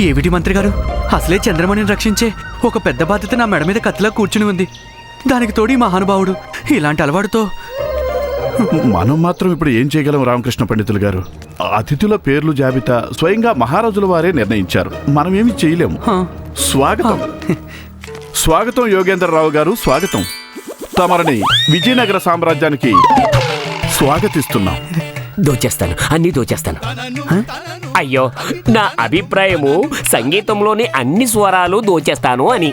ఏమిటి మంత్రి గారు, అసలే చంద్రమణిని రక్షించే ఒక పెద్ద బాధ్యత నా మెడ మీద కత్తిలా కూర్చుని ఉంది. దానికి తోడి మహానుభావుడు ఇలాంటి అలవాటుతో. మనం మాత్రం ఇప్పుడు ఏం చేయగలం రామకృష్ణ పండితులు గారు? అతిథుల పేర్లు జాబితా స్వయంగా మహారాజుల వారే నిర్ణయించారు, మనం ఏమి చేయలేము. స్వాగతం స్వాగతం యోగేంద్రరావు గారు, స్వాగతం. తమరిని విజయనగర సామ్రాజ్యానికి స్వాగతిస్తున్నాం. దోచేస్తాను, అన్నీ దోచేస్తాను. అయ్యో, నా అభిప్రాయము సంగీతంలోని అన్ని స్వరాలు దోచేస్తాను అని.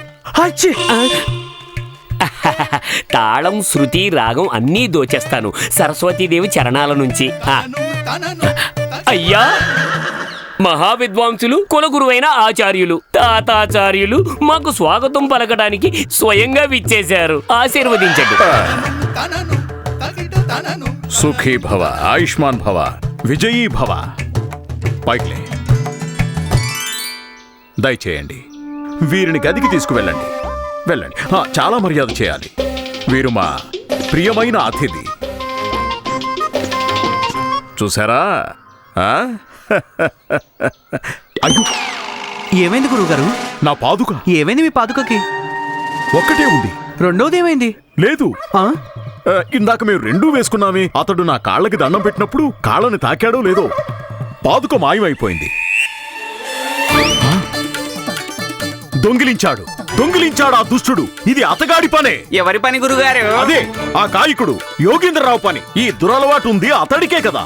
తాళం, శృతి, రాగం అన్నీ దోచేస్తాను సరస్వతీదేవి చరణాల నుంచి. అయ్యా, మహావిద్వాంసులు, కులగురువైన ఆచార్యులు, తాతాచార్యులు మాకు స్వాగతం పలకడానికి స్వయంగా విచ్చేశారు. ఆశీర్వదించండి. సుఖీ భవ, ఆయుష్మాన్ భవ, విజయీ భవ. పైకిలే, దయచేయండి. వీరిని గదికి తీసుకువెళ్ళండి. వెళ్ళండి. చాలా మర్యాద చేయాలి. వీరు మా ప్రియమైన అతిథి. చూసారా? అయ్యో, ఏమైంది గురువుగారు? నా పాదుక. ఏమైంది మీ పాదుకకి? ఒక్కటే ఉంది. రెండోది ఏమైంది? లేదు. ఇందాక మేము రెండూ వేసుకున్నామే. అతడు నా కాళ్ళకి దండం పెట్టినప్పుడు కాళ్ళని తాకాడో లేదో పాదుక మాయమైపోయింది. దొంగిలించాడు ఆ దుష్టుడు. ఇది అతగాడి పనే. ఎవరి పని గురుగారు? అదే ఆ గాయకుడు యోగేంద్రరావు పని. ఈ దురలవాటు ఉంది అతడికే కదా.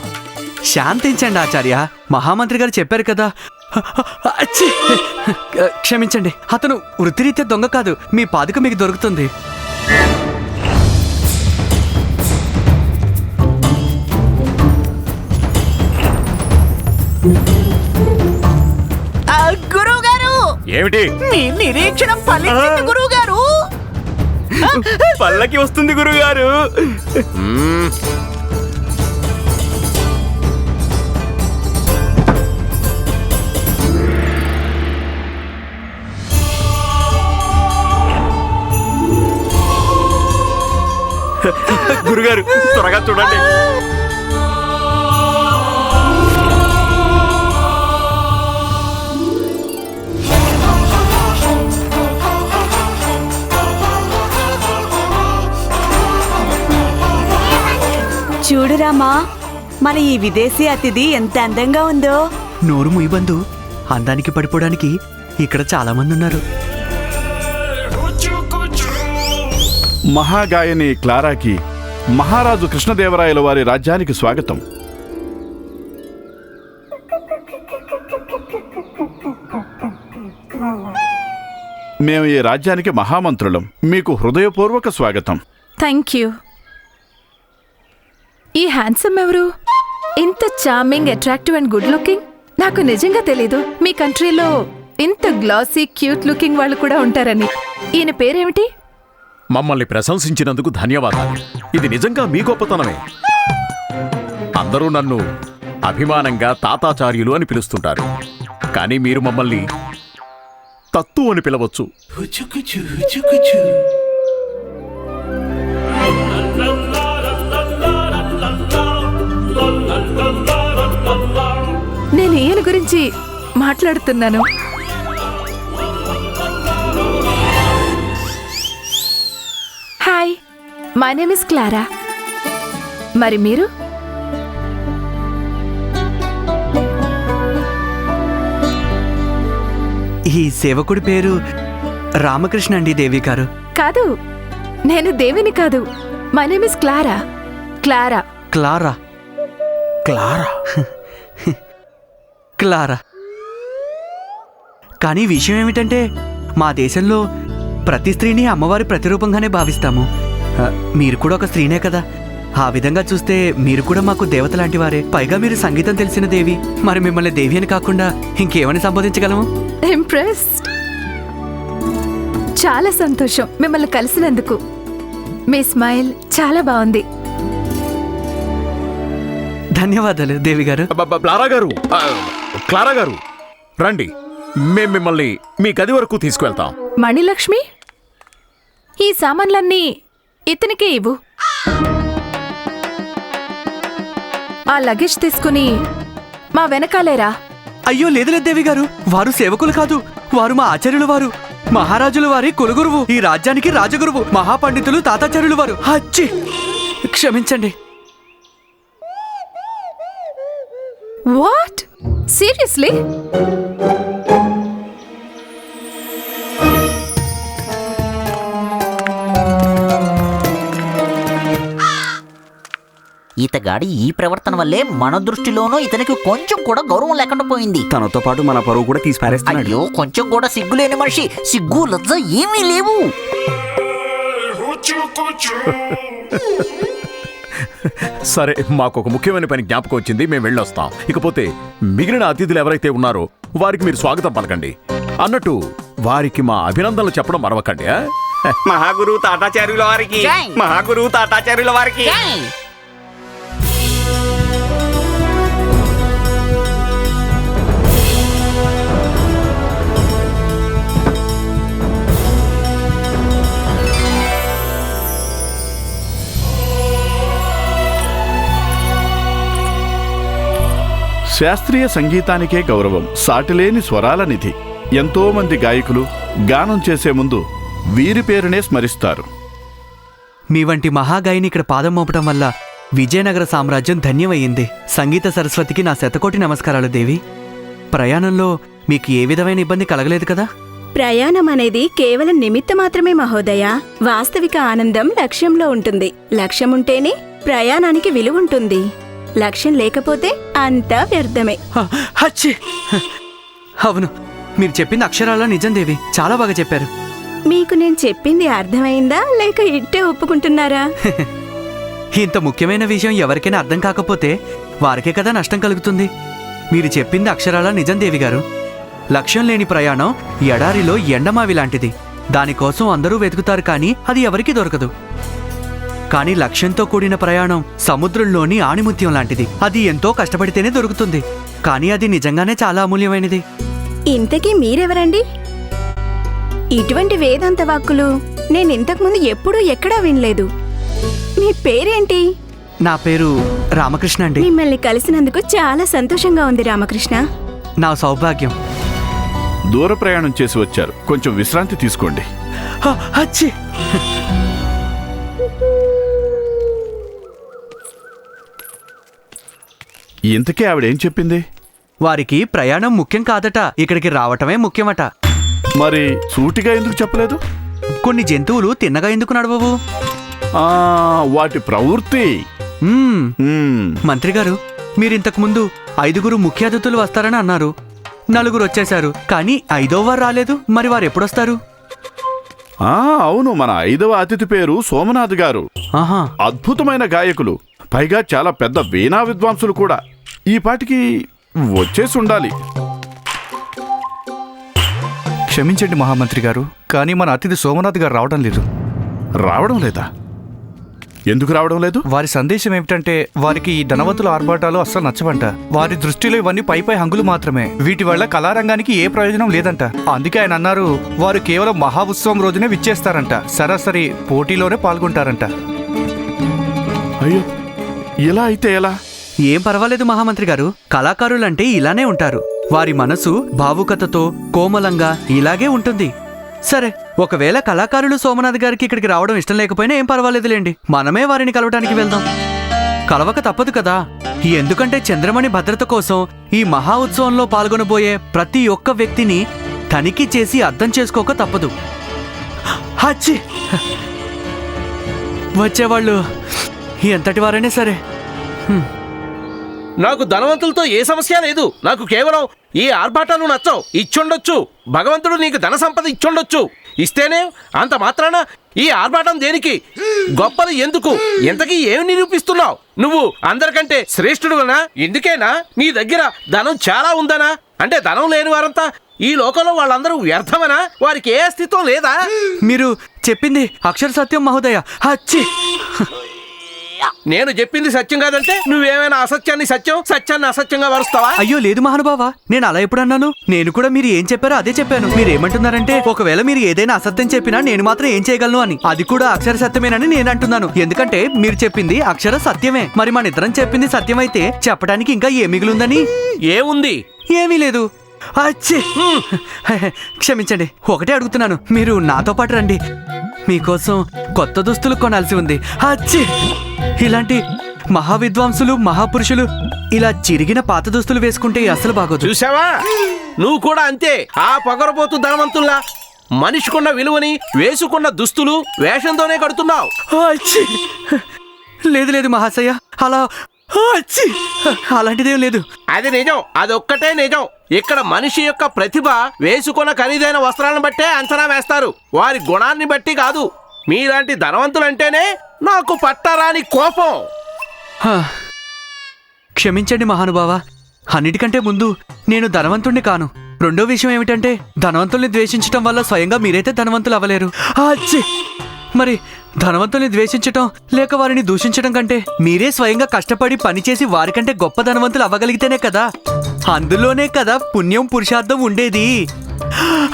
శాంతించండి ఆచార్య, మహామంత్రి గారు చెప్పారు కదా. క్షమించండి, అతను వృత్తిరీత్యా దొంగ కాదు. మీ పాదుక మీకు దొరుకుతుంది. గురువు గారు, ఏమిటి? మీ నిరీక్షణం ఫలించింది గురువు గారు. పల్లకి వస్తుంది గురుగారు. గురుగారు, త్వరగా చూడండి. చూడురామా, మన ఈ విదేశీ అతిథి ఎంత అందంగా ఉందో. నోరు ముయిబందు, అందానికి పడిపోవడానికి ఇక్కడ చాలా మంది ఉన్నారు. మహాగాయని క్లారాకి మహారాజు కృష్ణదేవరాయల వారి రాజ్యానికి స్వాగతం. మేము ఈ రాజ్యానికి మహామంత్రులం. మీకు హృదయపూర్వక స్వాగతం. Thank you. ఈ హ్యాండ్సమ్ ఎవరు? ఇంత charming, attractive and good looking. నాకు నిజంగా తెలీదు మీ కంట్రీలో ఇంత గ్లాసీ, క్యూట్ లుకింగ్ వాళ్ళు కూడా ఉంటారని. ఈయన పేరేమిటి? మమ్మల్ని ప్రశంసించినందుకు ధన్యవాదాలు. ఇది నిజంగా మీ గొప్పతనమే. అందరూ నన్ను అభిమానంగా తాతాచార్యులు అని పిలుస్తుంటారు, కానీ మీరు మమ్మల్ని తత్తు అని పిలవచ్చు. నేను ఈయన గురించి మాట్లాడుతున్నాను. Hi, my name is Clara. మరి మీరు? ఈ సేవకుడి పేరు రామకృష్ణ అండి, దేవి గారు. కాదు, నేను దేవిని కాదు. My name is Clara. Clara. Clara? Clara? Clara. కానీ విషయం ఏమిటంటే, మా దేశంలో ప్రతి స్త్రీని అమ్మవారి ప్రతిరూపంగానే భావిస్తాము. మీరు కూడా ఒక స్త్రీనే కదా. ఆ విధంగా చూస్తే మీరు కూడా మాకు దేవత లాంటి వారే. పైగా మీరు సంగీతం తెలిసిన దేవి. మరి మిమ్మల్ని దేవి అని కాకుండా ఇంకేమని సంబోధించగలము? ఇంప్రెస్డ్. చాలా సంతోషం మిమ్మల్ని కలిసినందుకు. మీ స్మైల్ చాలా బాగుంది. ధన్యవాదాలు దేవి గారు. క్లారా గారు, రండి. మేం మిమ్మల్ని మీ గది వరకు తీసుకువెళ్తాం. మణిలక్ష్మి, ఈ సామాన్లన్నీ ఇతనికే ఇవ్వు. ఆ లగేజ్ తీసుకుని మా వెనకాలేరా. అయ్యో లేదు దేవి గారు, వారు సేవకులు కాదు, వారు మా ఆచార్యులు వారు, మహారాజుల వారి కులగురువు, ఈ రాజ్యానికి రాజగురువు, మహాపండితులు తాతాచార్యులు వారు. అచ్చి, క్షమించండి. వాట్? సీరియస్లీ? ఇతగాడి ఈ ప్రవర్తన వల్లే మన దృష్టిలోనూ ఇతనికి కొంచెం కూడా గౌరవం లేకుండా పోయింది. తనతో పాటు మన పరువు కూడా తీసి పారేస్తున్నాడు. అయ్యో, కొంచెం కూడా సిగ్గు లేని మనిషి. సిగ్గు లజ్జ ఏమీ లేవు. సరే, మాకు ఒక ముఖ్యమైన పని జ్ఞాపకం వచ్చింది, మేము వెళ్ళొస్తాం. ఇకపోతే మిగిలిన అతిథులు ఎవరైతే ఉన్నారో వారికి మీరు స్వాగతం పలకండి. అన్నట్టు వారికి మా అభినందనలు చెప్పడం మరవకండి. మహాగురు తాతాచార్యుల వారికి, జై. మహాగురు తాతాచార్యుల వారికి. ఏయ్! శాస్త్రీయ సంగీతానికే గౌరవం, సాటిలేని స్వరాల నిధి. ఎంతో మంది గాయకులు గానం చేసే ముందు వీరి పేరునే స్మరిస్తారు. మీ వంటి మహాగాయిని ఇక్కడ పాదం మోపటం వల్ల విజయనగర సామ్రాజ్యం ధన్యమయ్యింది. సంగీత సరస్వతికి నా శతకోటి నమస్కారాలు దేవి. ప్రయాణంలో మీకు ఏ విధమైన ఇబ్బంది కలగలేదు కదా? ప్రయాణం అనేది కేవలం నిమిత్త మాత్రమే మహోదయ. వాస్తవిక ఆనందం లక్ష్యంలో ఉంటుంది. లక్ష్యం ఉంటేనే ప్రయాణానికి విలువ ఉంటుంది. లక్ష్యం లేకపోతే అంతా వ్యర్థమే. హచ్చి! అవును, మీరు చెప్పింది అక్షరాల నిజం దేవి, చాలా బాగా చెప్పారు. మీకు నేను చెప్పింది అర్థమైందా లేక ఇట్టే ఒప్పుకుంటున్నారా? ఇంత ముఖ్యమైన విషయం ఎవరికైనా అర్థం కాకపోతే వారికే కదా నష్టం కలుగుతుంది. మీరు చెప్పింది అక్షరాల నిజం దేవి గారు. లక్ష్యం లేని ప్రయాణం ఎడారిలో ఎండమావి లాంటిది. దానికోసం అందరూ వెతుకుతారు, కానీ అది ఎవరికీ దొరకదు. కానీ లక్ష్యంతో కూడిన ప్రయాణం సముద్రంలోని ఆణిముత్యం లాంటిది. అది ఎంతో కష్టపడితేనే దొరుకుతుంది, కానీ అది నిజంగానే చాలా అమూల్యమైనది. ఇంతకీ మీరెవరండి? ఇటువంటి వేదాంత వాక్కులు నేను ఇంతకుముందు ఎప్పుడూ ఎక్కడా వినలేదు. మీ పేరేంటి? నా పేరు రామకృష్ణ అండి. మిమ్మల్ని కలిసినందుకు చాలా సంతోషంగా ఉంది రామకృష్ణ. నా సౌభాగ్యం. దూర ప్రయాణం చేసి వచ్చారు, కొంచెం విశ్రాంతి తీసుకోండి. అచ్చి! ఇంతకీ ఆవిడేం చెప్పింది? వారికి ప్రయాణం ముఖ్యం కాదట, ఇక్కడికి రావటమే ముఖ్యమట. మరి సూటిగా ఎందుకు చెప్పలేదు? కొన్ని జంతువులు తిన్నగా ఎందుకు నడవవు? వాటి ప్రవృత్తి. మంత్రి గారు, మీరింతకు ముందు 5 ముఖ్య అతిథులు వస్తారని అన్నారు. 4 వచ్చేశారు, కానీ 5వ వారు రాలేదు. మరి వారు ఎప్పుడొస్తారు? అవును, మన 5వ అతిథి పేరు సోమనాథ్ గారు. ఆహా, అద్భుతమైన గాయకులు, పైగా చాలా పెద్ద వీణా విద్వాంసులు కూడా. ఈ పాటికి వచ్చేసి ఉండాలి. క్షమించండి మహామంత్రి గారు, కానీ మన అతిథి సోమనాథ్ గారు రావడం లేదు. రావడం లేదా? ఎందుకు రావడం లేదు? వారి సందేశం ఏమిటంటే వారికి ఈ ధనవంతుల ఆర్భాటాలు అస్సలు నచ్చవంట. వారి దృష్టిలో ఇవన్నీ పై హంగులు మాత్రమే. వీటి వల్ల కళారంగానికి ఏ ప్రయోజనం లేదంట. అందుకే ఆయన అన్నారు, వారు కేవలం మహా ఉత్సవం రోజునే విచ్చేస్తారంట. సరాసరి పోటీలోనే పాల్గొంటారంట. అయ్యో, ఇలా అయితే ఎలా? ఏం పర్వాలేదు మహామంత్రి గారు, కళాకారులంటే ఇలానే ఉంటారు. వారి మనసు భావుకతతో కోమలంగా ఇలాగే ఉంటుంది. సరే, ఒకవేళ కళాకారులు సోమనాథ్ గారికి ఇక్కడికి రావడం ఇష్టం లేకపోయినా ఏం పర్వాలేదులేండి, మనమే వారిని కలవటానికి వెళ్దాం. కలవక తప్పదు కదా. ఎందుకంటే చంద్రమణి భద్రత కోసం ఈ మహా ఉత్సవంలో పాల్గొనబోయే ప్రతి ఒక్క వ్యక్తిని తనిఖీ చేసి అర్థం చేసుకోక తప్పదు. హచ్చి! వచ్చేవాళ్ళు ఎంతటి వారైనా సరే. నాకు ధనవంతులతో ఏ సమస్య లేదు. నాకు కేవలం ఈ ఆర్భాటాలు నచ్చవు. ఇచ్చుండొచ్చు, భగవంతుడు నీకు ధన సంపద ఇచ్చుండొచ్చు. ఇస్తేనే అంత మాత్రాన ఈ ఆర్భాటం దేనికి? గొప్పలు ఎందుకు? ఎంతకీ ఏమి నిరూపిస్తున్నావు? నువ్వు అందరికంటే శ్రేష్ఠుడునా? ఎందుకేనా? నీ దగ్గర ధనం చాలా ఉందనా? అంటే ధనం లేని వారంతా ఈ లోకంలో వాళ్ళందరూ వ్యర్థమనా? వారికి ఏ అస్తిత్వం లేదా? మీరు చెప్పింది అక్షర సత్యం మహోదయ. హచ్చి! నేను చెప్పింది సత్యం కాదంటే నువ్వేమైనా అసత్యాన్ని సత్యం, సత్యాన్ని అసత్యంగా వరుస్తావా? అయ్యో లేదు మహానుభావా, నేను అలా ఎప్పుడు అన్నాను? నేను కూడా మీరు ఏం చెప్పారో అదే చెప్పాను. మీరేమంటున్నారంటే ఒకవేళ మీరు ఏదైనా అసత్యం చెప్పినా నేను మాత్రం ఏం చేయగలను అని. అది కూడా అక్షర సత్యమేనని నేను అంటున్నాను. ఎందుకంటే మీరు చెప్పింది అక్షర సత్యమే. మరి మన ఇద్దరం చెప్పింది సత్యమైతే చెప్పడానికి ఇంకా ఏ మిగిలిందని? ఏముంది? ఏమీ లేదు. అచ్చే క్షమించండి, ఒకటే అడుగుతున్నాను, మీరు నాతో పాటు రండి. మీకోసం కొత్త దుస్తులు కొనాల్సి ఉంది. అచ్చే ఇలాంటి మహావిద్వాంసులు మహాపురుషులు ఇలా చిరిగిన పాత దుస్తులు వేసుకుంటే అసలు బాగోదు. చూసావా, నువ్వు కూడా అంతే. ఆ పొగరబోతు ధనవంతుల్లా మనిషికున్న విలువని వేసుకున్న దుస్తులు వేషంతోనే కడుతున్నావు. అచ్చీ! లేదు లేదు మహాశయ, అలా అచ్చీ! అలాంటిదేం లేదు. అది నిజం, అదొక్కటే నిజం. ఇక్కడ మనిషి యొక్క ప్రతిభ వేసుకున్న ఖరీదైన వస్త్రాలను బట్టే అంచనా వేస్తారు, వారి గుణాన్ని బట్టి కాదు. మీలాంటి ధనవంతులంటేనే నాకు పట్టరాని కోపం. హా. క్షమించండి మహానుభావ, అన్నిటికంటే ముందు నేను ధనవంతుణ్ణి కాను. రెండో విషయం ఏమిటంటే ధనవంతుల్ని ద్వేషించటం వల్ల స్వయంగా మీరైతే ధనవంతులు అవ్వలేరు. అచ్చే! మరి ధనవంతుల్ని ద్వేషించటం లేక వారిని దూషించడం కంటే మీరే స్వయంగా కష్టపడి పనిచేసి వారికంటే గొప్ప ధనవంతులు అవ్వగలిగితేనే కదా, అందులోనే కదా పుణ్యం పురుషార్థం ఉండేది.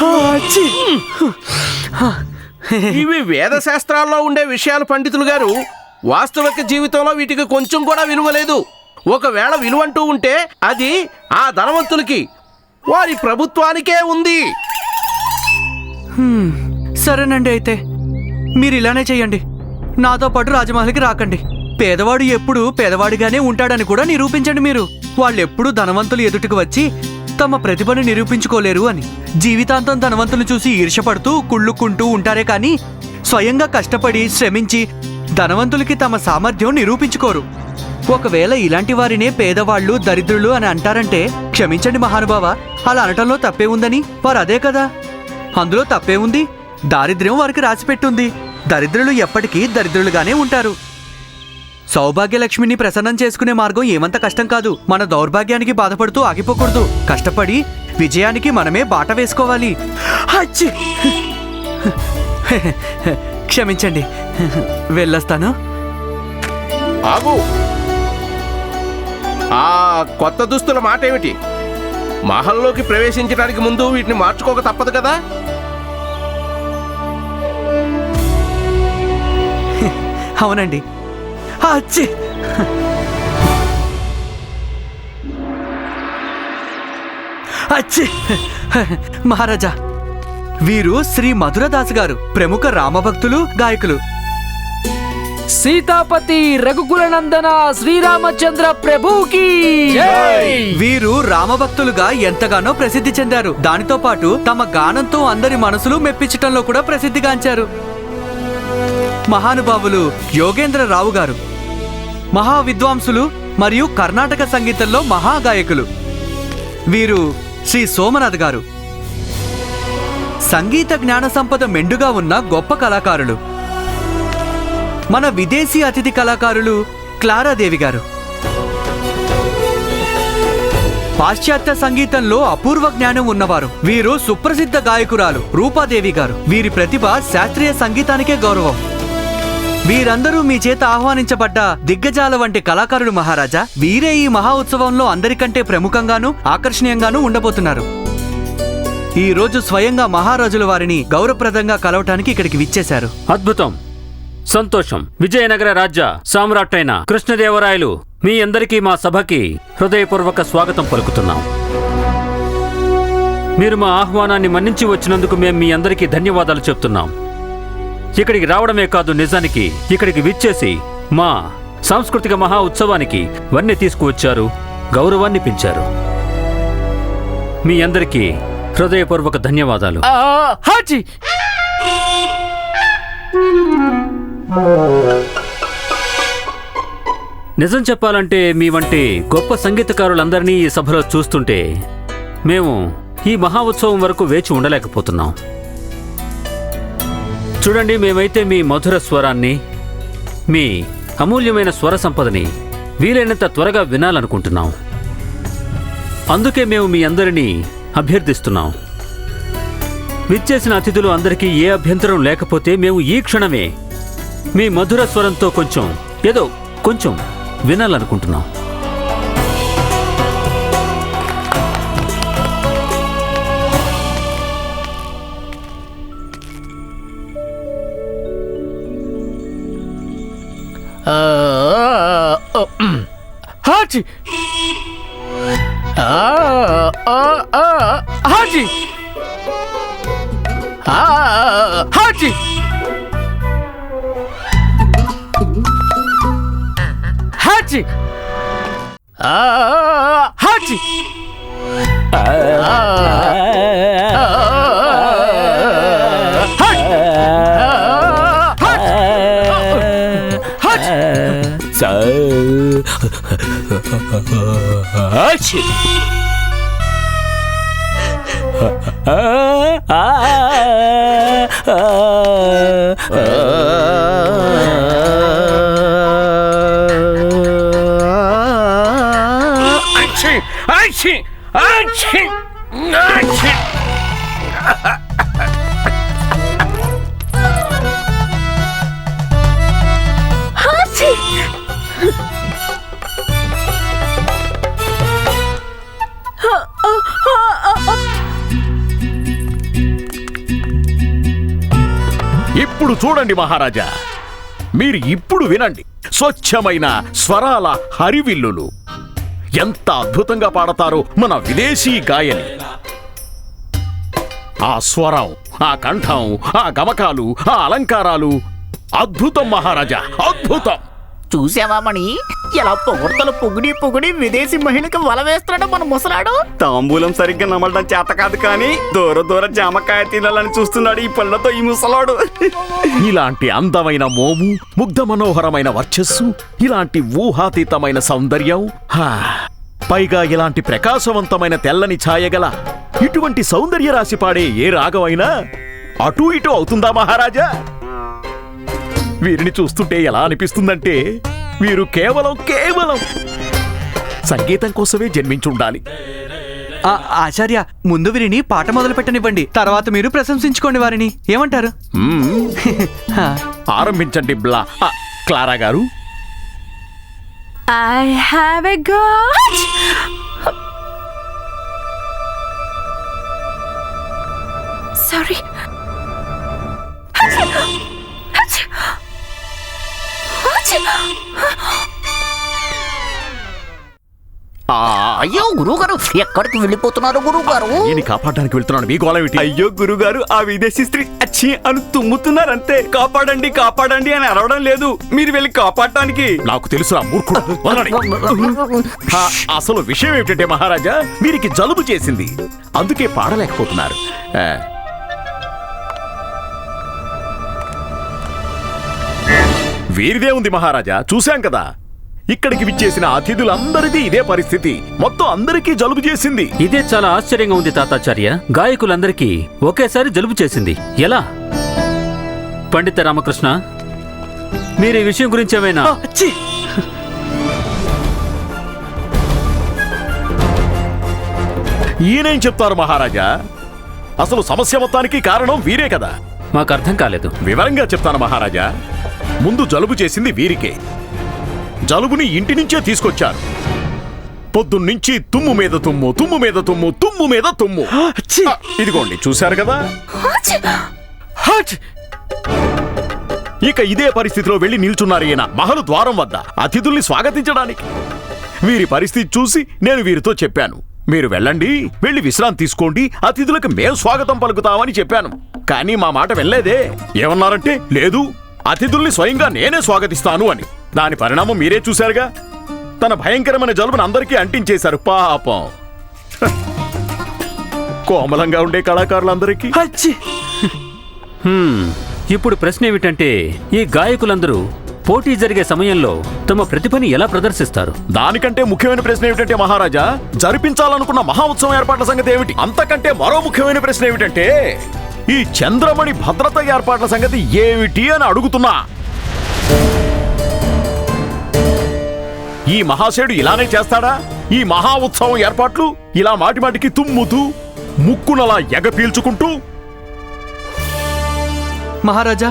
అచ్చే! ఇవి వేద శాస్త్రాల్లో ఉండే విషయాలు పండితులు గారు. వాస్తవిక జీవితంలో వీటికి కొంచెం కూడా విలువ లేదు. ఒకవేళ విలువంటూ ఉంటే అది ఆ ధనవంతులకి, వారి ప్రభుత్వానికే ఉంది. సరేనండి, అయితే మీరు ఇలానే చెయ్యండి. నాతో పాటు రాజమహల్కి రాకండి. పేదవాడు ఎప్పుడు పేదవాడిగానే ఉంటాడని కూడా నిరూపించండి. మీరు వాళ్ళెప్పుడు ధనవంతులు ఎదుటికి వచ్చి తమ ప్రతిభను నిరూపించుకోలేరు అని జీవితాంతం ధనవంతులు చూసి ఈర్ష్యపడుతూ కుళ్ళుకుంటూ ఉంటారే కానీ స్వయంగా కష్టపడి శ్రమించి ధనవంతులకి తమ సామర్థ్యం నిరూపించుకోరు. ఒకవేళ ఇలాంటి వారినే పేదవాళ్ళు దరిద్రులు అని అంటారంటే క్షమించండి మహానుభావ, అలా అనటంలో తప్పే ఉందని. వారు అదే కదా, అందులో తప్పే ఉంది. దారిద్ర్యం వారికి రాసిపెట్టుంది. దరిద్రులు ఎప్పటికీ దరిద్రులుగానే ఉంటారు. సౌభాగ్యలక్ష్మిని ప్రసన్నం చేసుకునే మార్గం ఏమంత కష్టం కాదు. మన దౌర్భాగ్యానికి బాధపడుతూ ఆగిపోకూడదు. కష్టపడి విజయానికి మనమే బాట వేసుకోవాలి. అచ్చి! క్షమించండి, వెళ్ళొస్తాను. ఆగు! ఆ కొత్త దుస్తుల మాట ఏమిటి? మహల్లోకి ప్రవేశించడానికి ముందు వీటిని మార్చుకోక తప్పదు కదా. అవునండి. అచ్చి! అచ్చి! మహారాజా, వీరు శ్రీ మధురదాస్ గారు, ప్రముఖ రామభక్తులు, గాయకులు. సీతాపతి రఘుకుల నందన శ్రీరామచంద్ర ప్రభుకి వీరు రామభక్తులుగా ఎంతగానో ప్రసిద్ధి చెందారు. దానితో పాటు తమ గానంతో అందరి మనసులు మెప్పించటంలో కూడా ప్రసిద్ధిగాంచారు. మహానుభావులు యోగేంద్ర రావు గారు మహా విద్వాంసులు మరియు కర్ణాటక సంగీతంలో మహాగాయకులు. వీరు శ్రీ సోమనాథ్ గారు సంగీత జ్ఞాన సంపద మెండుగా ఉన్న గొప్ప కళాకారులు. మన విదేశీ అతిథి కళాకారులు క్లారాదేవి గారు పాశ్చాత్య సంగీతంలో అపూర్వ జ్ఞానం ఉన్నవారు. వీరు సుప్రసిద్ధ గాయకురాలు రూపాదేవి గారు. వీరి ప్రతిభ శాస్త్రీయ సంగీతానికే గౌరవం. వీరందరూ మీ చేత ఆహ్వానించబడ్డ దిగ్గజాల వంటి కళాకారులు మహారాజా. వీరే ఈ మహా ఉత్సవంలో అందరికంటే ప్రముఖంగాను ఆకర్షణీయంగాను ఉండబోతున్నారు. ఈ రోజు స్వయంగా మహారాజుల వారిని గౌరవప్రదంగా కలవటానికి ఇక్కడికి విచ్చేశారు. అద్భుతం, సంతోషం. విజయనగర రాజ్య సామ్రాట్ అయిన కృష్ణదేవరాయలు మీ అందరికీ మా సభకి హృదయపూర్వక స్వాగతం పలుకుతున్నాం. మీరు మా ఆహ్వానాన్ని మన్నించి వచ్చినందుకు మేము మీ అందరికీ ధన్యవాదాలు చెప్తున్నాం. ఇక్కడికి రావడమే కాదు, నిజానికి ఇక్కడికి విచ్చేసి మా సాంస్కృతిక మహా ఉత్సవానికి వన్నె తీసుకువచ్చారు, గౌరవాన్ని పెంచారు. మీ అందరికీ హృదయపూర్వక ధన్యవాదాలు. నిజం చెప్పాలంటే మీ వంటి గొప్ప సంగీతకారులందరినీ ఈ సభలో చూస్తుంటే మేము ఈ మహా ఉత్సవం వరకు వేచి ఉండలేకపోతున్నాం. చూడండి, మేమైతే మీ మధుర స్వరాన్ని, మీ అమూల్యమైన స్వర సంపదని వీలైనంత త్వరగా వినాలనుకుంటున్నాం. అందుకే మేము మీ అందరినీ అభ్యర్థిస్తున్నాం. విచ్చేసిన అతిథులు అందరికీ ఏ అభ్యంతరం లేకపోతే మేము ఈ క్షణమే మీ మధుర స్వరంతో ఏదో కొంచెం వినాలనుకుంటున్నాం. హాచి హాజీ హాజీ హాజీ హాజీ ఇప్పుడు చూడండి మహారాజా, మీరు ఇప్పుడు వినండి. స్వచ్ఛమైన స్వరాల హరివిల్లులు ఎంత అద్భుతంగా పాడతారో మన విదేశీ గాయని. ఆ స్వరం, ఆ కంఠం, ఆ గమకాలు, ఆ అలంకారాలు అద్భుతం మహారాజా, అద్భుతం. చూసావా మణి, ఎలా పొగడ్తలు పొగిడి పొగిడి విదేశీ మహిళకి వల వేస్తున్నాడు మన ముసలాడు. తాంబూలం సరిగ్గా నమలడం చేత కాదు కానీ దూర జామకాయ తినాలని చూస్తున్నాడు ఈ పళ్ళతో ఈ ముసలాడు. ఇలాంటి అందమైన మోము, ముగ్ధ మనోహరమైన వర్చస్సు, ఇలాంటి ఊహాతీతమైన సౌందర్యం, పైగా ఇలాంటి ప్రకాశవంతమైన తెల్లని ఛాయగల ఇటువంటి సౌందర్య రాశి పాడే ఏ రాగమైనా అటూ ఇటూ అవుతుందా మహారాజా? వీరిని చూస్తుంటే ఎలా అనిపిస్తుందంటే వీరు కేవలం సంగీతం కోసమే జన్మించుండాలి. ఆచార్య, ముందు వీరిని పాట మొదలు పెట్టనివ్వండి, తర్వాత మీరు ప్రశంసించుకోండి వారిని. ఏమంటారు? ఆరంభించండి క్లారా గారు. I have a god. Sorry. అయ్యో గురువుగారు, ఎక్కడికి వెళ్ళిపోతున్నారు గురువుగారు? నేను కాపాడడానికి వెళ్తున్నాను, మీ గోళ ఏమిటి? అయ్యో గురుగారు, ఆ విదేశీ స్త్రీ అచ్చి అని తుమ్ముతున్నారంతే. కాపాడండి కాపాడండి అని అరవడం లేదు, మీరు వెళ్ళి కాపాడటానికి. నాకు తెలుసు మూర్ఖుడు. అసలు విషయం ఏమిటంటే మహారాజా, వీరికి జలుబు చేసింది, అందుకే పాడలేకపోతున్నారు. వీరిదే ఉంది మహారాజా, చూశాం కదా. ఇక్కడికి విచ్చేసిన అతిథులందరిది ఇదే పరిస్థితి, మొత్తం అందరికీ జలుబు చేసింది. ఇదే చాలా ఆశ్చర్యంగా ఉంది తాతాచార్య. గాయకులందరికీ ఒకేసారి జలుబు చేసింది, ఎలా? పండిత రామకృష్ణ, మీరు ఈ విషయం గురించి ఏమైనా? ఈయనేం చెప్తారు మహారాజా? అసలు సమస్య మొత్తానికి కారణం వీరే కదా. మాకు అర్థం కాలేదు. వివరంగా చెప్తాను మహారాజా. ముందు జలుబు చేసింది వీరికే. జలుబుని ఇంటి నుంచే తీసుకొచ్చారు. పొద్దున్నుంచి తుమ్ము మీద తుమ్ము, తుమ్ము మీద తుమ్ము, తుమ్ము మీద తుమ్ము. ఇదిగోండి, చూశారు కదా. ఇక ఇదే పరిస్థితిలో వెళ్లి నిల్చున్నారు ఈయన మహలు ద్వారం వద్ద అతిథుల్ని స్వాగతించడానికి. వీరి పరిస్థితి చూసి నేను వీరితో చెప్పాను, మీరు వెళ్ళండి, వెళ్ళి విశ్రాంతి తీసుకోండి, అతిథులకు మేం స్వాగతం పలుకుతామని చెప్పాను. కానీ మా మాట వెళ్ళలేదే. ఏమన్నారంటే, లేదు, అతిథుల్ని స్వయంగా నేనే స్వాగతిస్తాను అని. దాని పరిణామం మీరే చూశారుగా. తన భయంకరమైన జలుబును అందరికీ అంటించేశారు పాపం. కోమలంగా ఉండే కళాకారులందరికీ. ఇప్పుడు ప్రశ్న ఏమిటంటే, ఈ గాయకులందరూ పోటీ జరిగే సమయంలో తమ ప్రతిభని ఎలా ప్రదర్శిస్తారు? దానికంటే ముఖ్యమైన ప్రశ్న ఏమిటంటే మహారాజా, జరిపించాలనుకున్న మహా ఉత్సవం ఏర్పాట్ల సంగతి ఏమిటి? అంతకంటే మరో ముఖ్యమైన ప్రశ్న ఏమిటంటే, ఈ చంద్రమణి భద్రత ఏర్పాట్ల సంగతి ఏమిటి అని అడుగుతున్నా. ఈ మహాశయుడు ఇలానే చేస్తాడా? ఈ మహా ఉత్సవం ఏర్పాట్లు ఇలా మాటిమాటికి తుమ్ముతూ ముక్కునలా ఎగ పీల్చుకుంటూ. మహారాజా,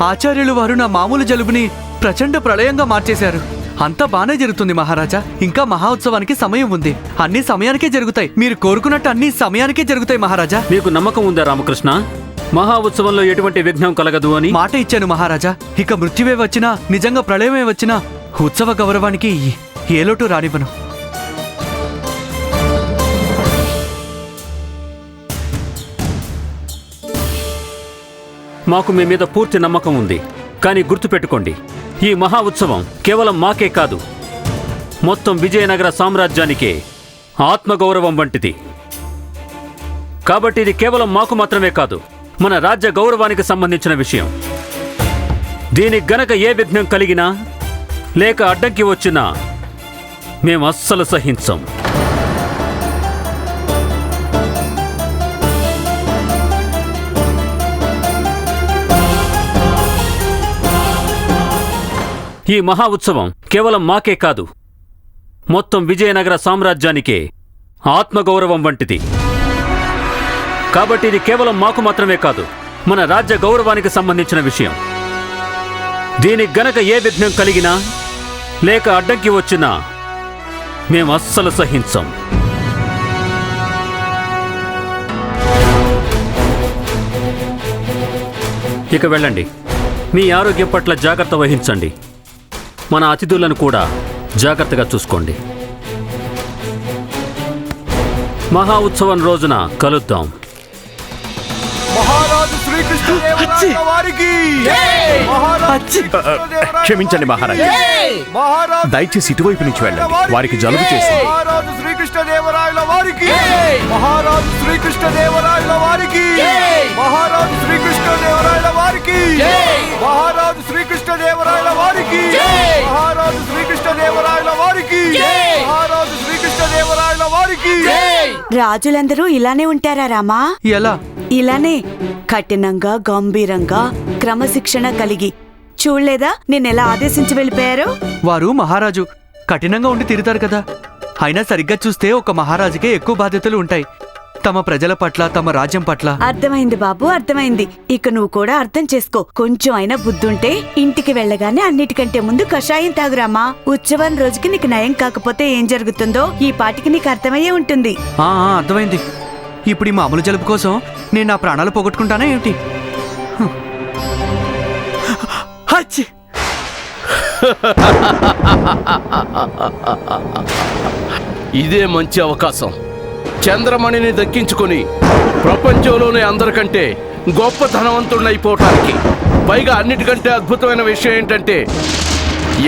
ఆచార్యులు వారు నా మామూలు జలుబుని ప్రచండ ప్రళయంగా మార్చేశారు. అంతా బానే జరుగుతుంది మహారాజా. ఇంకా మహా ఉత్సవానికి సమయం ఉంది. అన్ని సమయానికే జరుగుతాయి. మీరు కోరుకున్నట్టు అన్ని సమయానికే జరుగుతాయి మహారాజా. మీకు నమ్మకం ఉందా రామకృష్ణ, మహా ఉత్సవంలో ఎటువంటి విఘ్నం కలగదు అని? మాట ఇచ్చాను మహారాజా. ఇక మృత్యువే వచ్చినా, నిజంగా ప్రళయమే వచ్చినా ఉత్సవ గౌరవానికి ఏ లోటు రానివ్వను. మాకు మీ మీద పూర్తి నమ్మకం ఉంది. కానీ గుర్తుపెట్టుకోండి, ఈ మహా ఉత్సవం కేవలం మాకే కాదు, మొత్తం విజయనగర సామ్రాజ్యానికే ఆత్మగౌరవం వంటిది. కాబట్టి ఇది కేవలం మాకు మాత్రమే కాదు, మన రాజ్య గౌరవానికి సంబంధించిన విషయం. దీనికి గనక ఏ విఘ్నం కలిగినా లేక అడ్డంకి వచ్చినా మేము అస్సలు సహించం. ఈ మహా ఉత్సవం కేవలం మాకే కాదు, మొత్తం విజయనగర సామ్రాజ్యానికే ఆత్మగౌరవం వంటిది. కాబట్టి ఇది కేవలం మాకు మాత్రమే కాదు, మన రాజ్య గౌరవానికి సంబంధించిన విషయం. దీనికి గనక ఏ విఘ్నం కలిగినా లేక అడ్డంకి వచ్చినా మేము అస్సలు సహించం. ఇక వెళ్ళండి. మీ ఆరోగ్యం పట్ల జాగ్రత్త వహించండి. మన అతిథులను కూడా జాగ్రత్తగా చూసుకోండి. మహా ఉత్సవం రోజున కలుద్దాం. మహారాజు శ్రీకృష్ణదేవరాయల వారికి క్షమించండి మహారాజా, దయచేసి ఇటువైపు నుంచి వెళ్ళండి. వారికి జలుబు చేసింది. మహారాజు శ్రీకృష్ణదేవరాయల వారికి మహారాజు శ్రీకృష్ణదేవరాయల వారికి మహారాజు శ్రీకృష్ణదేవరాయల వారికి మహారాజు శ్రీకృష్ణదేవరాయల వారికి మహారాజు శ్రీకృష్ణదేవరాయల వారికి మహారాజు శ్రీకృష్ణదేవరాయల వారికి. రాజులందరూ ఇలానే ఉంటారా రామా? ఎలా? ఇలానే కఠినంగా, గంభీరంగా, క్రమశిక్షణ కలిగి. చూడలేదా నిన్నెలా ఆదేశించి వెళ్ళిపోయారు? వారు మహారాజు, కఠినంగా ఉండి తిరుగుతారు కదా. అయినా సరిగ్గా చూస్తే ఒక మహారాజుకే ఎక్కువ బాధ్యతలు ఉంటాయి, తమ ప్రజల పట్ల, తమ రాజ్యం పట్ల. అర్థమైంది బాబు, అర్థమైంది. ఇక నువ్వు కూడా అర్థం చేసుకో. కొంచెం అయినా బుద్ధుంటే ఇంటికి వెళ్ళగానే అన్నిటికంటే ముందు కషాయం తాగురామా. ఉత్సవం రోజుకి నీకు నయం కాకపోతే ఏం జరుగుతుందో ఈ పాటికి నీకు అర్థమయ్యే ఉంటుంది. అర్థమైంది. ఇప్పుడు ఈ మామూలు జలుబు కోసం నేను నా ప్రాణాలు పోగొట్టుకుంటానా ఏమిటి? ఇదే మంచి అవకాశం. చంద్రమణిని దక్కించుకొని ప్రపంచంలోనే అందరికంటే గొప్ప ధనవంతుడినైపోవటానికి. పైగా అన్నిటికంటే అద్భుతమైన విషయం ఏంటంటే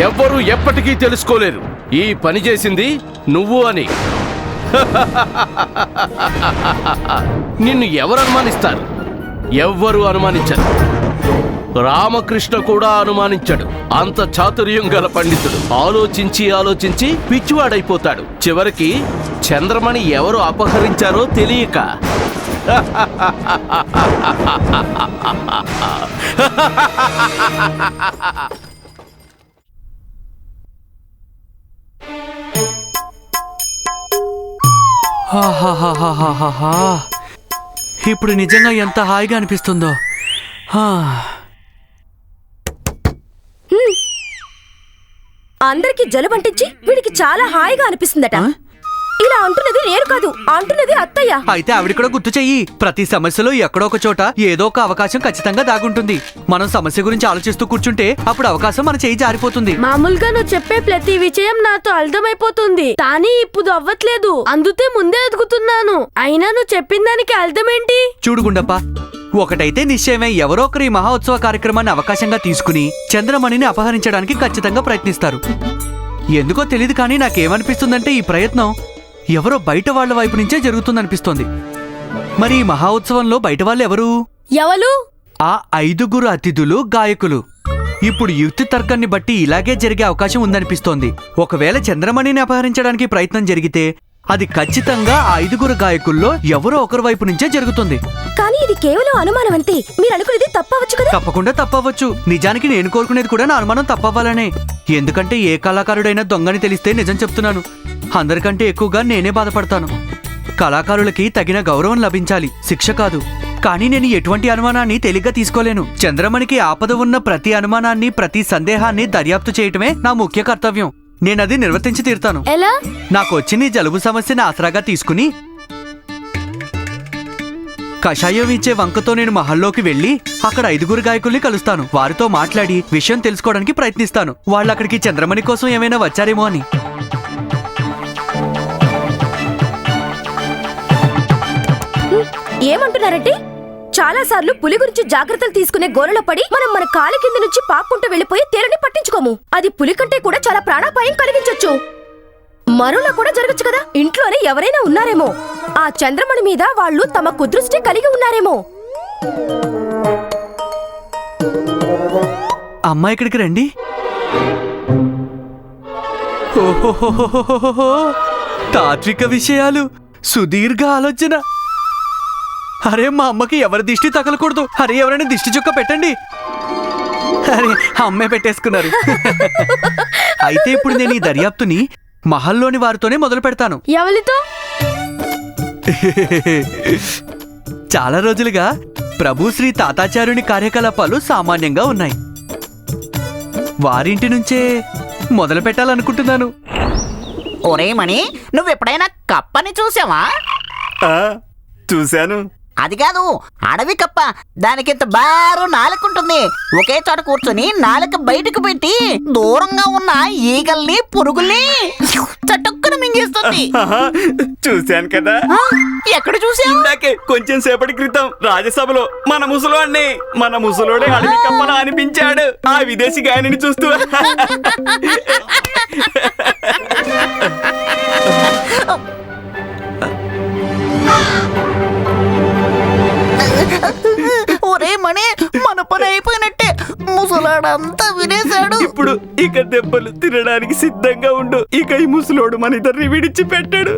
ఎవ్వరూ ఎప్పటికీ తెలుసుకోలేరు ఈ పని చేసింది నువ్వు అని. నిన్ను ఎవరు అనుమానిస్తారు? ఎవ్వరూ అనుమానించరు. రామకృష్ణ కూడా అనుమానించడు. అంత చాతుర్యం గల పండితుడు. ఆలోచించి ఆలోచించి పిచ్చివాడైపోతాడు. చివరికి చంద్రమణి ఎవరు అపహరించారో తెలియక. ఇప్పుడు నిజంగా ఎంత హాయిగా అనిపిస్తుందో. అందరికి జలుబంటించి వీడికి చాలా హాయిగా అనిపిస్తుందట. ఇలా అంటున్నది నేను కాదు, అంటున్నది అత్తయ్య. అయితే ఆవిడ కూడా గుర్తు చెయ్యి. ప్రతి సమస్యలో ఎక్కడో ఒక చోట ఏదో ఒక అవకాశం ఖచ్చితంగా దాగుంటుంది. మనం సమస్య గురించి ఆలోచిస్తూ కూర్చుంటే అప్పుడు అవకాశం మన చేయి జారిపోతుంది. మామూలుగా నువ్వు చెప్పే ప్రతి విషయం నాతో అర్థమైపోతుంది, కానీ ఇప్పుడు అవ్వట్లేదు. అందుకే ముందే ఎదుగుతున్నాను. అయినా నువ్వు చెప్పిన దానికి అర్థమేంటి? చూడు గుండప్ప, ఒకటైతే నిశ్చయమే, ఎవరో ఒకరు ఈ మహోత్సవ కార్యక్రమాన్ని అవకాశంగా తీసుకుని చంద్రమణిని అపహరించడానికి ఖచ్చితంగా ప్రయత్నిస్తారు. ఎందుకో తెలియదు, కానీ నాకేమనిపిస్తుందంటే ఈ ప్రయత్నం ఎవరో బయట వాళ్ల వైపు నుంచే జరుగుతుందనిపిస్తోంది. మరి ఈ మహా ఉత్సవంలో బయట వాళ్ళు ఎవరు? ఎవరు? ఆ 5 అతిథులు, గాయకులు. ఇప్పుడు యుక్తి తర్కాన్ని బట్టి ఇలాగే జరిగే అవకాశం ఉందనిపిస్తోంది. ఒకవేళ చంద్రమణిని అపహరించడానికి ప్రయత్నం జరిగితే అది ఖచ్చితంగా ఆ 5 గాయకుల్లో ఎవరో ఒకరి వైపు నుంచే జరుగుతుంది. కానీ ఇది కేవలం అనుమానం అంతే. మీరు అనుకునేది తప్పవచ్చు కదా? తప్పకుండా తప్పవచ్చు. నిజానికి నేను కోరుకునేది కూడా నా అనుమానం తప్పవ్వాలనే. ఎందుకంటే ఏ కళాకారుడైనా దొంగని తెలిస్తే నిజం చెప్తున్నాను, అందరికంటే ఎక్కువగా నేనే బాధపడతాను. కళాకారులకి తగిన గౌరవం లభించాలి, శిక్ష కాదు. కానీ నేను ఎటువంటి అనుమానాన్ని తేలిగ్గా తీసుకోలేను. చంద్రమణికి ఆపద ఉన్న ప్రతి అనుమానాన్ని, ప్రతి సందేహాన్ని దర్యాప్తు చేయటమే నా ముఖ్య కర్తవ్యం. నేనది నిర్వర్తించి తీరుతాను. ఎలా? నాకు వచ్చిన జలుబు సమస్యని ఆసరాగా తీసుకుని కషాయం ఇచ్చే వంకతో నేను మహల్లోకి వెళ్లి అక్కడ 5 గాయకుల్ని కలుస్తాను. వారితో మాట్లాడి విషయం తెలుసుకోవడానికి ప్రయత్నిస్తాను. వాళ్ళు అక్కడికి చంద్రమణి కోసం ఏమైనా వచ్చారేమో అని. ఏమంటున్నారంటే చాలా సార్లు పులి గురించి జాగ్రత్తలు తీసుకునే గోలలో పడి మనం మన కాలి కింద నుంచి పాక్కుంటూ వెళ్ళిపోయి తేరని పట్టించుకోము. అది పులి కంటే కూడా చాలా ప్రాణాపాయం కలిగించొచ్చు. మరోలా కూడా జరగచ్చు కదా. ఇంట్లోనే ఎవరైనా ఉన్నారేమో. ఆ చంద్రమణి మీద వాళ్ళు తమ కుదృష్టి కలిగి ఉన్నారేమో. అమ్మా ఇక్కడికి రండి. ఓహోహోహోహోహో, తాత్విక విషయాలు, సుదీర్ఘ ఆలోచన. అరే మా అమ్మకి ఎవరి దిష్టి తగలకూడదు. అరే ఎవరైనా దిష్టి చుక్క పెట్టండి. అరే అమ్మే పెట్టేసుకున్నారు. అయితే ఇప్పుడు నేను ఈ దర్యాప్తుని మహల్లోని వారితోనే మొదలు పెడతాను. ఎవరితో? చాలా రోజులుగా ప్రభు శ్రీ తాతాచార్యుని కార్యకలాపాలు సామాన్యంగా ఉన్నాయి. వారింటి నుంచే మొదలు పెట్టాలనుకుంటున్నాను. ఒరే మణి, నువ్వెప్పుడైనా కప్పని చూసావా? చూశాను. అది కాదు, అడవి కప్ప. దానికింత బారు నాలుకుంటుంది. ఒకే చోట కూర్చొని నాలుక బయటకు పెట్టి దూరంగా ఉన్న ఈగల్ని పురుగుల్ని చటుక్కున మింగేస్తుంది. చూశాను కదా. ఎక్కడ చూసా? ఇందాకే కొంచెం సేపటి క్రితం రాజ్యసభలో మన ముసలోడే అడవి కప్పన అనిపించాడు ఆ విదేశీ గాయనిని చూస్తూ. ఒరే మణి, మన పని అయిపోయినట్టే. ముసలాడంతా వినేశాడు. ఇప్పుడు ఇక దెబ్బలు తినడానికి సిద్ధంగా ఉండు. ఇక ఈ ముసలోడు మన ఇద్దరిని విడిచిపెట్టాడు.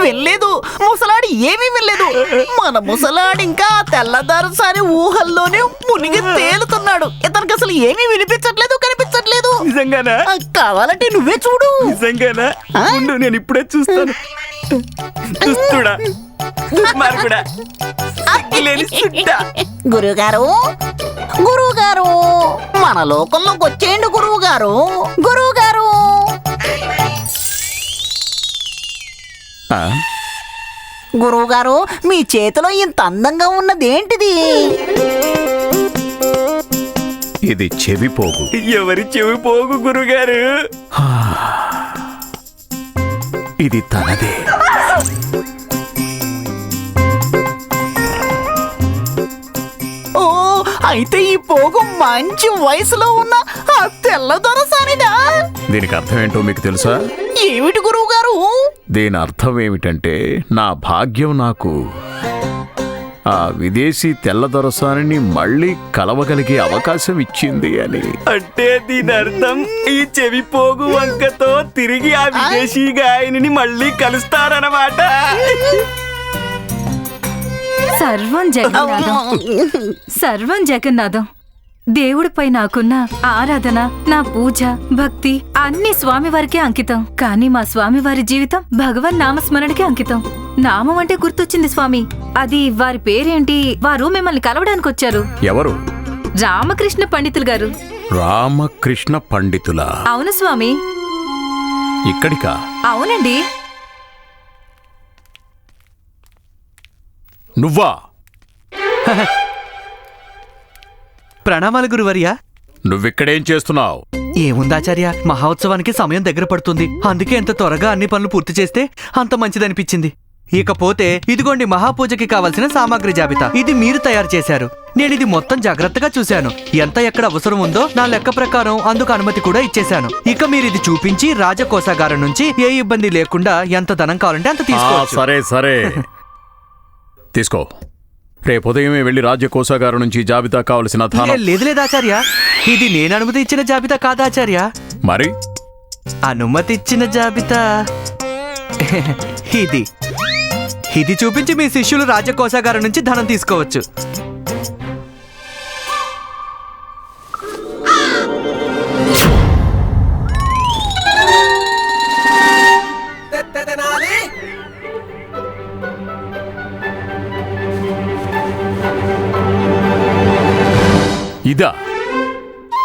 వెళ్ళలేదు, ముసలాడు ఏమీ వెళ్ళలేదు. మన ముసలాడు ఇంకా తెల్లదారుసారి ఊహల్లోనే మునిగి తేలుతున్నాడు. ఇతనికి అసలు ఏమీ వినిపించట్లేదు, కనిపించట్లేదు. నిజంగానా? కావాలంటే నువ్వే చూడు. నిజంగానా? ఉండు, నేను ఇప్పుడే చూస్తాను. చూస్తుడా దుర్మార్గుడా, సిగ్గులేని సుడ్డా. గురువుగారు, గురువుగారు, మన లోకంలోకి వచ్చేయండి గురువుగారు. గురువుగారు, గురువుగారు, మీ చేతిలో ఇంత అందంగా ఉన్నదేంటిది? ఇది చెవిపోగు. ఎవరి చెవి పోగు గురుగారు? ఇది తనదే. ఓ, అయితే ఈ పోగు మంచి వయసులో ఉన్న ఆ తెల్లదొరసానిదా? దీనికి అర్థం ఏంటో మీకు తెలుసా? ఏమిటి గురువుగారు? దీని అర్థం ఏమిటంటే నా భాగ్యం నాకు ఆ విదేశీ తెల్లదొరసాని మళ్ళీ కలవగలిగే అవకాశం ఇచ్చింది అని. అంటే దీని అర్థం ఈ చెవి పోగు వంకతో తిరిగి ఆ విదేశీ గాయని మళ్ళీ కలుస్తారన్నమాట. సర్వం జగన్నాథం. దేవుడిపై నాకున్న ఆరాధన, నా పూజ, భక్తి అన్ని స్వామివారికే అంకితం. కానీ మా స్వామివారి జీవితం భగవన్ నామస్మరణకే అంకితం. నామం అంటే గుర్తొచ్చింది స్వామి. అది వారి పేరేంటి? వారు మిమ్మల్ని కలవడానికి వచ్చారు. ఎవరు? రామకృష్ణ పండితులు గారు. రామకృష్ణ పండితులా? అవును స్వామి. ఇక్కడికా? అవునండి. నువ్వా? ప్రణామాలు గురువర్య. నువ్విక్కడేం చేస్తున్నావు? ఏముందాచార్య, మహోత్సవానికి సమయం దగ్గర పడుతుంది. అందుకే ఎంత త్వరగా అన్ని పనులు పూర్తి చేస్తే అంత మంచిదనిపించింది. ఇకపోతే ఇదిగోండి మహాపూజకి కావలసిన సామాగ్రి జాబితా. ఇది మీరు తయారు చేశారు. నేను ఇది మొత్తం జాగ్రత్తగా చూశాను. ఎంత ఎక్కడ అవసరం ఉందో నా లెక్క ప్రకారం అందుకు అనుమతి కూడా ఇచ్చేశాను. ఇక మీరు ఇది చూపించి రాజకోశాగారం నుంచి ఏ ఇబ్బంది లేకుండా ఎంత ధనం కావాలంటే అంత తీసుకోవచ్చు. సరే సరే తీసుకో. రేపు ఉదయమే వెళ్లి రాజ్యకోశాగారం నుంచి జాబితా కావలసిన లేదులేదాచార్య, ఇది నేను అనుమతి ఇచ్చిన జాబితా కాదాచార్య. మరి అనుమతి ఇచ్చిన జాబితా ఇది. ఇది చూపించి మీ శిష్యులు రాజకోశాగారం నుంచి ధనం తీసుకోవచ్చు.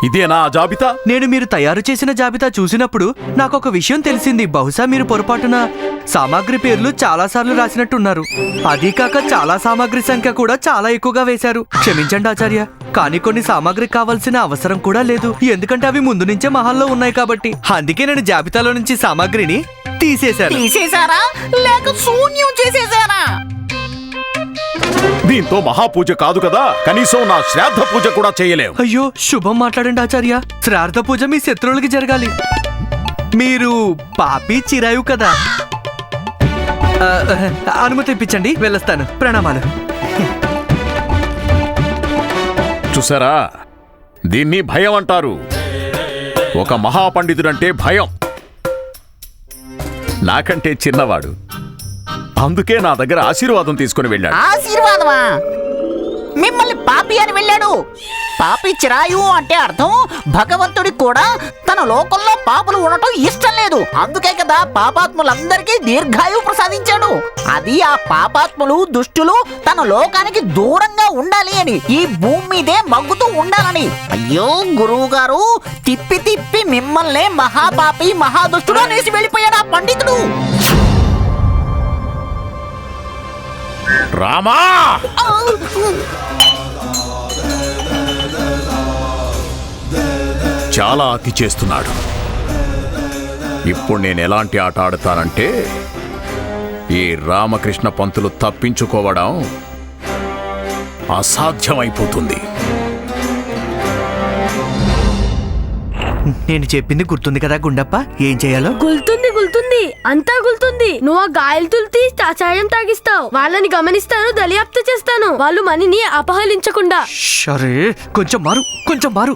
ఇదేనా ఆ జాబితా? నేను మీరు తయారు చేసిన జాబితా చూసినప్పుడు నాకు ఒక విషయం తెలిసింది. బహుశా మీరు పొరపాటున సామాగ్రి పేర్లు చాలా సార్లు రాసినట్టున్నారు. అదీ కాక చాలా సామాగ్రి సంఖ్య కూడా చాలా ఎక్కువగా వేశారు. క్షమించండి ఆచార్య. కానీ కొన్ని సామాగ్రి కావాల్సిన అవసరం కూడా లేదు, ఎందుకంటే అవి ముందు నుంచే మహల్లో ఉన్నాయి కాబట్టి. అందుకే నేను జాబితాలో నుంచి సామాగ్రిని తీసేశాను. తీసేశారా లేక శూన్యం చేసేశారా? దీంతో మహాపూజ కాదు కదా, కనీసం నా శ్రాద్ధ పూజ కూడా చేయలేవు. అయ్యో, శుభం మాట్లాడండి ఆచార్య. శ్రార్థ పూజ మీ శత్రువులకి జరగాలి. మీరు పాపి చిరాయు కదా. అనుమతి ఇప్పించండి, వెళ్ళొస్తాను. ప్రణామాలు. చూసారా, దీన్ని భయం అంటారు. ఒక మహాపండితుడంటే భయం. నాకంటే చిన్నవాడు, అందుకే నా దగ్గర ఆశీర్వాదం తీసుకుని వెళ్ళాడు. ఆశీర్వాదమా? మిమ్మల్ని పాపి అని వెళ్ళాడు. పాపి చిరాయు అంటే అర్థం భగవంతుడికి కూడా తన లోకంలో పాపులు ఉండటం ఇష్టం లేదు. అందుకే కదా పాపాత్ములందరికీ దీర్ఘాయువు ప్రసాదించాడు. అది ఆ పాపాత్ములు దుష్టులు తన లోకానికి దూరంగా ఉండాలి అని, ఈ భూమి మీదే మగ్గుతూ ఉండాలని. అయ్యో గురువు గారు, తిప్పి తిప్పి మిమ్మల్నే మహాపాపి మహాదుష్టుడు అనేసి వెళ్ళిపోయాడు ఆ పండితుడు. రామా, చాలా అతి చేస్తున్నాడు. ఇప్పుడు నేను ఎలాంటి ఆట ఆడతానంటే, ఈ రామకృష్ణ పంతులు తప్పించుకోవడం అసాధ్యమైపోతుంది. నేను చెప్పింది గుర్తుంది కదా గుండప్ప, ఏం చేయాలో? గుల్తుంది అంతా గుల్తుంది. నువ్వు ఆ గాయలు తుల్తి చాచాయం తాగిస్తావు. వాళ్ళని గమనిస్తాను, దర్యాప్తు చేస్తాను. వాళ్ళు మనని అపహరించకుండా. సరే, కొంచెం మారు.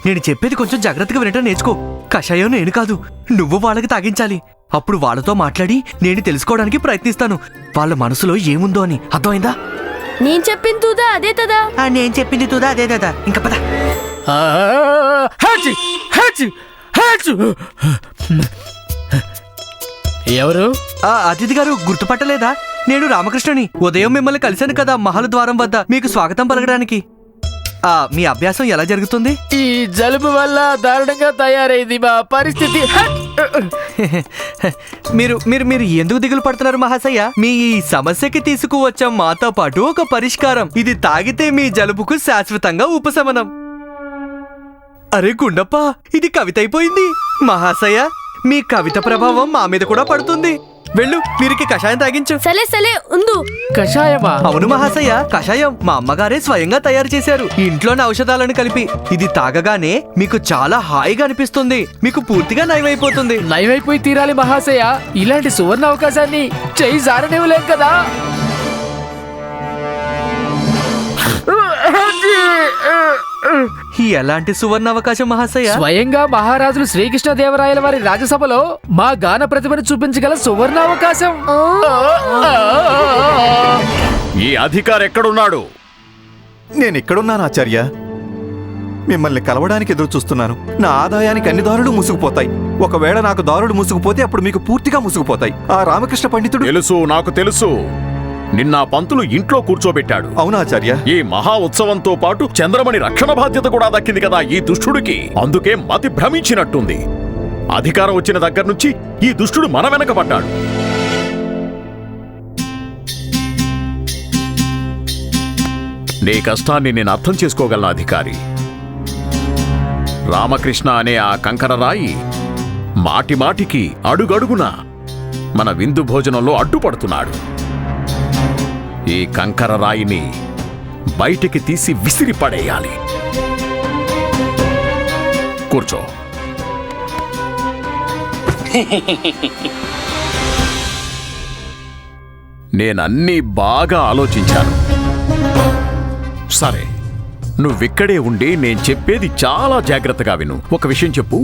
నేను చెప్పేది కొంచెం జాగ్రత్తగా వినటం నేర్చుకో. కషాయం నేను కాదు, నువ్వు వాళ్ళకి తాగించాలి. అప్పుడు వాళ్ళతో మాట్లాడి నేను తెలుసుకోవడానికి ప్రయత్నిస్తాను వాళ్ళ మనసులో ఏముందో అని. అర్థమైందా? నేను చెప్పింది తుదా అదే తదా. నేను చెప్పింది తుదా అదే కదా. ఇంకా పద. ఎవరు? అతిథి గారు గుర్తుపట్టలేదా? నేను రామకృష్ణని. ఉదయం మిమ్మల్ని కలిశాను కదా మహల్ ద్వారం వద్ద మీకు స్వాగతం పలకడానికి. మీ అభ్యాసం ఎలా జరుగుతుంది? ఈ జలుబు వల్ల దారుణంగా తయారైంది మా పరిస్థితి. మీరు మీరు మీరు ఎందుకు దిగులు పడుతున్నారు మహాశయ? మీ ఈ సమస్యకి తీసుకువచ్చాం మాతో పాటు ఒక పరిష్కారం. ఇది తాగితే మీ జలుబుకు శాశ్వతంగా ఉపశమనం. అరే గుండప్ప, ఇది కవిత అయిపోయింది. మహాశయ, మీ కవిత ప్రభావం మా మీద కూడా పడుతుంది. వెళ్ళు, వీరికి కషాయం తాగించు. సలే ఉందు. కషాయమా? అవును మహాశయ, కషాయం మా అమ్మగారే స్వయంగా తయారు చేశారు, ఇంట్లోని ఔషధాలను కలిపి. ఇది తాగగానే మీకు చాలా హాయిగా అనిపిస్తుంది. మీకు పూర్తిగా నయమైపోతుంది. నయమైపోయి తీరాలి మహాశయ. ఇలాంటి సువర్ణ అవకాశాన్ని చెయ్యి జారనివ్వలేం కదా. ఎలాంటి సువర్ణ అవకాశం మహాశయ? స్వయంగా మహారాజులు శ్రీకృష్ణదేవరాయల వారి రాజసభలో మా గాన ప్రతిభను చూపించగల సువర్ణ అవకాశం. ఈ అధికారి ఎక్కడున్నాడు? నేను ఇక్కడున్నాను ఆచార్య. మిమ్మల్ని కలవడానికి ఎదురు చూస్తున్నాను. నా ఆదాయానికి అన్ని దారులు ముసుగుపోతాయి. ఒకవేళ నాకు దారులు ముసుగుపోతే అప్పుడు మీకు పూర్తిగా ముసుగుపోతాయి. ఆ రామకృష్ణ పండితుడు తెలుసు, నాకు తెలుసు. నిన్న పంతులు ఇంట్లో కూర్చోబెట్టాడు. అవునాచార్య. ఈ మహా ఉత్సవంతో పాటు చంద్రమణి రక్షణ బాధ్యత కూడా దక్కింది కదా ఈ దుష్టుడికి. అందుకే మతి భ్రమించినట్టుంది. అధికారం వచ్చిన దగ్గర నుంచి ఈ దుష్టుడు మన వెనక పడ్డాడు. నీ కష్టాన్ని నేను అర్థం చేసుకోగలను అధికారి. రామకృష్ణ అనే ఆ కంకర రాయి మాటి మాటికి అడుగడుగున మన విందు భోజనంలో అడ్డుపడుతున్నాడు. ఈ కంకర రాయిని బయటికి తీసి విసిరి పడేయాలి. కూర్చో. నేనన్నీ బాగా ఆలోచించాను. సరే, నువ్విక్కడే ఉండి నేను చెప్పేది చాలా జాగ్రత్తగా విను. ఒక విషయం చెప్పు.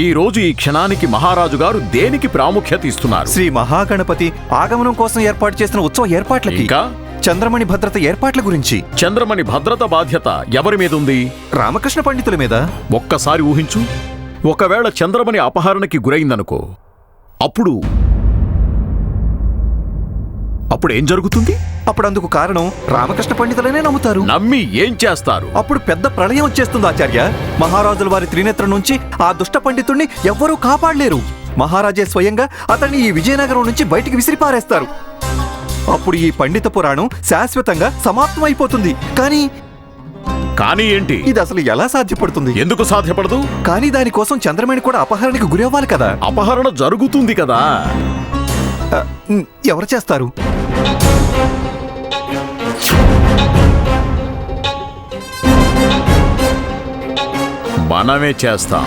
ఈ రోజు ఈ క్షణానికి మహారాజు గారు దేనికి ప్రాముఖ్యత ఇస్తున్నారు? శ్రీ మహాగణపతి ఆగమనం కోసం ఏర్పాటు చేసిన ఉత్సవ ఏర్పాట్లకి, ఇంకా చంద్రమణి భద్రత ఏర్పాట్ల గురించి. చంద్రమణి భద్రత బాధ్యత ఎవరి మీద ఉంది? రామకృష్ణ పండితుల మీద. ఒక్కసారి ఊహించు, ఒకవేళ చంద్రమణి అపహరణకి గురైందనుకో, అప్పుడు ఏం జరుగుతుంది? అప్పుడు అందుకు కారణం రామకృష్ణ పండితులనే నమ్ముతారు. నమ్మి ఏం చేస్తారు? అప్పుడు పెద్ద ప్రళయం వచ్చేస్తుంది ఆచార్య. మహారాజుల వారి త్రినేత్రం నుంచి ఆ దుష్ట పండితుణ్ణి ఎవ్వరూ కాపాడలేరు. మహారాజే స్వయంగా అతన్ని ఈ విజయనగరం నుంచి బయటికి విసిరిపారేస్తారు. అప్పుడు ఈ పండిత పురాణం శాశ్వతంగా సమాప్తమైపోతుంది. కానీ కానీ ఏంటి? ఇది అసలు ఎలా సాధ్యపడుతుంది? ఎందుకు సాధ్యపడదు? కానీ దానికోసం చంద్రమణి కూడా అపహరణకి గురి అవ్వాలి కదా. అపహరణ జరుగుతుంది కదా. ఎవరు చేస్తారు? మనమే చేస్తాం.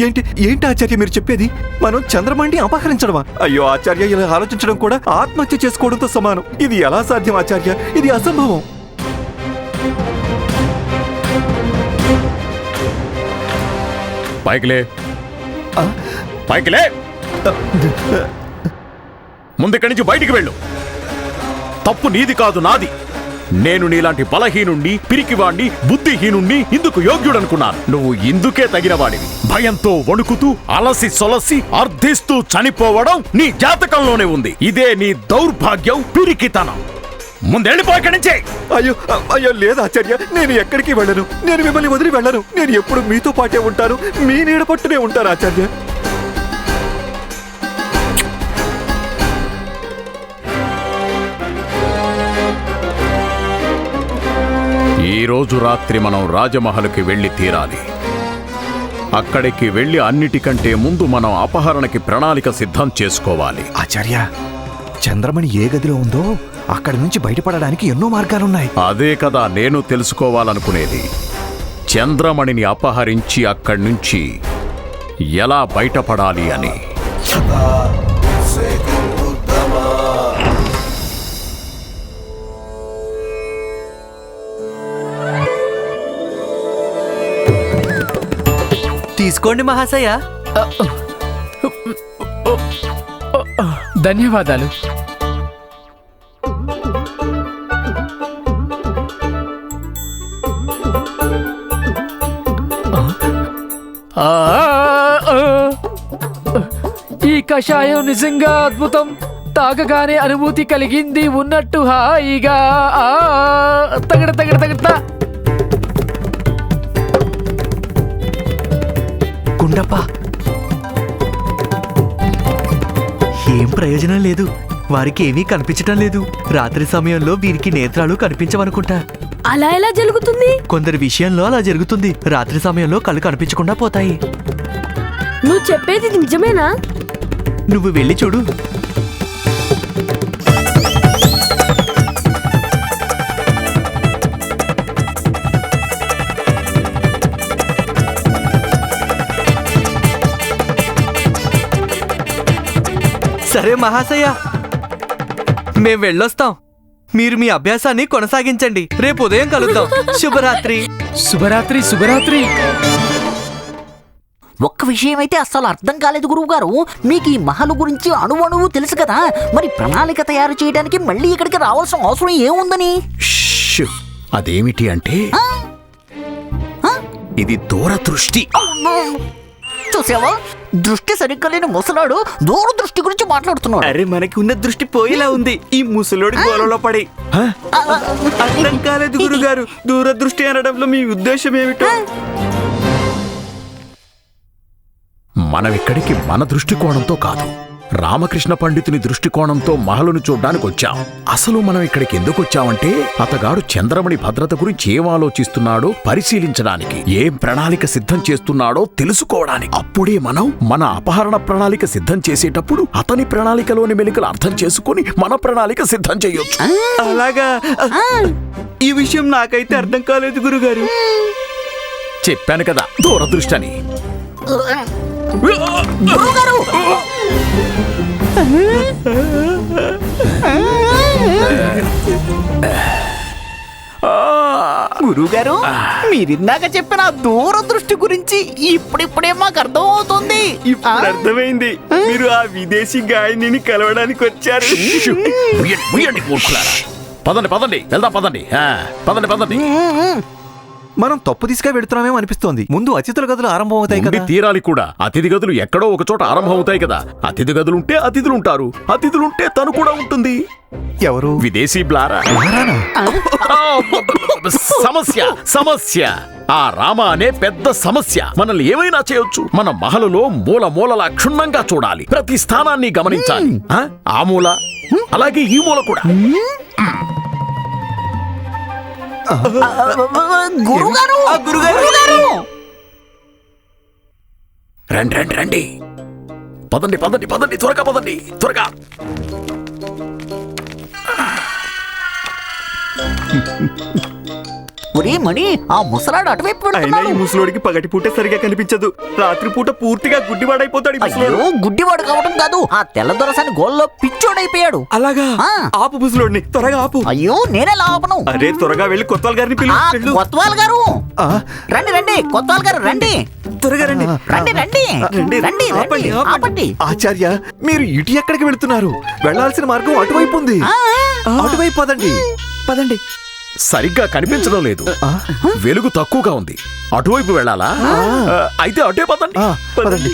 ఏంటి ఏంటి ఆచార్య మీరు చెప్పేది? మనం చంద్రమణిని అపహరించడమా? అయ్యో ఆచార్య, ఇలా ఆలోచించడం కూడా ఆత్మహత్య చేసుకోవడంతో సమానం. ఇది ఎలా సాధ్యం ఆచార్య? ఇది అసంభవం. పైకిలే, పైకిలే. ముందుక్కడి నుంచి బయటికి వెళ్ళు. తప్పు నీది కాదు, నాది. నేను నీలాంటి బలహీనుణ్ణి, పిరికివాణ్ణి, బుద్ధిహీనుణ్ణి ఇందుకు యోగ్యుడనుకున్నాను. నువ్వు ఇందుకే తగినవాడివి. భయంతో వణుకుతూ అలసి సొలసి అర్థిస్తూ చనిపోవడం నీ జాతకంలోనే ఉంది. ఇదే నీ దౌర్భాగ్యం, పిరికితనం. ముందెళ్ళిపోయి నుంచే. అయ్యో అయ్యో లేదు ఆచార్య, నేను ఎక్కడికి వెళ్ళను. నేను మిమ్మల్ని వదిలి వెళ్ళను. నేను ఎప్పుడు మీతో పాటే ఉంటాను. మీ నీడ పట్టునే ఉంటాను ఆచార్య. ఈ రోజు రాత్రి మనం రాజమహల్కి వెళ్లి తీరాలి. అక్కడికి వెళ్లి అన్నిటికంటే ముందు మనం అపహరణకి ప్రణాళిక సిద్ధం చేసుకోవాలి. ఆచార్య, చంద్రమణి ఏ గదిలో ఉందో అక్కడి నుంచి బయటపడడానికి ఎన్నో మార్గాలున్నాయి. అదే కదా నేను తెలుసుకోవాలనుకునేది. చంద్రమణిని అపహరించి అక్కడి నుంచి ఎలా బయటపడాలి అని. తీసుకోండి మహాశయ. ధన్యవాదాలు. ఈ కషాయం నిజంగా అద్భుతం. తాగగానే అనుభూతి కలిగింది ఉన్నట్టు హాయిగా. తగడ తగడ తగడ. గుండప్ప, ఏం ప్రయోజనం లేదు. వారికి ఏమీ కనిపించటం లేదు. రాత్రి సమయంలో వీరికి నేత్రాలు కనిపించవనుకుంటా. అలా ఎలా జరుగుతుంది? కొందరి విషయంలో అలా జరుగుతుంది. రాత్రి సమయంలో కళ్ళు కనిపించకుండా పోతాయి. నువ్వు చెప్పేది నిజమేనా? నువ్వు వెళ్ళి చూడు. సరే మహాశయ, మేం వెళ్ళొస్తాం. మీరు మీ అభ్యాసాన్ని కొనసాగించండి. రేపు ఉదయం కలుద్దాం. శుభరాత్రి. శుభరాత్రి. శుభరాత్రి. ఒక్క విషయం అయితే అస్సలు అర్థం కాలేదు గురువు గారు. మీకు ఈ మహల్ గురించి అణువణువు తెలుసు కదా, మరి ప్రణాళిక తయారు చేయడానికి మళ్ళీ ఇక్కడికి రావాల్సిన అవసరం ఏముందని? అదేమిటి అంటే ఇది దూరదృష్టి. చూసావా, దృష్టి సరిగ్గా లేని ముసలాడు దూరదృష్టి గురించి మాట్లాడుతున్నాడు. అరే, మనకి ఉన్న దృష్టి పోయేలా ఉంది ఈ ముసలోడి గోలలో పడి. అర్థం కాలేదు గురుగారు. దూరదృష్టి అనడంలో మీ ఉద్దేశం ఏమిటో? మనం ఇక్కడికి మన దృష్టికోణంతో కాదు, రామకృష్ణ పండితుని దృష్టికోణంతో మహలును చూడ్డానికి వచ్చాం. అసలు మనం ఇక్కడికి ఎందుకు వచ్చామంటే అతగాడు చంద్రమణి భద్రత గురించి ఏం ఆలోచిస్తున్నాడో పరిశీలించడానికి, ఏం ప్రణాళిక సిద్ధం చేస్తున్నాడో తెలుసుకోవడానికి. అప్పుడే మనం మన అపహరణ ప్రణాళిక సిద్ధం చేసేటప్పుడు అతని ప్రణాళికలోని మెలికలు అర్థం చేసుకుని మన ప్రణాళిక సిద్ధం చేయొచ్చు. అలాగా? ఈ విషయం నాకైతే అర్థం కాలేదు గురుగారు. చెప్పాను కదా, దూరదృష్టి అని. గురుగారు, మీరిందాక చెప్పిన దూరదృష్టి గురించి ఇప్పుడిప్పుడే మాకు అర్థం అవుతుంది. ఇప్పుడు అర్థమైంది. మీరు ఆ విదేశీ గాయనిని కలవడానికి వచ్చారు. పదండి పదండి, వెళ్దాం పదండి. పదండి పదండి. మనం తప్పు తీసుగా వెడుతున్నామేమో అనిపిస్తోంది. ముందు అతిథుల గదులు ఆరంభం అవుతాయి ఉండి కదా. తీరాలి కూడా. అతిథి గదులు ఎక్కడో ఒక చోట ఆరంభం అవుతాయి కదా. అతిథి గదులుంటే అతిథులుంటారు, అతిథులుంటే తను కూడా ఉంటుంది. ఎవరు? విదేశీ బ్లారా. సమస్య సమస్య ఆ రామ అనే పెద్ద సమస్య. మనల్ని ఏమైనా చేయొచ్చు. మన మహలులో మూల మూలలా క్షుణ్ణంగా చూడాలి. ప్రతి స్థానాన్ని గమనించాలి. ఆ మూల అలాగే ఈ మూల కూడా. రండి రండి రండి, పదండి పదండి పదండి, త్వరగా పదండి త్వరగా. ఒరే మణి, ఆ ముసలాడు అటువైపు అయినా వెళ్తున్నాడు. ఈ ముసలోడికి పగటి పూట సరిగా కనిపించదు. రాత్రి పూట పూర్తిగా గుడ్డివాడైపోతాడు ఈ ముసలోడు. అయ్యో, గుడ్డివాడు కావటం కాదు, ఆ తెల్ల దొరసాని గోల్లో పిచ్చోడైపోయాడు. అలాగా? ఆపు ముసలోడిని, త్వరగా ఆపు. అయ్యో, నేనేలా ఆపను? అరే త్వరగా వెళ్ళి కొత్తవాల్ గారిని పిలు. కొత్తవాల్ గారు రండి రండి, కొత్తవాల్ గారు రండి, త్వరగా రండి రండి రండి రండి, రండి ఆపండి, ఆపండి. ఆచార్య, మీరు ఇటు ఎక్కడికి వెళుతున్నారు? వెళ్లాల్సిన మార్గం అటువైపు ఉంది. అటువైపు పదండి పదండి. సరిగ్గా కనిపించడం లేదు, వెలుగు తక్కువగా ఉంది. అటువైపు వెళ్ళాలా? అయితే అటే పదండి పదండి.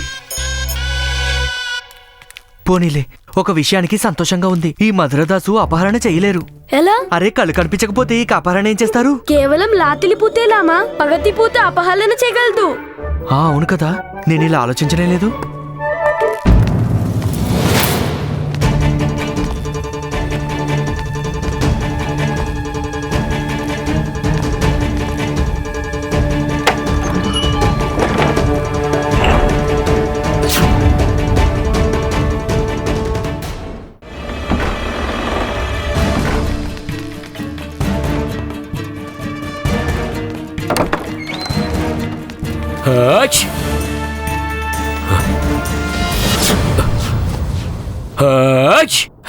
పోనీలే, ఒక విషయానికి సంతోషంగా ఉంది. ఈ మధురదాసు అపహరణ చేయలేరు. ఎలా? అరే, కళ్ళు కనిపించకపోతే ఈ అపహరణ ఏం చేస్తారు? కేవలం లాతిలి పూతేలామా, పగతి పూత అపహరణ చేయగలదు. అవును కదా, నేను ఇలా ఆలోచించనే లేదు.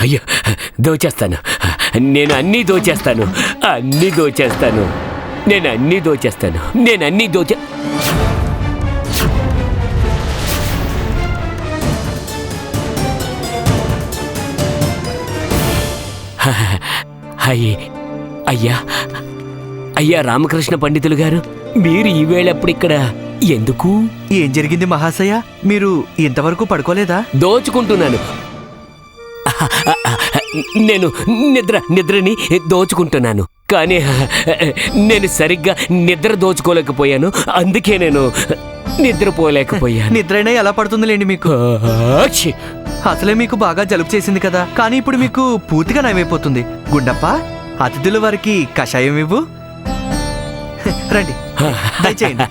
అయ్యో, దోచేస్తాను. నేను అన్నీ దోచేస్తాను, అన్నీ దోచేస్తాను. నేను అన్నీ దోచేస్తాను, నేను అన్నీ దోచే. అయ్యా అయ్యా రామకృష్ణ పండితులు గారు, మీరు ఈవేళప్పుడు ఇక్కడ ఎందుకు? ఏం జరిగింది మహాశయ? మీరు ఇంతవరకు పడుకోలేదా? దోచుకుంటున్నాను. నేను నిద్రని దోచుకుంటున్నాను. కానీ నేను సరిగ్గా నిద్ర దోచుకోలేకపోయాను. అందుకే నేను నిద్రపోలేకపోయాను. నిద్రైనా ఎలా పడుతుందిలేండి మీకు. అసలే మీకు బాగా జలుబు చేసింది కదా, కానీ ఇప్పుడు మీకు పూర్తిగా నయమైపోతుంది. గుండప్ప, అతిథుల వారికి కషాయం ఇవ్వు. రండి, దయచేయండి.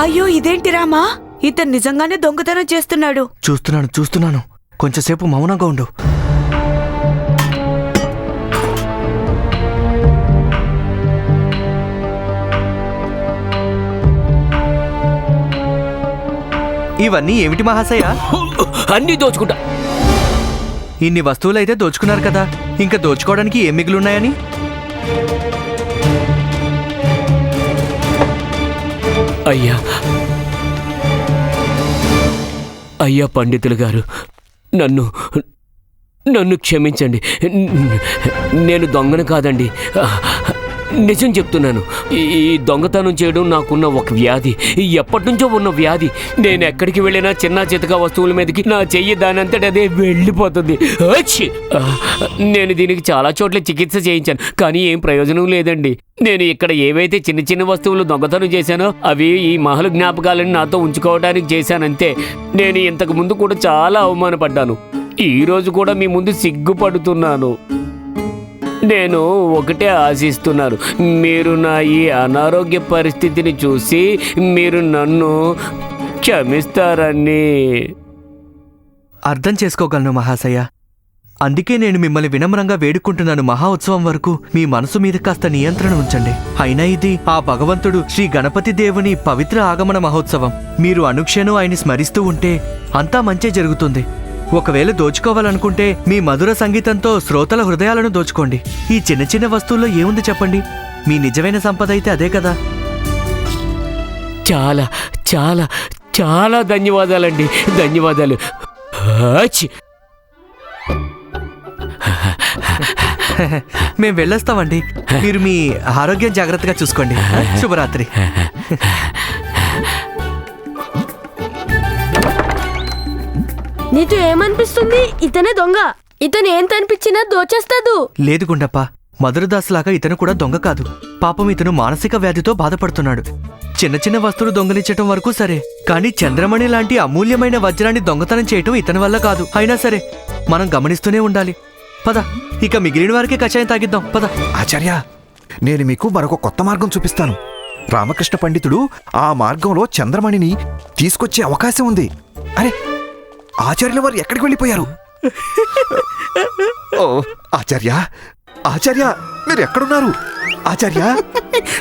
అయ్యో, ఇదేంటి రామా? ఇతను నిజంగానే దొంగతనం చేస్తున్నాడు. చూస్తున్నాను. కొంచెంసేపు మౌనంగా ఉండు. ఇవన్నీ ఏమిటి మహాశయ? అన్నీ దోచుకుంటా. ఇన్ని వస్తువులైతే దోచుకున్నారు కదా, ఇంకా దోచుకోవడానికి ఏం మిగిలిన్నాయని? అయ్యా పండితులు గారు, నన్ను క్షమించండి. నేను దొంగను కాదండి, నిజం చెప్తున్నాను. ఈ దొంగతనం చేయడం నాకున్న ఒక వ్యాధి, ఎప్పటి నుంచో ఉన్న వ్యాధి. నేను ఎక్కడికి వెళ్ళినా చిన్న చితక వస్తువుల మీదకి నా చెయ్యి దానంతటి అదే వెళ్ళిపోతుంది. నేను దీనికి చాలా చోట్ల చికిత్స చేయించాను, కానీ ఏం ప్రయోజనం లేదండి. నేను ఇక్కడ ఏవైతే చిన్న చిన్న వస్తువులు దొంగతనం చేశానో అవి ఈ మహలు జ్ఞాపకాలను నాతో ఉంచుకోవడానికి చేశానంతే. నేను ఇంతకు ముందు కూడా చాలా అవమానపడ్డాను. ఈ రోజు కూడా మీ ముందు సిగ్గుపడుతున్నాను. నేను ఒకటే ఆశిస్తున్నాను, మీరు నా ఈ అనారోగ్య పరిస్థితిని చూసి మీరు నన్ను క్షమిస్తారని. అర్థం చేసుకోగలను మహాశయ. అందుకే నేను మిమ్మల్ని వినమ్రంగా వేడుకుంటున్నాను. మహా ఉత్సవం వరకు మీ మనసు మీద కాస్త నియంత్రణ ఉంచండి. అయినా ఇది ఆ భగవంతుడు శ్రీ గణపతి దేవుని పవిత్ర ఆగమన మహోత్సవం. మీరు అనుక్షణం ఆయన్ని స్మరిస్తూ ఉంటే అంతా మంచే జరుగుతుంది. ఒకవేళ దోచుకోవాలనుకుంటే మీ మధుర సంగీతంతో శ్రోతల హృదయాలను దోచుకోండి. ఈ చిన్న చిన్న వస్తువుల్లో ఏముంది చెప్పండి? మీ నిజమైన సంపద అయితే అదే కదా. చాలా చాలా చాలా ధన్యవాదాలండి, ధన్యవాదాలు. ఆచి! మేము వెళ్ళొస్తామండి. మీరు మీ ఆరోగ్యం జాగ్రత్తగా చూసుకోండి. శుభరాత్రి. నీకు ఏమనిపిస్తుంది? ఇతనే దొంగ. ఇతను ఏం కనిపించినా దోచేస్తాడు. లేదు గుండప్ప, మధురదాస్ లాగా ఇతను కూడా దొంగ కాదు. పాపం ఇతను మానసిక వ్యాధితో బాధపడుతున్నాడు. చిన్న చిన్న వస్తువులు దొంగలించటం వరకు సరే, కానీ చంద్రమణి లాంటి అమూల్యమైన వజ్రాన్ని దొంగతనం చేయటం ఇతని వల్ల కాదు. అయినా సరే మనం గమనిస్తూనే ఉండాలి. పద, ఇక మిగిలిన వారికి కషాయం తాగిద్దాం. పద. ఆచార్య, నేను మీకు మరొక కొత్త మార్గం చూపిస్తాను. రామకృష్ణ పండితుడు ఆ మార్గంలో చంద్రమణిని తీసుకొచ్చే అవకాశం ఉంది. అరే, ఆచార్యుల వారు ఎక్కడికి వెళ్ళిపోయారు? ఓ ఆచార్య, ఆచార్య, మీరు ఎక్కడున్నారు? ఆచార్య,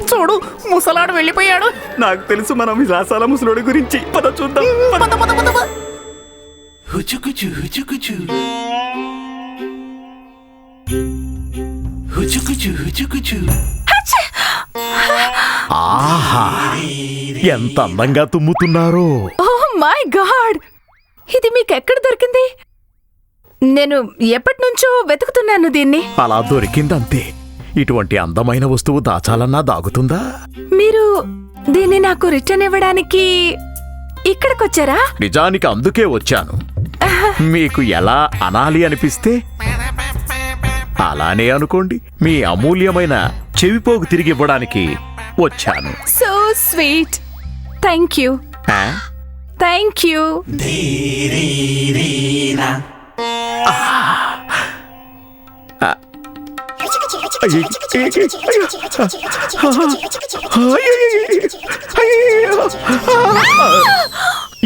చూడు, ముసలాడు వెళ్ళిపోయాడు. నాకు తెలుసు మనం విలాసాల ముసలోడి గురించి. పద చూద్దాం. ఆహా, ఎంత అందంగా తుమ్ముతున్నారో. ఓ మై గాడ్, ఇది మీకెక్కడ దొరికింది? నేను ఎప్పటి నుంచో వెతుకుతున్నాను దీన్ని. అలా దొరికిందంతే. ఇటువంటి అందమైన వస్తువు దాచాలన్నా దాగుతుందా? మీరు దీన్ని నాకు రిటర్న్ ఇవ్వడానికి ఇక్కడికొచ్చారా? నిజానికి అందుకే వచ్చాను. మీకు ఎలా అనాలి అనిపిస్తే అలానే అనుకోండి. మీ అమూల్యమైన చెవిపోగు తిరిగి ఇవ్వడానికి వచ్చాను. So sweet. Thank you, thank you.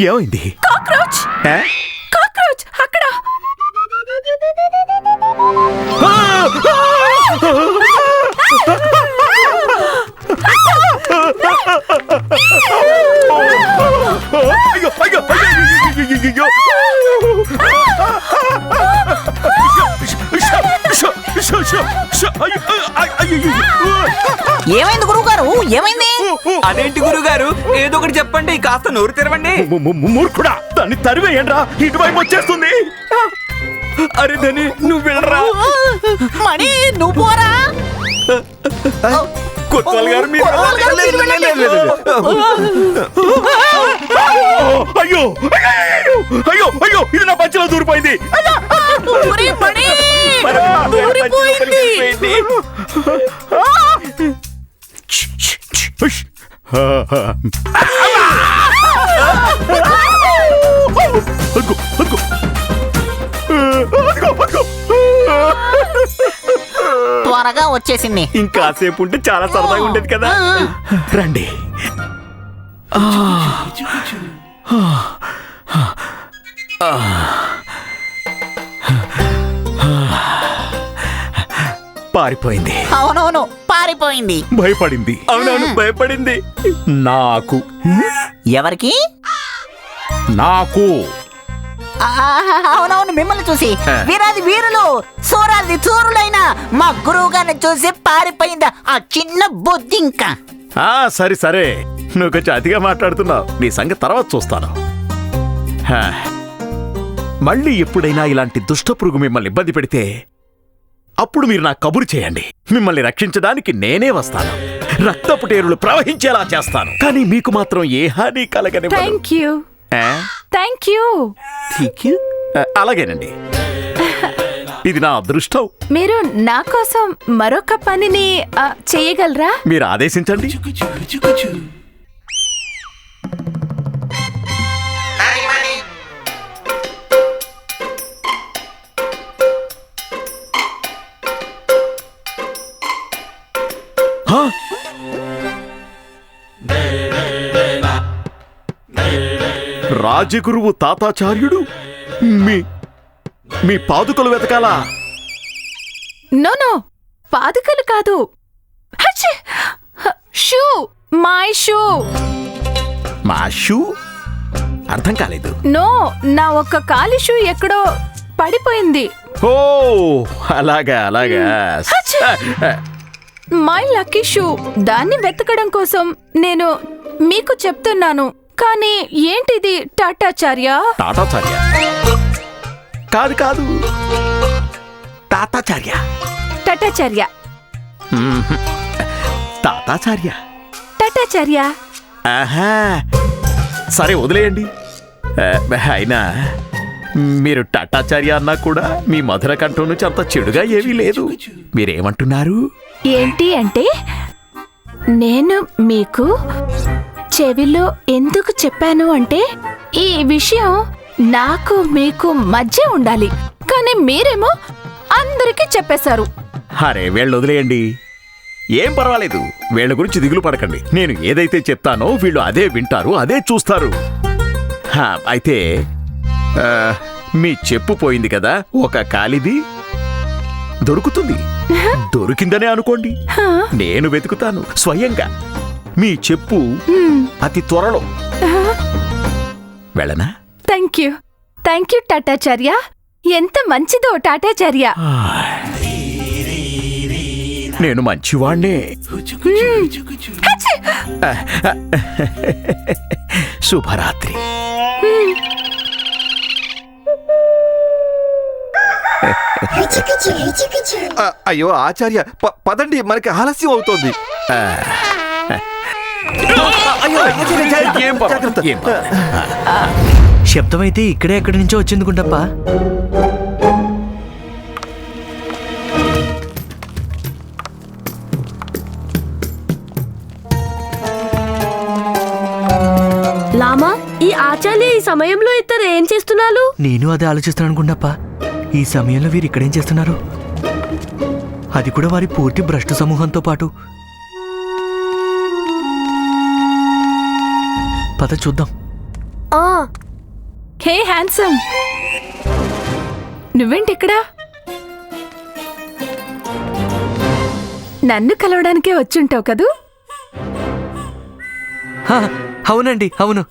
ఏమైంది? కాక్రోచ్, కాక్రోచ్ అక్కడ. ఏమైంది గురువుగారు? ఏమైంది? అదేంటి గురుగారు, ఏదో ఒకటి చెప్పండి, కాస్త నోరు తెరవండి. మూర్ఖుడా, దాన్ని తరివేయండ్రా, ఇటువైపు వచ్చేస్తుంది. అరే ధని, నువ్వు వెళ్ళరా. మణి, నువ్వు పోరా. కొత్వాల్ గారు మీరు అయ్యో అయ్యో అయ్యో, ఇది నా పంచలో దూరిపోయింది. త్వరగా వచ్చేసింది. ఇంకాసేపు ఉంటే చాలా సరదాగా ఉండేది కదా. రండి. పారిపోయింది. అవునవును, పారిపోయింది. భయపడింది. అవునవును, భయపడింది. నాకు. ఎవరికి? నాకు. అవునవును, మిమ్మల్ని చూసి. వీరాది వీరులు, సూరాది చూరులైన మా గురువు గారిని చూసి పారిపోయిందా ఆ చిన్న బుద్ధి. ఇంకా సరే సరే, నువ్వు కొంచెం అతిగా మాట్లాడుతున్నావు. నీ సంగతి తర్వాత చూస్తాను. మళ్ళీ ఎప్పుడైనా ఇలాంటి దుష్ట పురుగు మిమ్మల్ని ఇబ్బంది పెడితే అప్పుడు మీరు నాకు కబురు చేయండి. మిమ్మల్ని రక్షించడానికి నేనే వస్తాను. రక్తపుటేరులు ప్రవహించేలా చేస్తాను. కానీ మీకు మాత్రం ఏ హాని కలగని. Thank you, thank you. అలాగేనండి, ఇది నా అదృష్టం. మీరు నా కోసం మరొక పనిని చేయగలరా? మీరు ఆదేశించండి. రాజగురువు తాతాచార్యుడు మీ పాదుకలు వెతకాలా? నో, పాదుకలు కాదు. Shoe, my shoe. మా షూ? అర్థం కాలేదు. నో, నా ఒక్క కాలి షూ ఎక్కడో పడిపోయింది. ఓ, అలాగా అలాగా. My lucky shoe. దాన్ని వెతకడం కోసం నేను మీకు చెప్తున్నాను. కానీ ఏంటిది టాటాచార్య? తాతాచార్య కాదు కాదు, తాతాచార్య. టాటాచార్య. తాతాచార్య. టాటాచార్య. ఆహా, సరే వదిలేయండి. అయినా మీరు టాటాచార్య అన్నా కూడా మీ మధుర కంఠం నుంచి అంత చెడుగా ఏమీ లేదు. మీరేమంటున్నారు? ఏంటి అంటే, నేను మీకు చెవిలో ఎందుకు చెప్పాను అంటే, ఈ విషయం నాకు మీకు మధ్య ఉండాలి. కానీ మీరేమో అందరికీ చెప్పేశారు. అరే వీళ్ళు వదిలేయండి, ఏం పర్వాలేదు. వీళ్ళ గురించి దిగులు పడకండి. నేను ఏదైతే చెప్తానో వీళ్ళు అదే వింటారు, అదే చూస్తారు. అయితే మీ చెప్పు పోయింది కదా, ఒక కాలిది దొరుకుతుంది. దొరికిందనే అనుకోండి, నేను వెతుకుతాను స్వయంగా. మీ చెప్పు అతి త్వరలో. వెళ్ళనా? Thank you Tatacharya. ఎంత మంచిదో టాటాచార్య. నేను మంచివాణ్ణే. శుభరాత్రి. అయ్యో ఆచార్య, పదండి, మనకి ఆలస్యం అవుతోంది. శబ్దమైతే ఇక్కడే ఎక్కడి నుంచో వచ్చింది గుండప్ప. లామా, ఈ ఆచార్య ఈ సమయంలో ఇద్దరు ఏం చేస్తున్నారు? నేను అదే ఆలోచిస్తున్నాను గుండప్ప. ఈ సమయంలో వీరు ఇక్కడేం చేస్తున్నారు? అది కూడా వారి పూర్తి భ్రష్టు సమూహంతో పాటు. పద చూద్దాం. హే హ్యాండ్సమ్, నువ్వేంటి ఇక్కడ? నన్ను కలవడానికే వచ్చుంటావు కదూ? అవునండి, అవును.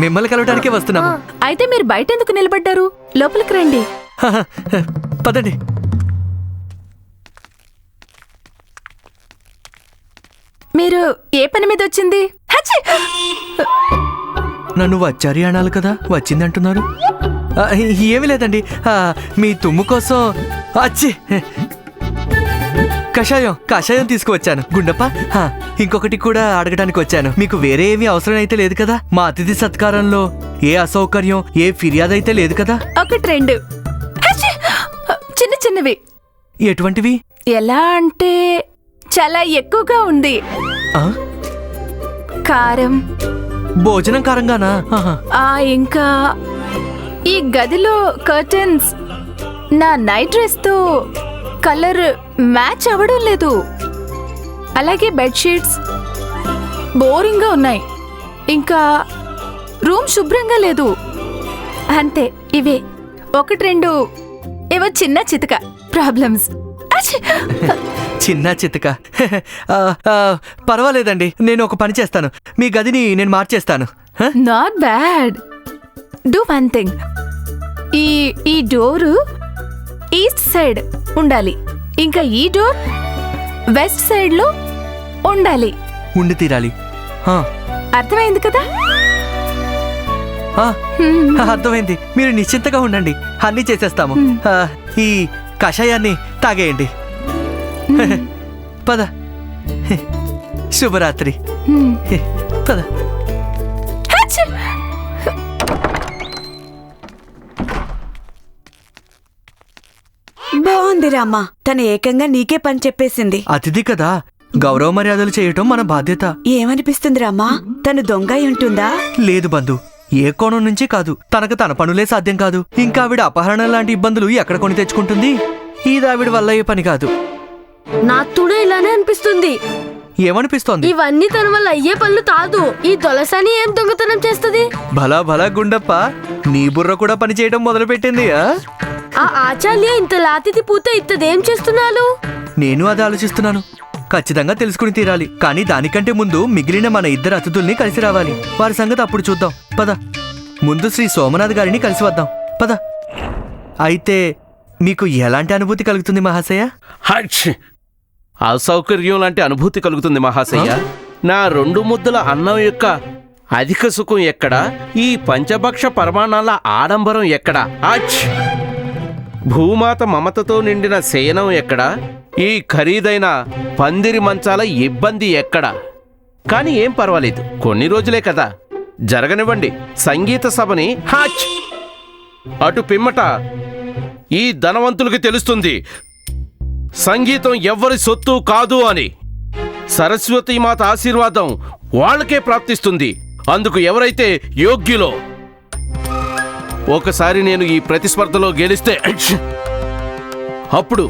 మిమ్మల్ని కలవడానికే వస్తున్నాము. అయితే మీరు బయట ఎందుకు నిలబడ్డారు? లోపలికి రండి. పదండి. మీరు ఏ పని మీద వచ్చింది? నన్ను వచ్చారి అనాలి కదా, వచ్చిందంటున్నారు. ఏమీ లేదండి, మీ తుమ్ము కోసం కషాయం తీసుకువచ్చాను గుండప్ప. ఇంకొకటి కూడా అడగడానికి వచ్చాను. మీకు వేరే ఏమీ అవసరం అయితే లేదు కదా? మా అతిథి సత్కారంలో ఏ అసౌకర్యం, ఏ ఫిర్యాదు అయితే లేదు కదా? ఒకటి రెండు చిన్న చిన్నవి. ఎటువంటివి? ఎలా అంటే చాలా ఎక్కువగా ఉంది. కారం. భోజనం కారంగానా? ఇంకా ఈ గదిలో కర్టన్స్ నా నైట్ డ్రెస్ తో కలర్ మ్యాచ్ అవ్వడం లేదు. అలాగే బెడ్షీట్స్ బోరింగ్ గా ఉన్నాయి. ఇంకా రూమ్ శుభ్రంగా లేదు. అంతే, ఇవే. ఒకటి రెండు ఏవో చిన్న చితక ప్రాబ్లమ్స్. చిన్న చితక పర్వాలేదండి, నేను ఒక పని చేస్తాను. మీ గదిని నేను మార్చేస్తాను. Not bad. Do one thing. ఈ డోరు ఈస్ట్ సైడ్ ఉండాలి. ఇంకా ఈ డోర్ వెస్ట్ సైడ్ లో ఉండాలి. ఉండి తీరాలి. అర్థమైంది కదా? అర్థమైంది. మీరు నిశ్చింతగా ఉండండి, అన్నీ చేసేస్తాము. ఈ కషాయాన్ని తాగేయండి. పద. శుభరాత్రి. పద. బాగుంది రామ్మా, తను ఏకంగా నీకే పని చెప్పేసింది. అతిథి కదా, గౌరవ మర్యాదలు చేయటం మన బాధ్యత. ఏమనిపిస్తుంది రామ్మా, తను దొంగ అయి ఉంటుందా? లేదు బంధు, ఏ కోణం నుంచి కాదు. తనకు తన పనులే సాధ్యం కాదు. ఇంకా ఆవిడ అపహరణ లాంటి ఇబ్బందులు ఎక్కడ కొని తెచ్చుకుంటుంది? ఇది ఆవిడ వల్ల ఏ పని కాదు. నాకు కూడా ఇలానే అనిపిస్తుంది. ఏమనిపిస్తోంది? ఇవన్నీ తన వల్ల అయ్యే పనులు కాదు. ఈ దొలసాని ఏం దొంగతనం చేస్తుంది? భలా భలా గుండప్ప, నీ బుర్ర కూడా పని చేయడం మొదలు పెట్టింది. ఆ ఆచార్య ఇంత లాతిది పూత ఇత్తదేం చేస్తున్నాను? నేను అదే ఆలోచిస్తున్నాను. ఖచ్చితంగా తెలుసుకుని తీరాలి. కానీ దానికంటే ముందు మిగిలిన మన ఇద్దరు అతిథుల్ని కలిసి రావాలి. వారి సంగతి అప్పుడు చూద్దాం. పద. ముందు శ్రీ సోమనాథ్ గారిని కలిసి వద్దాం. పద. అయితే మీకు ఎలాంటి అనుభూతి కలుగుతుంది మహాశయ? అసౌకర్యం లాంటి అనుభూతి కలుగుతుంది మహాశయ. నా 2 ముద్దల అన్నం యొక్క అధిక సుఖం ఎక్కడ? ఈ పంచభక్ష పరమాణాల ఆడంబరం ఎక్కడ? అచ్! భూమాత మమతతో నిండిన శయనం ఎక్కడ? ఈ ఖరీదైన పందిరి మంచాల ఇబ్బంది ఎక్కడ? కానీ ఏం పర్వాలేదు, కొన్ని రోజులే కదా, జరగనివ్వండి సంగీత సభని. హాచ్! అటు పిమ్మట ఈ ధనవంతులకి తెలుస్తుంది సంగీతం ఎవ్వరి సొత్తు కాదు అని. సరస్వతీమాత ఆశీర్వాదం వాళ్ళకే ప్రాప్తిస్తుంది. అందుకు ఎవరైతే యోగ్యులో. ఒకసారి నేను ఈ ప్రతిస్పర్ధలో గెలిస్తే అప్పుడు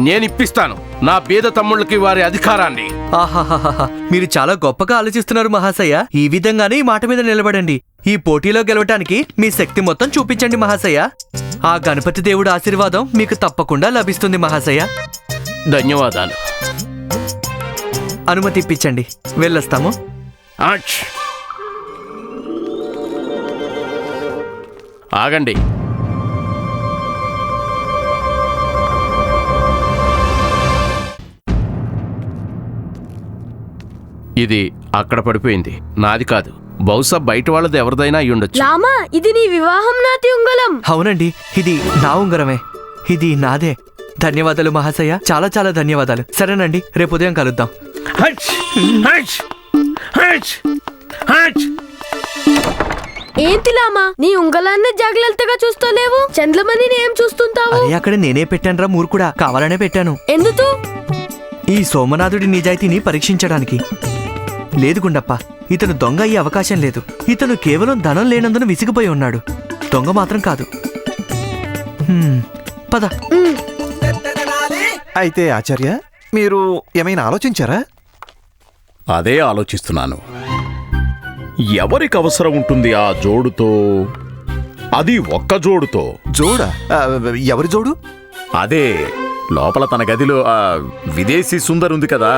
నేనిప్పిస్తాను నా పేద తమ్ముళ్ళకి వారి అధికారాన్ని. ఆహాహాహా, మీరు చాలా గొప్పగా ఆలోచిస్తున్నారు మహాశయ. ఈ విధంగానే ఈ మాట మీద నిలబడండి. ఈ పోటీలో గెలవటానికి మీ శక్తి మొత్తం చూపించండి మహాశయ. ఆ గణపతి దేవుడు ఆశీర్వాదం మీకు తప్పకుండా లభిస్తుంది మహాశయ. ధన్యవాదాలు. అనుమతి ఇప్పించండి, వెళ్ళొస్తాము. ఆగండి. ఇది అక్కడ పడిపోయింది, నాది కాదు. బహుశా బయట వాళ్ళది ఎవరిదైనా అయి ఉండొచ్చు. లామా, ఇది నీ వివాహం నాటి ఉంగరం. అవునండి, ఇది నా ఉంగరమే. ఇది నాదే. ధన్యవాదాలు మహాశయ, చాలా చాలా ధన్యవాదాలు. సరేనండి, రేపు ఉదయం కలుద్దాం. ఏంటి లామా, నీ ఉంగరాన్ని జాగ్రత్తగా చూస్తలేవు? చంద్రమణి ఏం చూస్తుంటావు? అరే, అక్కడ నేనే పెట్టానురా మూర్ఖుడా, కావాలనే పెట్టాను. ఎందుకు? ఈ సోమనాథుడి నిజాయితీని పరీక్షించడానికి. లేదు గుండప్ప, ఇతను దొంగ అయ్యే అవకాశం లేదు. ఇతను కేవలం ధనం లేనందున విసిగిపోయి ఉన్నాడు, దొంగ మాత్రం కాదు. పద. అయితే ఆచార్య, మీరు ఏమైనా ఆలోచించారా? అదే ఆలోచిస్తున్నాను. ఎవరికి అవసరం ఉంటుంది ఆ జోడుతో? అది ఒక్క జోడుతో. జోడా? ఎవరి జోడు? అదే లోపల తన గదిలో విదేశీ సుందర్ ఉంది కదా,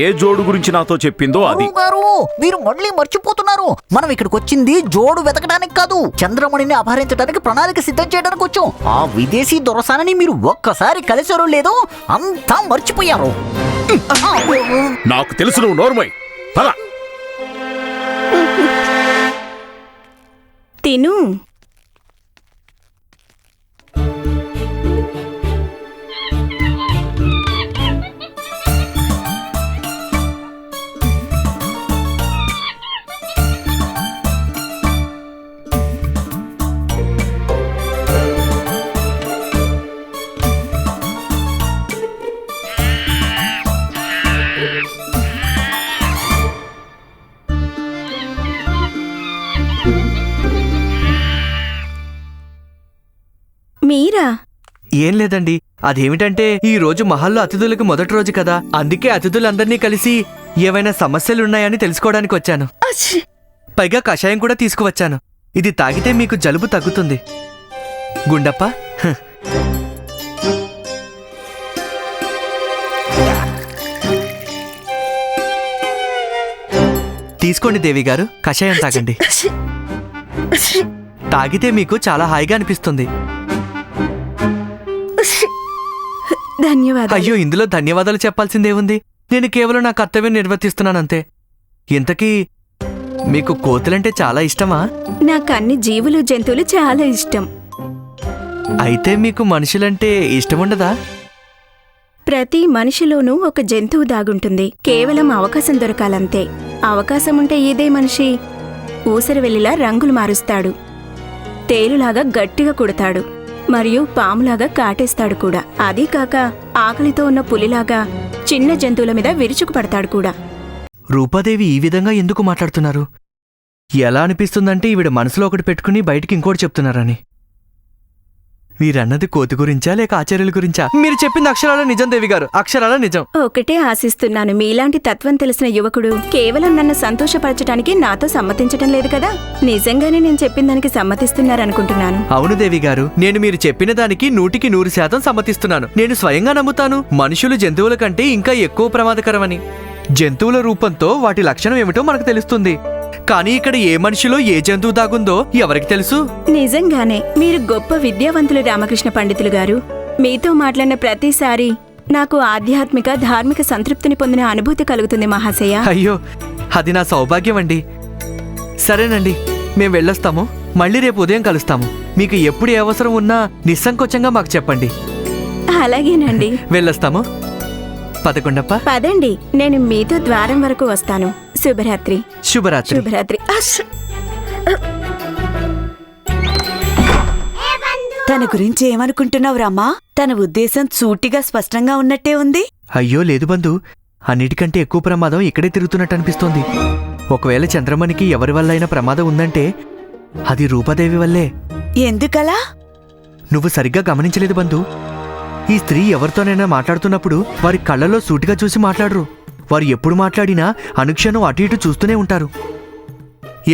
ఏ జోడు గురించి నాతో చెప్పిందో అది. గారు, మీరు మళ్ళీ మర్చిపోతున్నారు. మనం ఇక్కడికి వచ్చింది జోడు వెతకడానికి కాదు, చంద్రమణిని అపహరించడానికి ప్రణాళిక సిద్ధం చేయడానికి వచ్చాం. ఆ విదేశీ దొరసానని మీరు ఒక్కసారి కలిసారో లేదో అంతా మర్చిపోయారు. నాకు తెలుసు, నువ్వు నోర్మై. పద. తిను. మీరా? ఏం లేదండి, అదేమిటంటే ఈ రోజు మహల్లో అతిథులకు మొదటి రోజు కదా, అందుకే అతిథులందరినీ కలిసి ఏవైనా సమస్యలున్నాయని తెలుసుకోవడానికి వచ్చాను. పైగా కషాయం కూడా తీసుకువచ్చాను. ఇది తాగితే మీకు జలుబు తగ్గుతుంది. గుండప్ప, తీసుకోండి దేవి గారు, కషాయం తాగండి. తాగితే మీకు చాలా హాయిగా అనిపిస్తుంది. ధన్యవాదాలు. అయ్యో, ఇందులో ధన్యవాదాలు చెప్పాల్సిందేముంది? నేను కేవలం నా కర్తవ్యం నిర్వర్తిస్తున్నానంతే. ఇంతకీ మీకు కోతులంటే చాలా ఇష్టమా? నాకు అన్ని జీవులు జంతువులు చాలా ఇష్టం. అయితే మీకు మనుషులంటే ఇష్టముండదా? ప్రతి మనిషిలోనూ ఒక జంతువు దాగుంటుంది, కేవలం అవకాశం దొరకాలంతే. అవకాశం ఉంటే ఇదే మనిషి ఊసరవెల్లిలా రంగులు మారుస్తాడు, తేలులాగా గట్టిగా కుడతాడు, మరియు పాములాగా కాటేస్తాడు కూడా. అదీ కాక ఆకలితో ఉన్న పులిలాగా చిన్న జంతువుల మీద విరుచుకుపడతాడు కూడా. రూపాదేవి ఈ విధంగా ఎందుకు మాట్లాడుతున్నారు? ఎలా అనిపిస్తుందంటే ఈవిడ మనసులో ఒకటి పెట్టుకుని బయటికి ఇంకోటి చెప్తున్నారని. మీరన్నది కోతి గురించా లేక ఆచార్యుల గురించా? మీరు చెప్పింది అక్షరాల నిజం దేవి గారు, అక్షరాల నిజం. ఒకటే ఆశిస్తున్నాను, మీలాంటి తత్వం తెలిసిన యువకుడు కేవలం నన్ను సంతోషపరచడానికి నాతో సమ్మతించటం లేదు కదా. నిజంగానే నేను చెప్పిన దానికి సమ్మతిస్తున్నారనుకుంటున్నాను. అవును దేవి గారు, నేను మీరు చెప్పిన దానికి 100% సమ్మతిస్తున్నాను. నేను స్వయంగా నమ్ముతాను మనుషులు జంతువుల కంటే ఇంకా ఎక్కువ ప్రమాదకరమని. జంతువుల రూపంతో వాటి లక్షణం ఏమిటో మనకు తెలుస్తుంది, కానీ ఇక్కడ ఏ మనిషిలో ఏ జంతువు దాగుందో ఎవరికి తెలుసు? నిజంగానే మీరు గొప్ప విద్యావంతులు రామకృష్ణ పండితులు గారు. మీతో మాట్లాడిన ప్రతిసారి నాకు ఆధ్యాత్మిక ధార్మిక సంతృప్తిని పొందిన అనుభూతి కలుగుతుంది మహాశయ. అయ్యో, అది నా సౌభాగ్యం అండి. సరేనండి, మేం వెళ్ళొస్తాము. మళ్ళీ రేపు ఉదయం కలుస్తాము. మీకు ఎప్పుడు ఏ అవసరం ఉన్నా నిస్సంకోచంగా మాకు చెప్పండి. అలాగేనండి. వెళ్ళొస్తాము. పదకొండప్ప. పదండి, నేను మీతో ద్వారం వరకు వస్తాను. శుభరాత్రి. శుభరాత్రి. శుభరాత్రి. తన గురించి ఏమనుకుంటున్నావు రామా? తన ఉద్దేశం సూటిగా స్పష్టంగా ఉన్నట్టే ఉంది. అయ్యో లేదు బంధు, అన్నిటికంటే ఎక్కువ ప్రమాదం ఇక్కడే తిరుగుతున్నట్టు అనిపిస్తోంది. ఒకవేళ చంద్రమణికి ఎవరి వల్ల అయినా ప్రమాదం ఉందంటే అది రూపాదేవి వల్లే. ఎందుకలా? నువ్వు సరిగ్గా గమనించలేదు బంధు. ఈ స్త్రీ ఎవరితోనైనా మాట్లాడుతున్నప్పుడు వారి కళ్ళలో సూటిగా చూసి మాట్లాడరు. వారు ఎప్పుడు మాట్లాడినా అనుక్షణం అటు ఇటు చూస్తూనే ఉంటారు.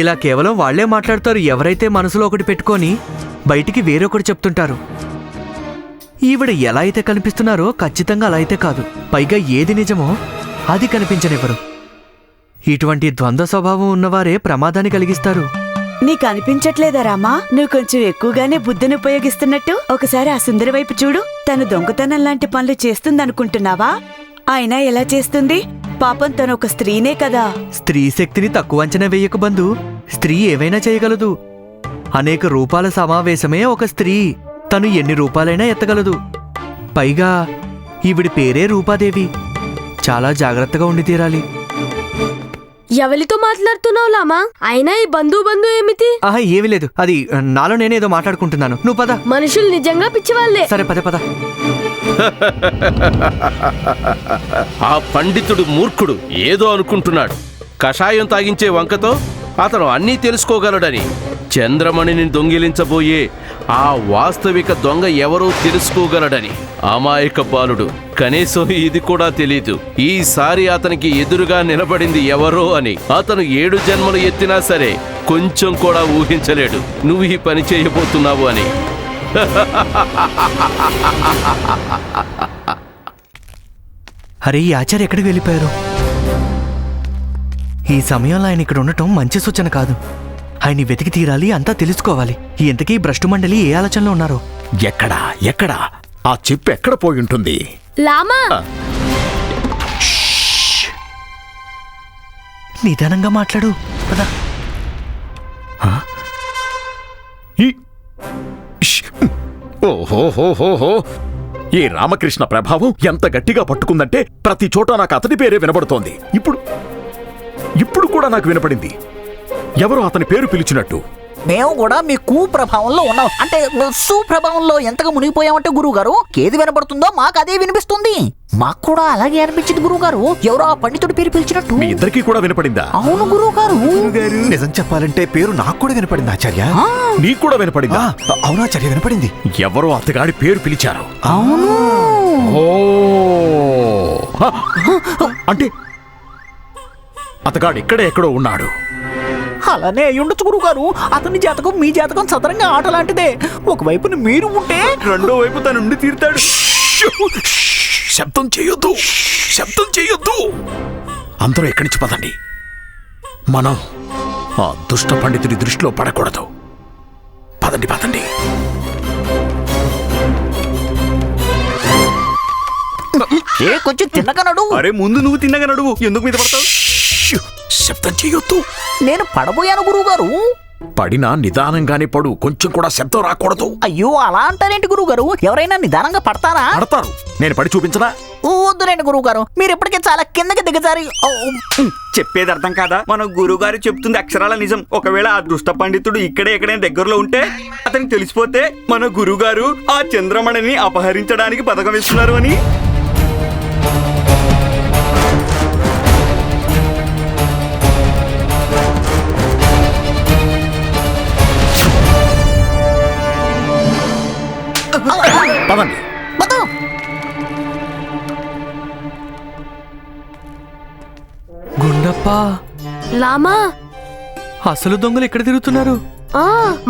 ఇలా కేవలం వాళ్లే మాట్లాడతారు ఎవరైతే మనసులో ఒకటి పెట్టుకొని బయటికి వేరొకటి చెప్తుంటారు. ఈవిడ ఎలా అయితే కనిపిస్తున్నారో ఖచ్చితంగా అలా అయితే కాదు. పైగా ఏది నిజమో అది కనిపించనివ్వరు. ఇటువంటి ద్వంద్వ స్వభావం ఉన్నవారే ప్రమాదాన్ని కలిగిస్తారు. నీకు అనిపించట్లేదా రామా? నువ్వు కొంచెం ఎక్కువగానే బుద్ధిని ఉపయోగిస్తున్నట్టు. ఒకసారి ఆ సుందరి వైపు చూడు. తను దొంగతనం లాంటి పనులు చేస్తుందనుకుంటున్నావా? అయినా ఎలా చేస్తుంది? పాపం తను ఒక స్త్రీనే కదా. స్త్రీ శక్తిని తక్కువ అంచనా వేయకు బంధు. స్త్రీ ఏవైనా చేయగలదు. అనేక రూపాల సమావేశమే ఒక స్త్రీ. తను ఎన్ని రూపాలైనా ఎత్తగలదు. పైగా ఈవిడి పేరే రూపాదేవి. చాలా జాగ్రత్తగా ఉండి తీరాలి. ఎవరితో మాట్లాడుతున్నావు లామా? అయినా ఈ బంధు ఏమిటి? ఆహా, ఏమీ లేదు. అది నాలో నేనేదో మాట్లాడుకుంటున్నాను. నువ్వు పద. మనుషులు నిజంగా పిచ్చివాళ్లే. సరే పద పద. ఆ పండితుడు మూర్ఖుడు ఏదో అనుకుంటున్నాడు. కషాయం తాగించే వంకతో అతను అన్నీ తెలుసుకోగలడని. చంద్రమణిని దొంగిలించబోయే ఆ వాస్తవిక దొంగ ఎవరో తెలుసుకోగలడని. అమాయక బాలుడు. కనీసం ఇది కూడా తెలీదు. ఈసారి అతనికి ఎదురుగా నిలబడింది ఎవరో అని. అతను 7 జన్మలు ఎత్తినా సరే కొంచెం కూడా ఊహించలేడు నువ్వు ఈ పని చేయబోతున్నావు అని. అరే, ఈ ఆచార్య ఎక్కడికి వెళ్ళిపోయారు? ఈ సమయంలో ఆయన ఇక్కడ ఉండటం మంచి సూచన కాదు. ఆయన్ని వెతికి తీరాలి, అంతా తెలుసుకోవాలి. ఇంతకీ భ్రష్టు మండలి ఏ ఆలోచనలో ఉన్నారో. ఎక్కడా ఆ చెప్పు ఎక్కడ పోయి ఉంటుంది? లామా, నిదానంగా మాట్లాడు. పద. ఓహోహోహోహో, ఈ రామకృష్ణ ప్రభావం ఎంత గట్టిగా పట్టుకుందంటే ప్రతి చోట నాకు అతని పేరే వినబడుతోంది. ఇప్పుడు కూడా నాకు వినపడింది ఎవరో అతని పేరు పిలిచినట్టు. మేము కూడా మీ ప్రభావంలో ఉన్నాం. అంటే సుప్రభావంలో ఎంతగా మునిగిపోయామంటే గురువు గారు, ఏది వినపడుతుందో మాకు అదే వినిపిస్తుంది. మాకు కూడా అలాగే అనిపించింది గురువు గారు, ఎవరో ఆ పండితుడి పేరు పిలిచినట్టు. మీ ఇద్దరికీ కూడా వినపడిందా? అవును గురువు గారు. నిజం చెప్పాలంటే పేరు నాకు కూడా వినపడింది ఆచార్య. నీకు కూడా వినపడిందా? అవును ఆచార్య, వినపడింది. ఎవరో అతగాడి పేరు పిలిచారు. అవును. అంటే అతగాడు ఇక్కడే ఎక్కడో ఉన్నాడు. అలానే అయ్యుండొచ్చు గురువు గారు. అతని జాతకం మీ జాతకం సదరంగా ఆట లాంటిదే. ఒకవైపున మీరు ఉంటే రెండో వైపు తనుండి తీరుతాడు. శబ్దం చేయొద్దు. అందరూ ఎక్కడి నుంచి పదండి. మనం ఆ దుష్ట పండితుడి దృష్టిలో పడకూడదు. పదండి. కొంచెం తిన్నగా నడువు. అరే, ముందు నువ్వు తిన్నగా నడువు. ఎందుకు మీద పడతావు? శబ్దం చేయొద్దు. నేను పడబోయాను గురువు గారు. పడినా నిదానంగానే పడు. కొంచెం కూడా శబ్దం రాకూడదు. అయ్యో, అలా అంటారేంటి గురువు గారు? ఎవరైనా నిదానంగా పడతారా? పడతారు. నేను పడి చూపించనా? వద్దులేండి గురువు గారు, మీరు ఇప్పటికే చాలా కిందకి దిగజారి. చెప్పేది అర్థం కాదా? మన గురువు గారు చెప్తుంది అక్షరాల నిజం. ఒకవేళ ఆ దుష్ట పండితుడు ఇక్కడే ఎక్కడైనా దగ్గరలో ఉంటే అతనికి తెలిసిపోతే మన గురువు గారు ఆ చంద్రమణిని అపహరించడానికి పథకం వేస్తున్నారు అని. పదండి. గుండప్ప, లామా, అసలు దొంగలు ఎక్కడ తిరుగుతున్నారు?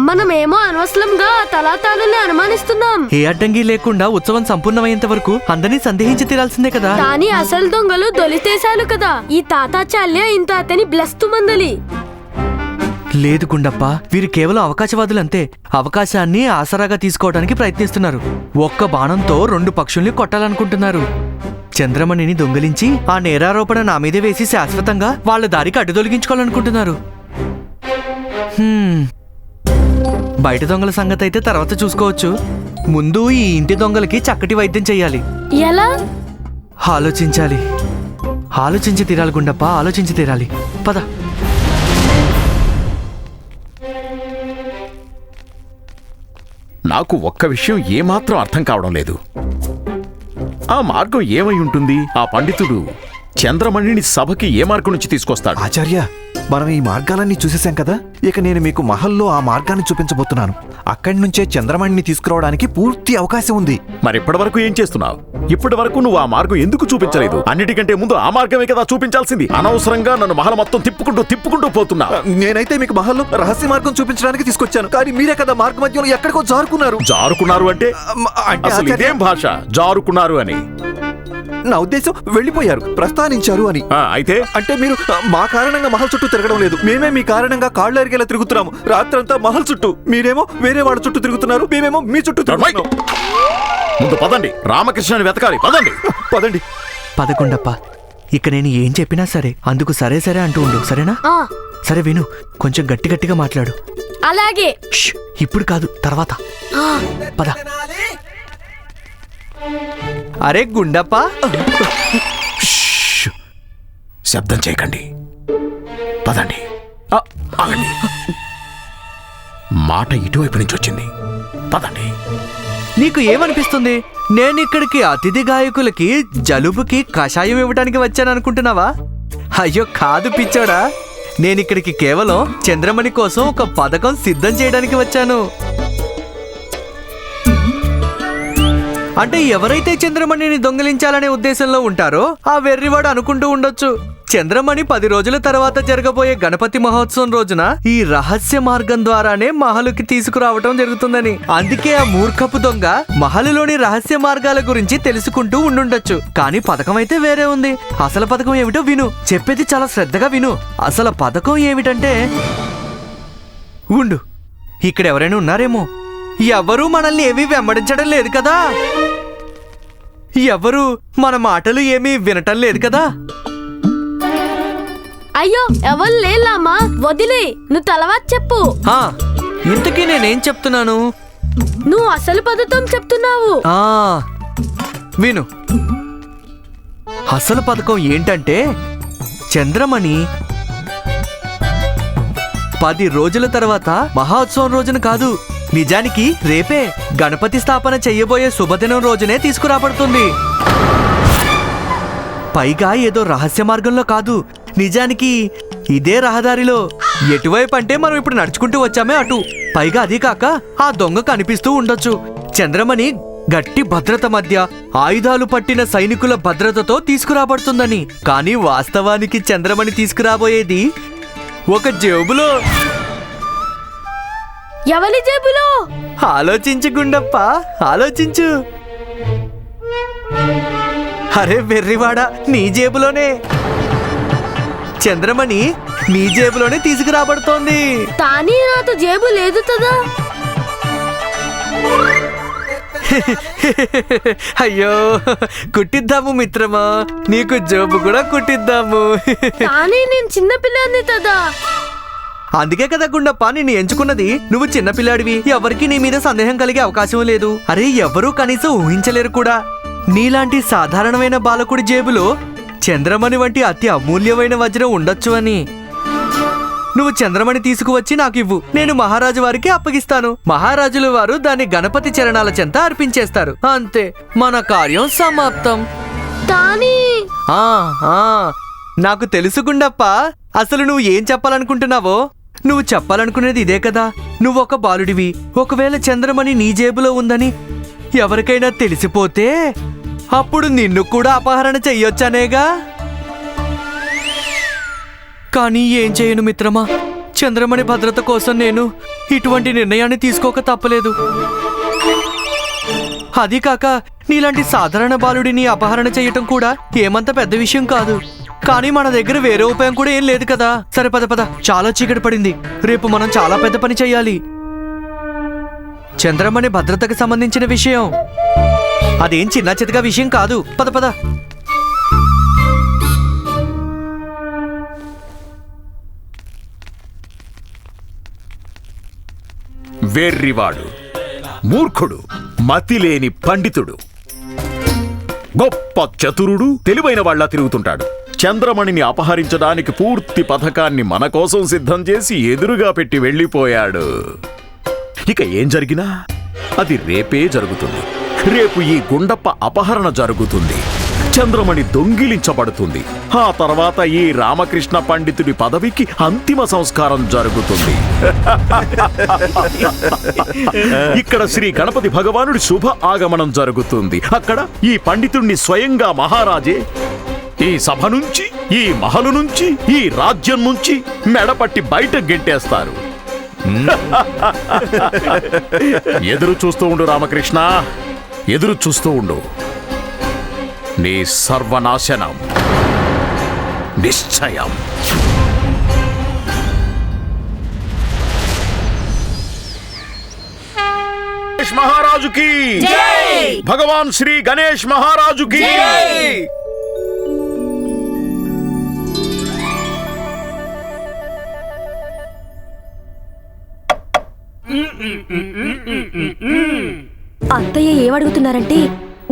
మనమేమో అనవసరంగా తలాతాలని అనుమానిస్తున్నాం. ఏ అడ్డంగి లేకుండా ఉత్సవం సంపూర్ణమయ్యేంత వరకు అందరినీ సందేహించి తీరాల్సిందే కదా. కానీ అసలు దొంగలు దొలితేశాలు కదా. ఈ తాతాచాల్య ఇంత అతని బ్లస్తు మందలి. లేదు గుండప్ప, వీరు కేవలం అవకాశవాదులంతే. అవకాశాన్ని ఆసరాగా తీసుకోవడానికి ప్రయత్నిస్తున్నారు. ఒక్క బాణంతో 2 పక్షుల్ని కొట్టాలనుకుంటున్నారు. చంద్రమణిని దొంగిలించి ఆ నేరారోపణ నా మీదే వేసి శాశ్వతంగా వాళ్ళ దారికి అడ్డు తొలగించుకోవాలనుకుంటున్నారు. బయట దొంగల సంగతి అయితే తర్వాత చూసుకోవచ్చు. ముందు ఈ ఇంటి దొంగలకి చక్కటి వైద్యం చెయ్యాలి. ఎలా? ఆలోచించి తీరాలి గుండప్ప, ఆలోచించి తీరాలి. పద. నాకు ఒక్క విషయం ఏమాత్రం అర్థం కావడం లేదు. ఆ మార్గం ఏమై ఉంటుంది? ఆ పండితుడు చంద్రమణిని సభకి ఏ మార్గం నుంచి తీసుకొస్తాడు? ఆచార్య, మనం ఈ మార్గాలన్నీ చూసేశాం కదా. ఇక నేను మీకు మహల్లో ఆ మార్గాన్ని చూపించబోతున్నాను. అక్కడి నుంచే చంద్రమణిని తీసుకురావడానికి పూర్తి అవకాశం ఉంది. మరి ఇప్పటి వరకు ఏం చేస్తున్నావు? ఇప్పటి వరకు నువ్వు ఆ మార్గం ఎందుకు చూపించలేదు? అన్నిటికంటే ముందు ఆ మార్గమే కదా చూపించాల్సింది. అనవసరంగా నన్ను మహల్ మొత్తం తిప్పుకుంటూ పోతున్నా. నేనైతే మీకు మహల్లో రహస్య మార్గం చూపించడానికి తీసుకొచ్చాను, కానీ మీరే కదా మార్గ మధ్యలో ఎక్కడికో జారుకున్నారు అంటే అసలు ఇదేం భాష? జారుకున్నారు అని నా ఉద్దేశం వెళ్ళిపోయారు, ప్రస్థానించారు అని. అయితే అంటే మీరు మా కారణంగా మహల్ చుట్టూ తిరగడం లేదు, మేమే మీ కారణంగా కాళ్ళు అరిగేలా తిరుగుతున్నాము. రాత్రంతా మహల్ చుట్టూ, మీరేమో వేరే వాళ్ళ చుట్టూ తిరుగుతున్నారు, మేమేమో మీ చుట్టూ తిరుగుతున్నాం. ముందు పదండి, రామకృష్ణని వెతకాలి. పదండి. పదకొండప్ప, ఇక నేను ఏం చెప్పినా సరే అందుకు సరే అంటూ ఉండు, సరేనా? సరే విను, కొంచెం గట్టిగా మాట్లాడు. అలాగే. ఇప్పుడు కాదు, తర్వాత. పద. అరే గుండప్ప, శబ్దం చేయకండి, పదండి. ఆగండి. మాట ఇటువైపు నుంచి వచ్చింది, పదండి. నీకు ఏమనిపిస్తుంది? నేను ఇక్కడికి అతిథి గాయకులకి జలుబుకి కషాయం ఇవ్వడానికి వచ్చాననుకుంటున్నావా? అయ్యో కాదు పిచ్చోడా, నేనిక్కడికి కేవలం చంద్రమణి కోసం ఒక పథకం సిద్ధం చేయడానికి వచ్చాను. అంటే ఎవరైతే చంద్రమణిని దొంగిలించాలనే ఉద్దేశంలో ఉంటారో ఆ వెర్రివాడు అనుకుంటూ ఉండొచ్చు, చంద్రమణి 10 రోజుల తర్వాత జరగబోయే గణపతి మహోత్సవం రోజున ఈ రహస్య మార్గం ద్వారానే మహలుకి తీసుకురావటం జరుగుతుందని. అందుకే ఆ మూర్ఖపు దొంగ మహలులోని రహస్య మార్గాల గురించి తెలుసుకుంటూ ఉండుండొచ్చు. కానీ పథకం అయితే వేరే ఉంది. అసలు పథకం ఏమిటో విను, చెప్పేది చాలా శ్రద్ధగా విను. అసలు పథకం ఏమిటంటే, ఉండు, ఇక్కడ ఎవరైనా ఉన్నారేమో. ఎవరూ మనల్ని ఏమీ వెంబడించడం లేదు కదా, ఎవరు మన మాటలు ఏమీ వినటం లేదు కదా. అయ్యో ఎవరు లేలామా, వదిలే, నువ్వు తలవాత చెప్పు. ఇంతకీ నేనేం చెప్తున్నాను? నువ్వు అసలు పథకం చెప్తున్నావు. విను, అసలు పథకం ఏంటంటే, చంద్రమణి 10 రోజుల తర్వాత మహోత్సవం రోజున కాదు, నిజానికి రేపే గణపతి స్థాపన చెయ్యబోయే శుభదినం రోజునే తీసుకురాబడుతుంది. పైగా ఏదో రహస్య మార్గంలో కాదు, నిజానికి ఇదే రహదారిలో. ఎటువైపు అంటే మనం ఇప్పుడు నడుచుకుంటూ వచ్చామే అటు. పైగా అది కాక ఆ దొంగ కనిపిస్తూ ఉండొచ్చు. చంద్రమణి గట్టి భద్రత మధ్య ఆయుధాలు పట్టిన సైనికుల భద్రతతో తీసుకురాబడుతుందని. కానీ వాస్తవానికి చంద్రమణి తీసుకురాబోయేది ఒక జేబులో. ఎవరి జేబులో? ఆలోచించు గుండప్ప, ఆలోచించు. అరే వెర్రివాడా, నీ జేబులోనే. చంద్రమణి నీ జేబులోనే తీసుకురాబడుతోంది. కానీ నాతో జేబు లేదు కదా. అయ్యో, కుట్టిద్దాము మిత్రమా, నీకు జేబు కూడా కుట్టిద్దాము. కానీ నేను చిన్నపిల్లాన్ని కదా. అందుకే కదా గుండప్ప నిన్ను ఎంచుకున్నది. నువ్వు చిన్నపిల్లాడివి, ఎవరికి నీ మీద సందేహం కలిగే అవకాశం లేదు. అరే ఎవరూ కనీసం ఊహించలేరు కూడా, నీలాంటి సాధారణమైన బాలకుడి జేబులో చంద్రమణి వంటి అతి అమూల్యమైన వజ్రం ఉండొచ్చు అని. నువ్వు చంద్రమణి తీసుకువచ్చి నాకివ్వు, నేను మహారాజు వారికి అప్పగిస్తాను. మహారాజుల వారు దాన్ని గణపతి చరణాల చెంత అర్పించేస్తారు. అంతే, మన కార్యం సమాప్తం. నాకు తెలుసు గుండప్ప, అసలు నువ్వు ఏం చెప్పాలనుకుంటున్నావో. నువ్వు చెప్పాలనుకునేది ఇదే కదా. నువ్వొక బాలుడివి, ఒకవేళ చంద్రమణి నీ జేబులో ఉందని ఎవరికైనా తెలిసిపోతే అప్పుడు నిన్ను కూడా అపహరణ చెయ్యొచ్చనేగా. కానీ ఏం చేయను మిత్రమా, చంద్రమణి భద్రత కోసం నేను ఇటువంటి నిర్ణయాన్ని తీసుకోక తప్పలేదు. అది కాక నీలాంటి సాధారణ బాలుడిని అపహరణ చేయటం కూడా ఏమంత పెద్ద విషయం కాదు. కానీ మన దగ్గర వేరే ఉపాయం కూడా ఏం లేదు కదా. సరే పద పద, చాలా చీకటి పడింది. రేపు మనం చాలా పెద్ద పని చెయ్యాలి. చంద్రమణి భద్రతకు సంబంధించిన విషయం. అదేం చిన్న చితక విషయం కాదు. పద పద. వెర్రివాడు, మూర్ఖుడు, మతిలేని పండితుడు, గొప్ప చతురుడు, తెలివైన వాళ్ళ తిరుగుతుంటాడు. చంద్రమణిని అపహరించడానికి పూర్తి పథకాన్ని మన కోసం సిద్ధం చేసి ఎదురుగా పెట్టి వెళ్ళిపోయాడు. ఇక ఏం జరిగినా అది రేపే జరుగుతుంది. రేపు ఈ గుండప్ప అపహరణ జరుగుతుంది. చంద్రమణి దొంగిలించబడుతుంది. ఆ తర్వాత ఈ రామకృష్ణ పండితుడి పదవికి అంతిమ సంస్కారం జరుగుతుంది. ఇక్కడ శ్రీ గణపతి భగవానుడి శుభ ఆగమనం జరుగుతుంది. అక్కడ ఈ పండితుడిని స్వయంగా మహారాజే ఈ సభ నుంచి, ఈ మహలు నుంచి, ఈ రాజ్యం నుంచి మెడపట్టి బయట గెంటేస్తారు. ఎదురు చూస్తూ ఉండు రామకృష్ణ, ఎదురు చూస్తూ ఉండు. నీ సర్వనాశనం నిశ్చయం. గణేష్ మహారాజుకి భగవాన్ శ్రీ గణేష్ మహారాజుకి. అత్తయ్య ఏమడుగుతున్నారంటే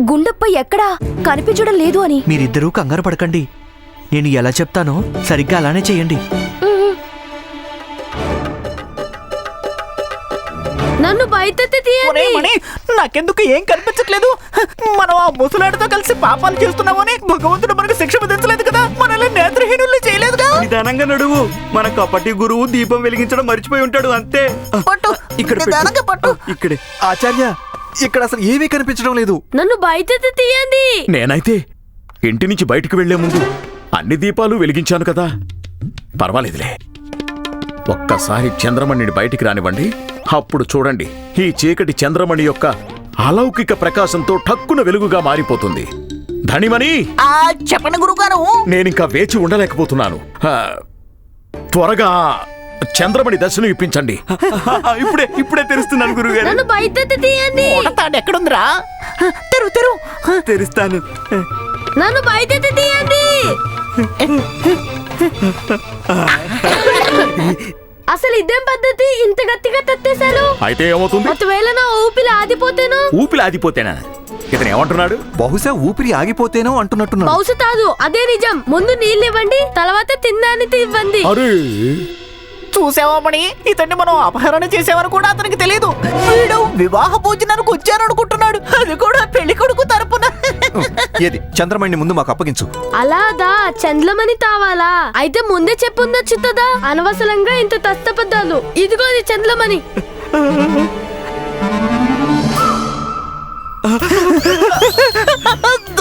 గుండప్ప ఎక్కడా కనిపించడం లేదు అని. మీరిద్దరూ కంగారు పడకండి. నేను ఎలా చెప్తానో సరిగ్గా అలానే చెయ్యండి. నన్ను బయటెత్తి తీయండి. నాకెందుకు ఏం కనిపించట్లేదు? మనం ఆ ముసలాడితో కలిసి పాపాలు చేస్తున్నామని భగవంతుడు మనకు శిక్ష విధించలేదు కదా, మనల్ని నేత్రహీనుల్ని చేయలేదుగా. నిదానంగా నడువు. మన కపటి గురువు దీపం వెలిగించడం మర్చిపోయి ఉంటాడు అంతే. ఇక్కడే ఆచార్య, ఇక్కడ అసలు ఏమీ కనిపించడం లేదు. నన్ను బయటెత్తి తీయండి. నేనైతే ఇంటి నుంచి బయటికి వెళ్లే ముందు అన్ని దీపాలు వెలిగించాను కదా, పర్వాలేదులే. ఒక్కసారి చంద్రమణిని బయటికి రానివ్వండి. అప్పుడు చూడండి, ఈ చీకటి చంద్రమణి యొక్క అలౌకిక ప్రకాశంతో ఠక్కున వెలుగుగా మారిపోతుంది. ధనిమణి, చెప్పండి గురుగారు. నేనింకా వేచి ఉండలేకపోతున్నాను. త్వరగా చంద్రమణి దర్శనం ఇప్పించండి. ఇప్పుడే తెరుస్తున్నాను గురుగారు. నన్ను బయటెత్తి తీయండి. ఎక్కడుందిరా? తెరు. తెరుస్తాను. నన్ను బయటెత్తి తీయండి. అసలు ఇదేం పద్ధతి? ఇంత గట్టిగా తట్టేశారు. అయితే ఏమవుతుంది? ఒకవేళ నా ఊపిరి ఆగిపోతేనో? ఊపిరి ఆగిపోతేనా? ఇతను ఏమంటున్నాడు? బహుశా ఊపిరి ఆగిపోతేనో అంటున్నట్టున్నాడు. బహుశా కాదు, అదే నిజం. ముందు నీళ్ళు ఇవ్వండి, తర్వాత తినడానికి ఇవ్వండి. అరే, చూసావా మణి, ఇతన్ని మనం అపహరణ చేసామని కూడా అతనికి తెలియదు. వీడు వివాహ భోజనానికి వచ్చారనుకుంటున్నాడు, అది కూడా పెళ్లి కొడుకు తరపున. ఏది చంద్రమణిని ముందు మాకు అప్పగించు. అలాదా? చంద్రమణి తావాలా? అయితే ముందే చెప్పుందొచ్చు కదా. అనవసరంగా ఇంత తస్తపద్దాలు. ఇదిగోది చంద్రమణి.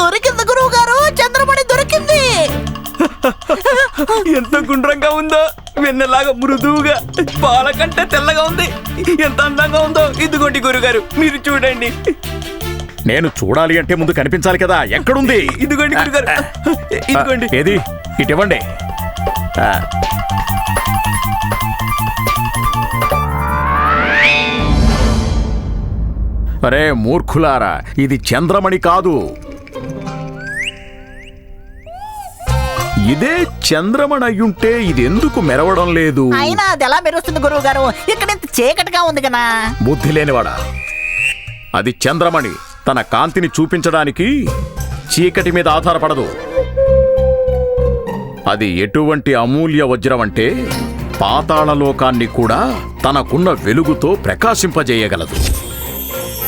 దొరికింది గురువు గారు, చంద్రమణి దొరికింది. ఎంత గుండ్రంగా ఉందో, వెన్నెలాగా మృదువుగా, పాల కంటే తెల్లగా ఉంది. ఎంత అందంగా ఉందో. ఇదిగోండి గురుగారు, మీరు చూడండి. నేను చూడాలి అంటే ముందు కనిపించాలి కదా. ఎక్కడుంది? ఇదిగోండి గురుగారు, ఇదిగోండి. ఏది? ఇటివ్వండి. అరే మూర్ఖులారా, ఇది చంద్రమణి కాదు. ఇదే చంద్రమణి అయ్యుంటే ఇది ఎందుకు మెరవడం లేదు? అయినా అది ఎలా మెరుస్తుంది గురువు గారు? ఇక్కడ ఇంత చీకటిగా ఉంది కదా. బుద్ధి లేనివాడా, అది చంద్రమణి. తన కాంతిని చూపించడానికి చీకటి మీద ఆధారపడదు. అది ఎటువంటి అమూల్య వజ్రం అంటే పాతాళలోకాన్ని కూడా తనకున్న వెలుగుతో ప్రకాశింపజేయగలదు.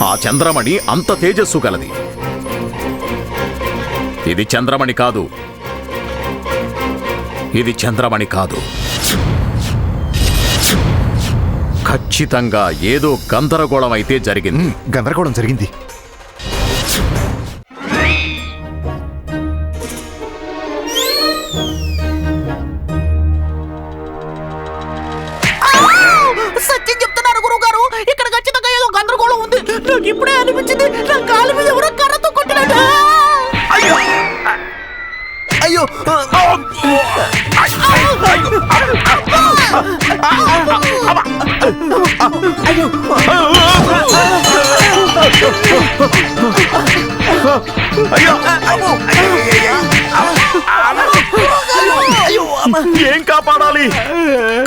ఆ చంద్రమణి అంత తేజస్సు గలది. ఇది చంద్రమణి కాదు. ఇది చంద్రమణి కాదు. ఖచ్చితంగా ఏదో గందరగోళం అయితే జరిగింది. గందరగోళం జరిగింది. సత్యం చెప్తున్నారు గురువు గారు, ఇక్కడ ఖచ్చితంగా ఏదో గందరగోళం ఉంది. నాకు ఇప్పుడే అనిపించింది, నా కాలు మీద ఎవరో కర్రతో కొట్టినట్టు. అయ్యో ఏం కాపాడాలి?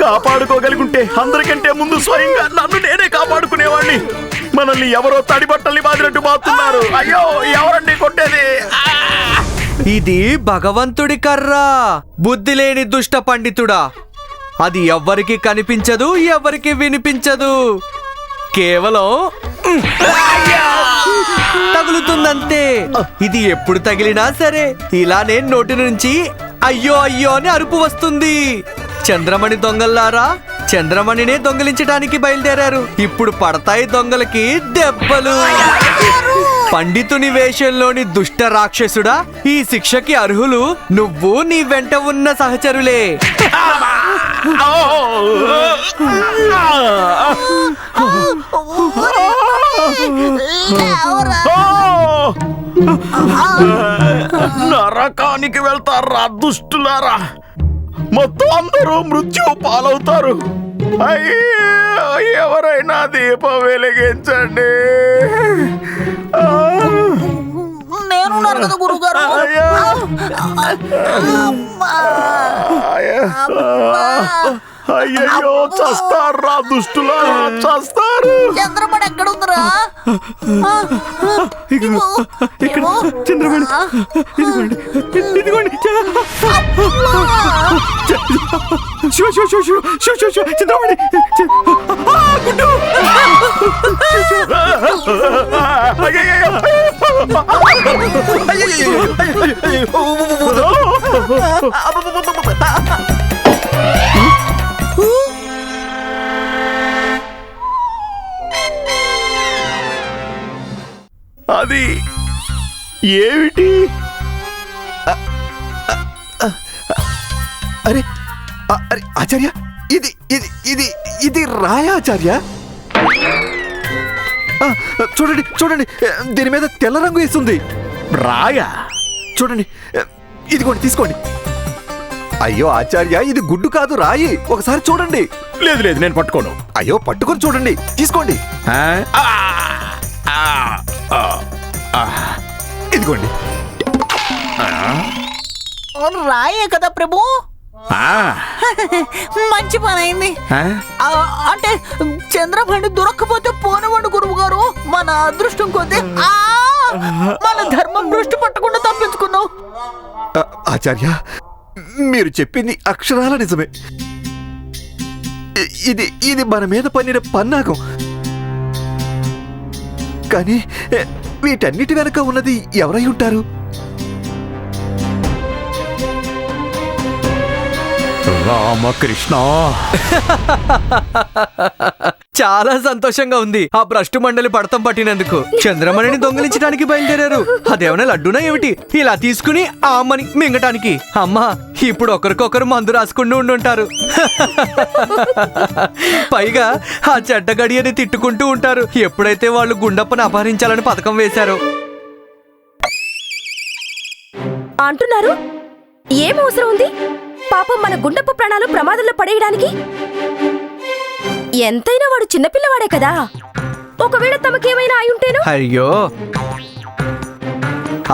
కాపాడుకోగలిగుంటే అందరికంటే ముందు స్వయంగా నన్ను నేనే కాపాడుకునేవాడిని. మనల్ని ఎవరో తడి బట్టల్ని బాదినట్టు బాతున్నారు. అయ్యో, ఎవరండి కొట్టేది? ఇది భగవంతుడి కర్ర. బుద్ధి లేని దుష్ట పండితుడా, అది ఎవ్వరికి కనిపించదు, ఎవ్వరికి వినిపించదు, కేవలం తగులుతుందంతే. ఇది ఎప్పుడు తగిలినా సరే ఇలానే నోటి నుంచి అయ్యో అయ్యో అని అరుపు వస్తుంది. చంద్రమణి దొంగల్లారా, చంద్రమణినే దొంగిలించడానికి బయలుదేరారు. ఇప్పుడు పడతాయి దొంగలకి దెబ్బలు. పండితుని వేషంలోని దుష్ట రాక్షసుడా, ఈ శిక్షకి అర్హులు నువ్వు, నీ వెంట ఉన్న సహచరులే. నరకానికి వెళ్తారా దుష్టులారా? మొత్తం అందరూ మృత్యు పాలవుతారు. అయ్యో, ఎవరైనా దీపం వెలిగించండి. నేనున్నాను కదా గురుగారు. అయ్యో, చస్తారా దుష్టులారా, చస్తారు. చంద్రమణి ఎక్కడుందిరా? ఇక్కడ చంద్రమణి, ఇదిగోండి, ఇదిగోండి. శివ శివ శివ శివ శివ శివ శివ చంద్రమణి. గుడ్డు. అది ఏమిటి? అరే అరే ఆచార్య, ఇది ఇది ఇది ఇది రాయా ఆచార్య? చూడండి చూడండి, దీని మీద తెల్ల రంగు వేస్తుంది. రాయా? చూడండి, ఇదిగోండి, తీసుకోండి. అయ్యో ఆచార్య, ఇది గుడ్డు కాదు, రాయి. ఒకసారి చూడండి. లేదు లేదు, నేను పట్టుకోను. అయ్యో, పట్టుకొని చూడండి, తీసుకోండి. ఇదిగోండి. రాయే కదా ప్రభు. మంచి పని అయింది. అంటే చంద్రమణి దొరక్కపోతే పోనవాడు గురువు గారు. మన అదృష్టం కొద్ది మన ధర్మం దృష్టి పట్టకుండా తప్పించుకున్నావు. ఆచార్య, మీరు చెప్పింది అక్షరాల నిజమే. ఇది ఇది మన మీద పన్నిన పన్నాగం. కానీ వీటన్నిటి వెనక ఉన్నది ఎవరై ఉంటారు? రామకృష్ణ. చాలా సంతోషంగా ఉంది ఆ భ్రష్టు మండలి పడతం పట్టినందుకు. చంద్రమణిని దొంగిలించడానికి బయలుదేరారు. అదేమన్నా లడ్డునా ఏమిటి ఇలా తీసుకుని ఆ అమ్మని మింగటానికి? అమ్మా, ఇప్పుడు ఒకరికొకరు మందు రాసుకుంటూ ఉండుంటారు. పైగా ఆ చెడ్డ గడియని తిట్టుకుంటూ ఉంటారు ఎప్పుడైతే వాళ్ళు గుండప్పని అపహరించాలని పథకం వేశారు. అంటున్నారు, ఏం అవసరం ఉంది పాపం మన గుండప్ప ప్రాణాలు ప్రమాదంలో పడేయడానికి? ఎంతైనా వాడు చిన్నపిల్లవాడే కదా. ఒకవేళ తమకేమైనా అయ్యుంటేను? అయ్యో,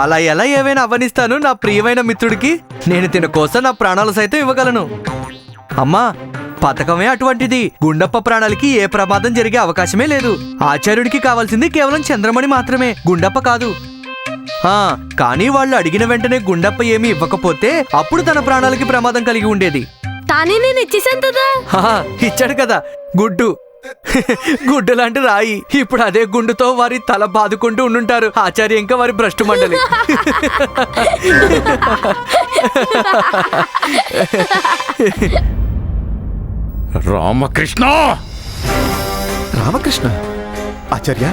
అలా ఎలా ఏమైనా అవ్వనిస్తాను నా ప్రియమైన మిత్రుడికి. నేను తిన కోసం నా ప్రాణాలు సైతం ఇవ్వగలను. అమ్మా, పథకమే అటువంటిది. గుండప్ప ప్రాణాలకి ఏ ప్రమాదం జరిగే అవకాశమే లేదు. ఆచార్యుడికి కావాల్సింది కేవలం చంద్రమణి మాత్రమే, గుండప్ప కాదు. కానీ వాళ్ళు అడిగిన వెంటనే గుండప్ప ఏమీ ఇవ్వకపోతే అప్పుడు తన ప్రాణాలకి ప్రమాదం కలిగి ఉండేది. తానే నేను ఇచ్చేసాను కదా. ఇచ్చాడు కదా గుడ్డు. గుడ్డు లాంటి రాయి. ఇప్పుడు అదే గుండుతో వారి తల బాదుకుంటూ ఉండుంటారు ఆచార్య ఇంకా వారి భ్రష్టు మండలి. రామకృష్ణ. రామకృష్ణ ఆచార్య,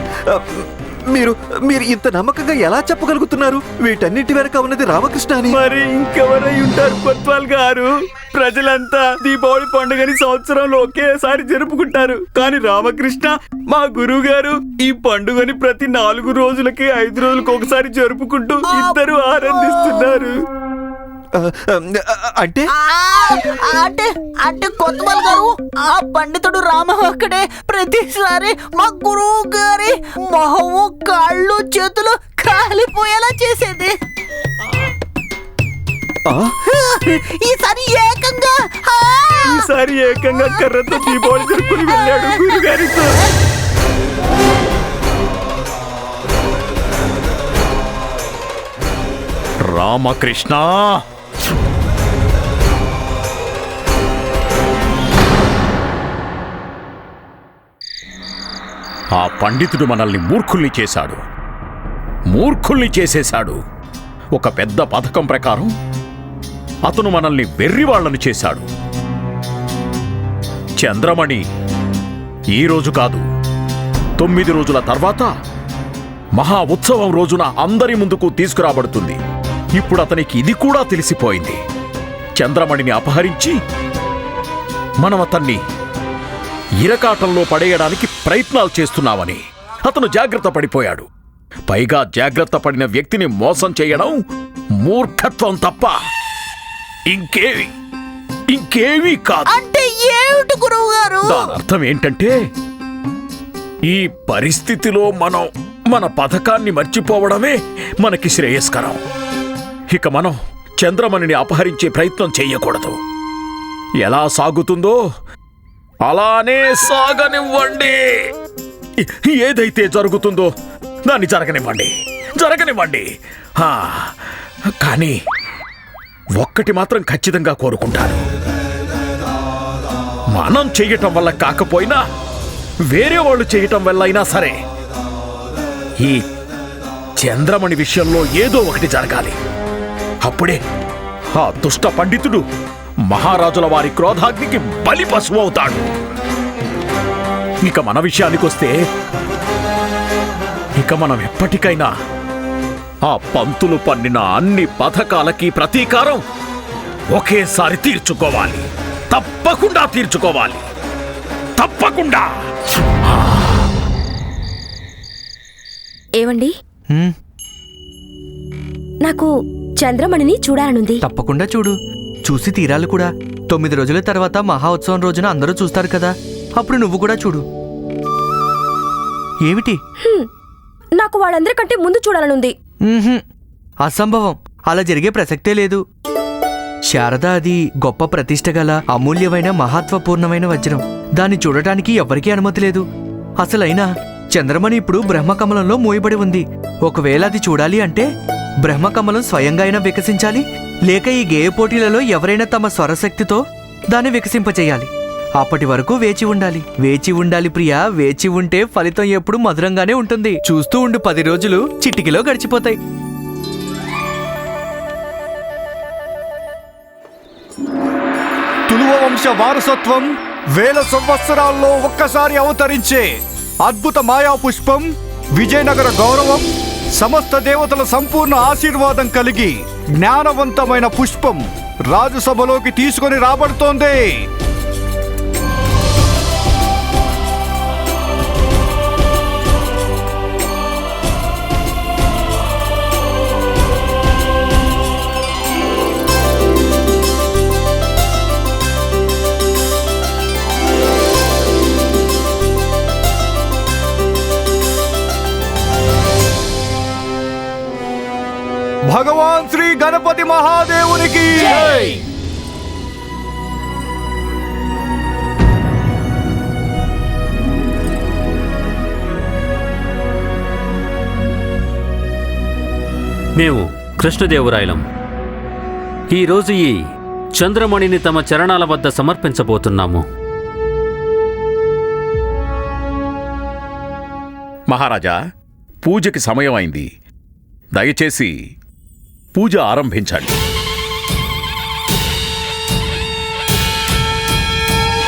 మీరు మీరు ఇంత నమ్మకంగా ఎలా చెప్పగలుగుతున్నారు వీటన్నిటి వెనక ఉన్నది రామకృష్ణ అని? మరి ఇంకెవరై ఉంటారు కొత్వాల్ గారు? ప్రజలంతా దీపావళి పండుగని సంవత్సరంలో ఒకేసారి జరుపుకుంటారు. కానీ రామకృష్ణ మా గురువు గారు ఈ పండుగని ప్రతి 4 రోజులకి 5 రోజులకు ఒకసారి జరుపుకుంటూ ఇద్దరు ఆనందిస్తున్నారు. అంటే అంటే అంటే కొత్తవాల్ గారు, ఆ పండితుడు రామ ఒక్కడే ప్రతిసారి మా గురువు గారి మొహము కాళ్ళు చేతులు కాలిపోయేలా చేసేది. ఈసారి ఏకంగా కర్రతో దీపావళి జరుపుకుని వెళ్ళాడు గురుగారితో. రామకృష్ణ, ఆ పండితుడు మనల్ని మూర్ఖుల్ని చేశాడు, మూర్ఖుల్ని చేసేశాడు. ఒక పెద్ద పథకం ప్రకారం అతను మనల్ని వెర్రివాళ్లను చేశాడు. చంద్రమణి ఈరోజు కాదు, 9 రోజుల తర్వాత మహా ఉత్సవం రోజున అందరి ముందుకు తీసుకురాబడుతుంది. ఇప్పుడు అతనికి ఇది కూడా తెలిసిపోయింది. చంద్రమణిని అపహరించి మనం అతన్ని ఇరకాటంలో పడేయడానికి ప్రయత్నాలు చేస్తున్నామని అతను జాగ్రత్త పడిపోయాడు. పైగా జాగ్రత్త పడిన వ్యక్తిని మోసం చేయడం మూర్ఖత్వం తప్ప ఇంకేమీ కాదు. అంటే ఏమిటి గురువు గారు? దాని అర్థం ఏంటంటే, ఈ పరిస్థితిలో మనం మన పథకాన్ని మర్చిపోవడమే మనకి శ్రేయస్కరం. ఇక మనం చంద్రమణిని అపహరించే ప్రయత్నం చెయ్యకూడదు. ఎలా సాగుతుందో అలానే సాగనివ్వండి. ఏదైతే జరుగుతుందో దాన్ని జరగనివ్వండి. కానీ ఒక్కటి మాత్రం ఖచ్చితంగా కోరుకుంటాను. మనం చెయ్యటం వల్ల కాకపోయినా వేరే వాళ్ళు చేయటం వల్ల అయినా సరే ఈ చంద్రమణి విషయంలో ఏదో ఒకటి జరగాలి. అప్పుడే ఆ దుష్ట పండితుడు మహారాజుల వారి క్రోధాగ్నికి బలి పశువు అవుతాడు. ఇక మన విషయానికొస్తే, ఇక మనం ఎప్పటికైనా ఆ పంతులు పన్నిన అన్ని పథకాలకి ప్రతీకారం ఒకేసారి తీర్చుకోవాలి. తప్పకుండా తీర్చుకోవాలి. తప్పకుండా. ఏవండి, నాకు చంద్రమణిని చూడాలనుంది. తప్పకుండా చూడు, చూసి తీరాలి కూడా. 9 రోజుల తర్వాత మహా ఉత్సవం రోజున అందరూ చూస్తారు కదా, అప్పుడు నువ్వు కూడా చూడు. ఏమిటి? నాకు వాళ్ళందరికంటే ముందు చూడాలనుంది. అసంభవం, అలా జరిగే ప్రసక్తే లేదు. శారద అది గొప్ప ప్రతిష్ట గల అమూల్యమైన మహత్వపూర్ణమైన వజ్రం. దాన్ని చూడటానికి ఎవ్వరికీ అనుమతి లేదు. అసలైనా చంద్రమణి ఇప్పుడు బ్రహ్మకమలంలో మూయబడి ఉంది. ఒకవేళ అది చూడాలి అంటే బ్రహ్మకమలం స్వయంగా అయినా వికసించాలి, లేక ఈ గేయ పోటీలలో ఎవరైనా తమ స్వరశక్తితో దాన్ని వికసింపచేయాలి. అప్పటి వరకు వేచి ఉండాలి ప్రియా. వేచి ఉంటే ఫలితం ఎప్పుడు మధురంగానే ఉంటుంది. చూస్తూ ఉండు, 10 రోజులు చిటికిలో గడిచిపోతాయి. తులువ వంశ వారసత్వం 1000 సంవత్సరాల్లో ఒక్కసారి అవతరించే అద్భుత మాయా పుష్పం, విజయనగర గౌరవం, సమస్త దేవతల సంపూర్ణ ఆశీర్వాదం కలిగి జ్ఞానవంతమైన పుష్పం రాజసభలోకి తీసుకొని రాబడుతోంది. భగవాన్ శ్రీ గణపతి మహాదేవునికి జై. మేము కృష్ణదేవరాయలం ఈరోజు ఈ చంద్రమణిని తమ చరణాల వద్ద సమర్పించబోతున్నాము. మహారాజా, పూజకి సమయం అయింది. దయచేసి పూజ ఆరంభించండి.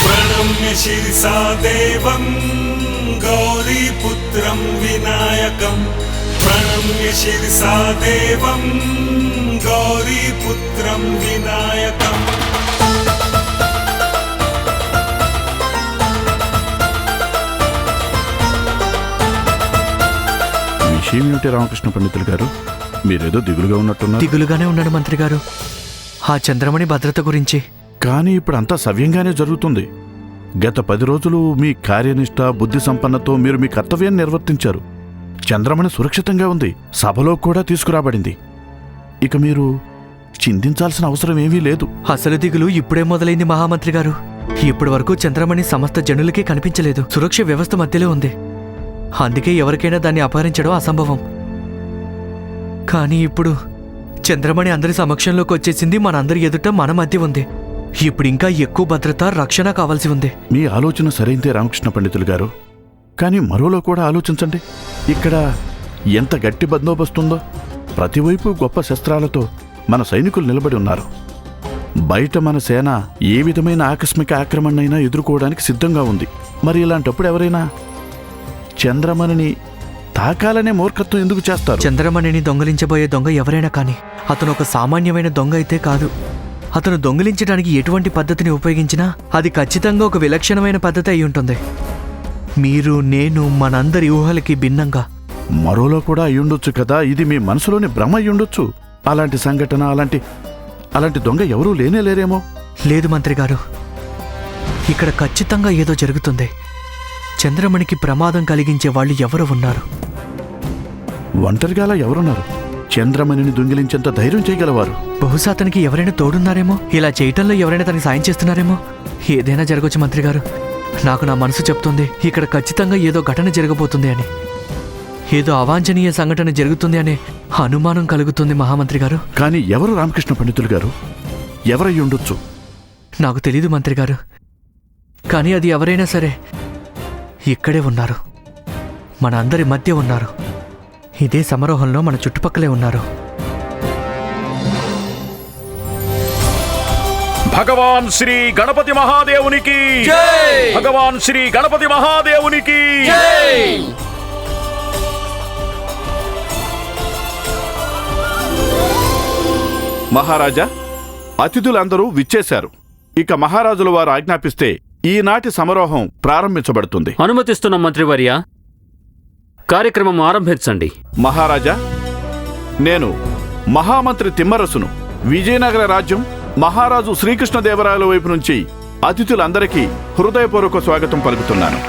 ప్రణమ్య శిరసా దేవం గౌరీపుత్రం వినాయకం. ప్రణమ్య శిరసా దేవం గౌరీపుత్రం వినాయకం. విషయం ఏమిటి రామకృష్ణ పండితులు గారు? మీరేదో దిగులుగా ఉన్నట్టున్నారు. దిగులుగానే ఉన్నాడు మంత్రి గారు. ఆ చంద్రమణి భద్రత గురించి. కానీ ఇప్పుడంతా సవ్యంగానే జరుగుతుంది. గత 10 రోజులు మీ కార్యనిష్ట బుద్ధి సంపన్నతో మీరు మీ కర్తవ్యాన్ని నిర్వర్తించారు. చంద్రమణి సురక్షితంగా ఉంది, సభలో కూడా తీసుకురాబడింది. ఇక మీరు చింతించాల్సిన అవసరం ఏమీ లేదు. అసలు దిగులు ఇప్పుడే మొదలైంది మహామంత్రి గారు. ఇప్పటి వరకు చంద్రమణి సమస్త జనులకే కనిపించలేదు. సురక్ష వ్యవస్థ మధ్యలో ఉంది. అందుకే ఎవరికైనా దాన్ని అపహరించడం అసంభవం. కానీ ఇప్పుడు చంద్రమణి అందరి సమక్షంలోకి వచ్చేసింది. మనందరి ఎదుట మన మధ్య ఉంది. ఇప్పుడు ఇంకా ఎక్కువ భద్రత, రక్షణ కావాల్సి ఉంది. మీ ఆలోచన సరైందే రామకృష్ణ పండితులు గారు. కానీ మరోలో కూడా ఆలోచించండి. ఇక్కడ ఎంత గట్టి బందోబస్తుందో. ప్రతివైపు గొప్ప శస్త్రాలతో మన సైనికులు నిలబడి ఉన్నారు. బయట మన సేన ఏ విధమైన ఆకస్మిక ఆక్రమణైనా ఎదుర్కోవడానికి సిద్ధంగా ఉంది. మరి ఇలాంటప్పుడు ఎవరైనా చంద్రమణిని తాకాలనే మూర్ఖత్వం ఎందుకు చేస్తారు? చంద్రమణిని దొంగలించబోయే దొంగ ఎవరైనా కానీ అతను ఒక సామాన్యమైన దొంగ అయితే కాదు. అతను దొంగిలించడానికి ఎటువంటి పద్ధతిని ఉపయోగించినా అది ఖచ్చితంగా ఒక విలక్షణమైన పద్ధతి అయి ఉంటుంది. మీరు, నేను, మనందరి ఊహలకి భిన్నంగా. మరోలో కూడా అయ్యుండొచ్చు కదా. ఇది మీ మనసులోని భ్రమ అయ్యుండొచ్చు. అలాంటి సంఘటన, అలాంటి దొంగ ఎవరూ లేనేలేరేమో. లేదు మంత్రి గారు, ఇక్కడ ఖచ్చితంగా ఏదో జరుగుతుంది. చంద్రమణికి ప్రమాదం కలిగించే వాళ్ళు ఎవరు ఉన్నారు? ఒంటరిగా ఎవరున్నారు? చంద్రమణిని దొంగిలించేంత ధైర్యం చేయగలవారు. బహుశా అతనికి ఎవరైనా తోడున్నారేమో. ఇలా చేయటంలో ఎవరైనా తనకి సాయం చేస్తున్నారేమో. ఏదైనా జరగవచ్చు మంత్రి గారు. నాకు నా మనసు చెప్తుంది ఇక్కడ ఖచ్చితంగా ఏదో ఘటన జరగబోతుంది అని. ఏదో అవాంఛనీయ సంఘటన జరుగుతుంది అనే అనుమానం కలుగుతుంది మహామంత్రి గారు. కానీ ఎవరు రామకృష్ణ పండితులు గారు? ఎవరై ఉండొచ్చు? నాకు తెలీదు మంత్రి గారు. కానీ అది ఎవరైనా సరే ఇక్కడే ఉన్నారు, మన అందరి మధ్య ఉన్నారు. ఇదే సమారోహంలో మన చుట్టుపక్కలే ఉన్నారు. భగవాన్ శ్రీ గణపతి మహాదేవునికి జై! భగవాన్ శ్రీ గణపతి మహాదేవునికి జై! మహారాజా, అతిథులందరూ విచ్చేశారు. ఇక మహారాజుల వారు ఆజ్ఞాపిస్తే ఈనాటి సమారోహం ప్రారంభించబడుతుంది. అనుమతిస్తున్న మంత్రివర్య, కార్యక్రమం ఆరంభించండి. మహారాజా, నేను మహామంత్రి తిమ్మరసును. విజయనగర రాజ్యం మహారాజు శ్రీకృష్ణదేవరాయల వైపు నుంచి అతిథులందరికీ హృదయపూర్వక స్వాగతం పలుకుతున్నాను.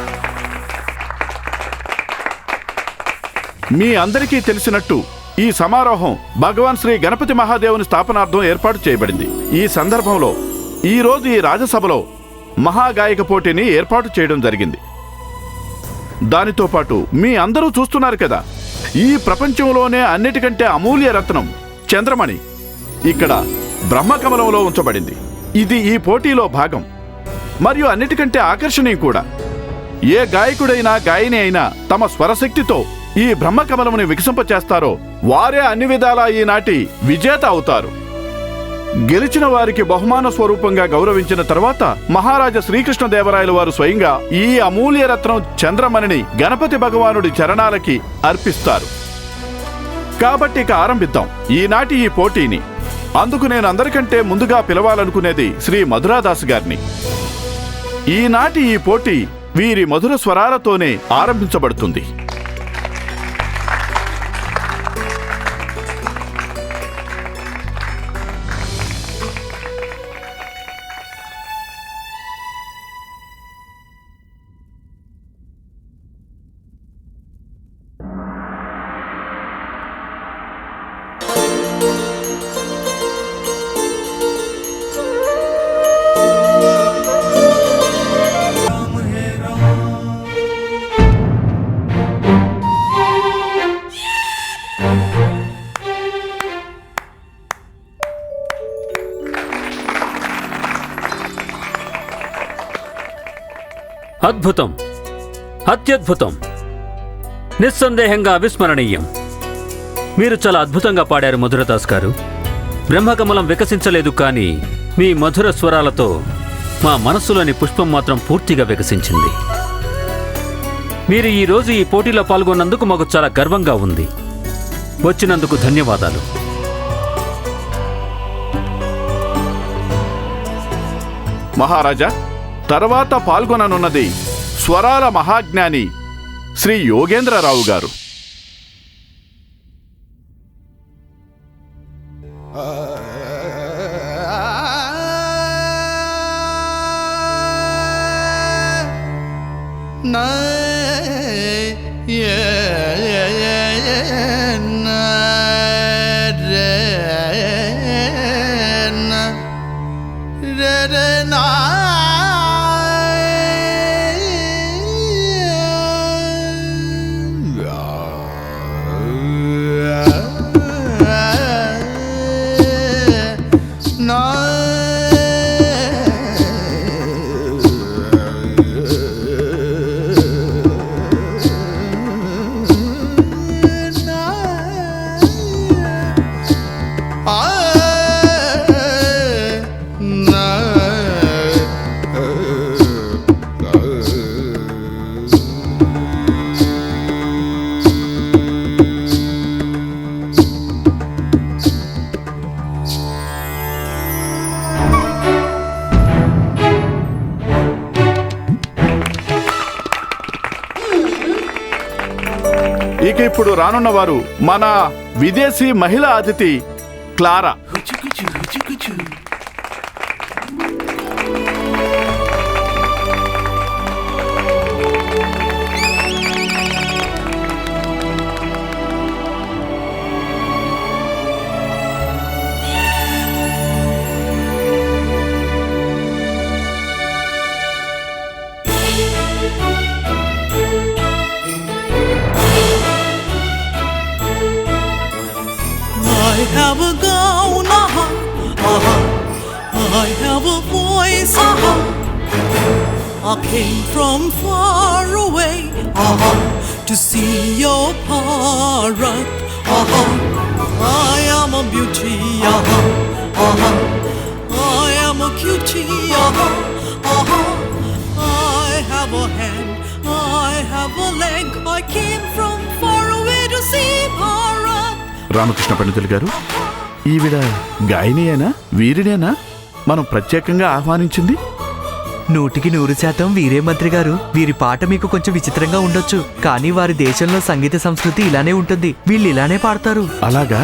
మీ అందరికీ తెలిసినట్టు ఈ సమారోహం భగవాన్ శ్రీ గణపతి మహాదేవుని స్థాపనార్థం ఏర్పాటు చేయబడింది. ఈ సందర్భంలో ఈరోజు ఈ రాజసభలో మహాగాయక పోటీని ఏర్పాటు చేయడం జరిగింది. దానితో పాటు మీ అందరూ చూస్తున్నారు కదా, ఈ ప్రపంచంలోనే అన్నిటికంటే అమూల్య రత్నం చంద్రమణి ఇక్కడ బ్రహ్మకమలంలో ఉంచబడింది. ఇది ఈ పోటీలో భాగం మరియు అన్నిటికంటే ఆకర్షణీయం కూడా. ఏ గాయకుడైనా గాయని అయినా తమ స్వరశక్తితో ఈ బ్రహ్మకమలముని వికసింపచేస్తారో వారే అన్ని విధాలా ఈనాటి విజేత అవుతారు. గెలిచిన వారికి బహుమాన స్వరూపంగా గౌరవించిన తర్వాత మహారాజా శ్రీకృష్ణదేవరాయల వారు స్వయంగా ఈ అమూల్య రత్నం చంద్రమణిని గణపతి భగవానుడి చరణాలకి అర్పిస్తారు. కాబట్టి ఇక ఆరంభిద్దాం ఈనాటి ఈ పోటీని. అందుకు నేను అందరికంటే ముందుగా పిలవాలనుకునేది శ్రీ మధురాదాస్ గారిని. ఈనాటి ఈ పోటీ వీరి మధుర స్వరాలతోనే ఆరంభించబడుతుంది. అద్భుతం, అత్యద్భుతం, నిస్సందేహంగా అవిస్మరణీయం. మీరు చాలా అద్భుతంగా పాడారు మధురదాస్ గారు. బ్రహ్మకమలం వికసించలేదు, కానీ మీ మధుర స్వరాలతో మా మనస్సులోని పుష్పం మాత్రం పూర్తిగా వికసించింది. మీరు ఈరోజు ఈ పోటీలో పాల్గొన్నందుకు మాకు చాలా గర్వంగా ఉంది. వచ్చినందుకు ధన్యవాదాలు. మహారాజా, తర్వాత పాల్గొననున్నది స్వరాల మహాజ్ఞాని శ్రీ యోగేంద్రరావు గారు. ఇక ఇప్పుడు రానున్నవారు మన విదేశీ మహిళా అతిథి Clara. I have a gown, I have a voice, I came from far away, to see your Bharat. I am a beauty, I am a cutie, I have a hand, I have a leg, I came from far away to see Bharat. Ramakrishna పండితులు గారు, ఈవిడ గాయనియేనా, వీరినేనా మనం ప్రత్యేకంగా ఆహ్వానించింది? 100% వీరే మంత్రి గారు. వీరి పాట మీకు కొంచెం విచిత్రంగా ఉండొచ్చు, కానీ వారి దేశంలో సంగీత సంస్కృతి ఇలానే ఉంటుంది. వీళ్ళు ఇలానే పాడతారు. అలాగా?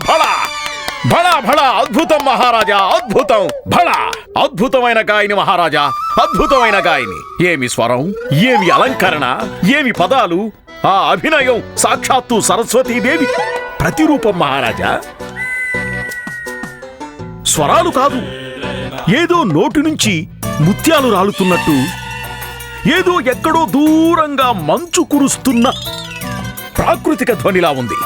భళా భళా భళా, అద్భుతం మహారాజా, అద్భుతం. భళా, అద్భుతమైన గాయని మహారాజా, అద్భుతమైన గాయని. ఏమి స్వరం, ఏమి అలంకరణ, ఏమి పదాలు, ఆ అభినయం సాక్షాత్తు సరస్వతీదేవి ప్రతిరూపం మహారాజా. స్వరాలు కాదు, ఏదో నోటి నుంచి ముత్యాలు రాలుతున్నట్టు, ఏదో ఎక్కడో దూరంగా మంచు కురుస్తున్న ప్రాకృతిక ధ్వనిలా ఉంది.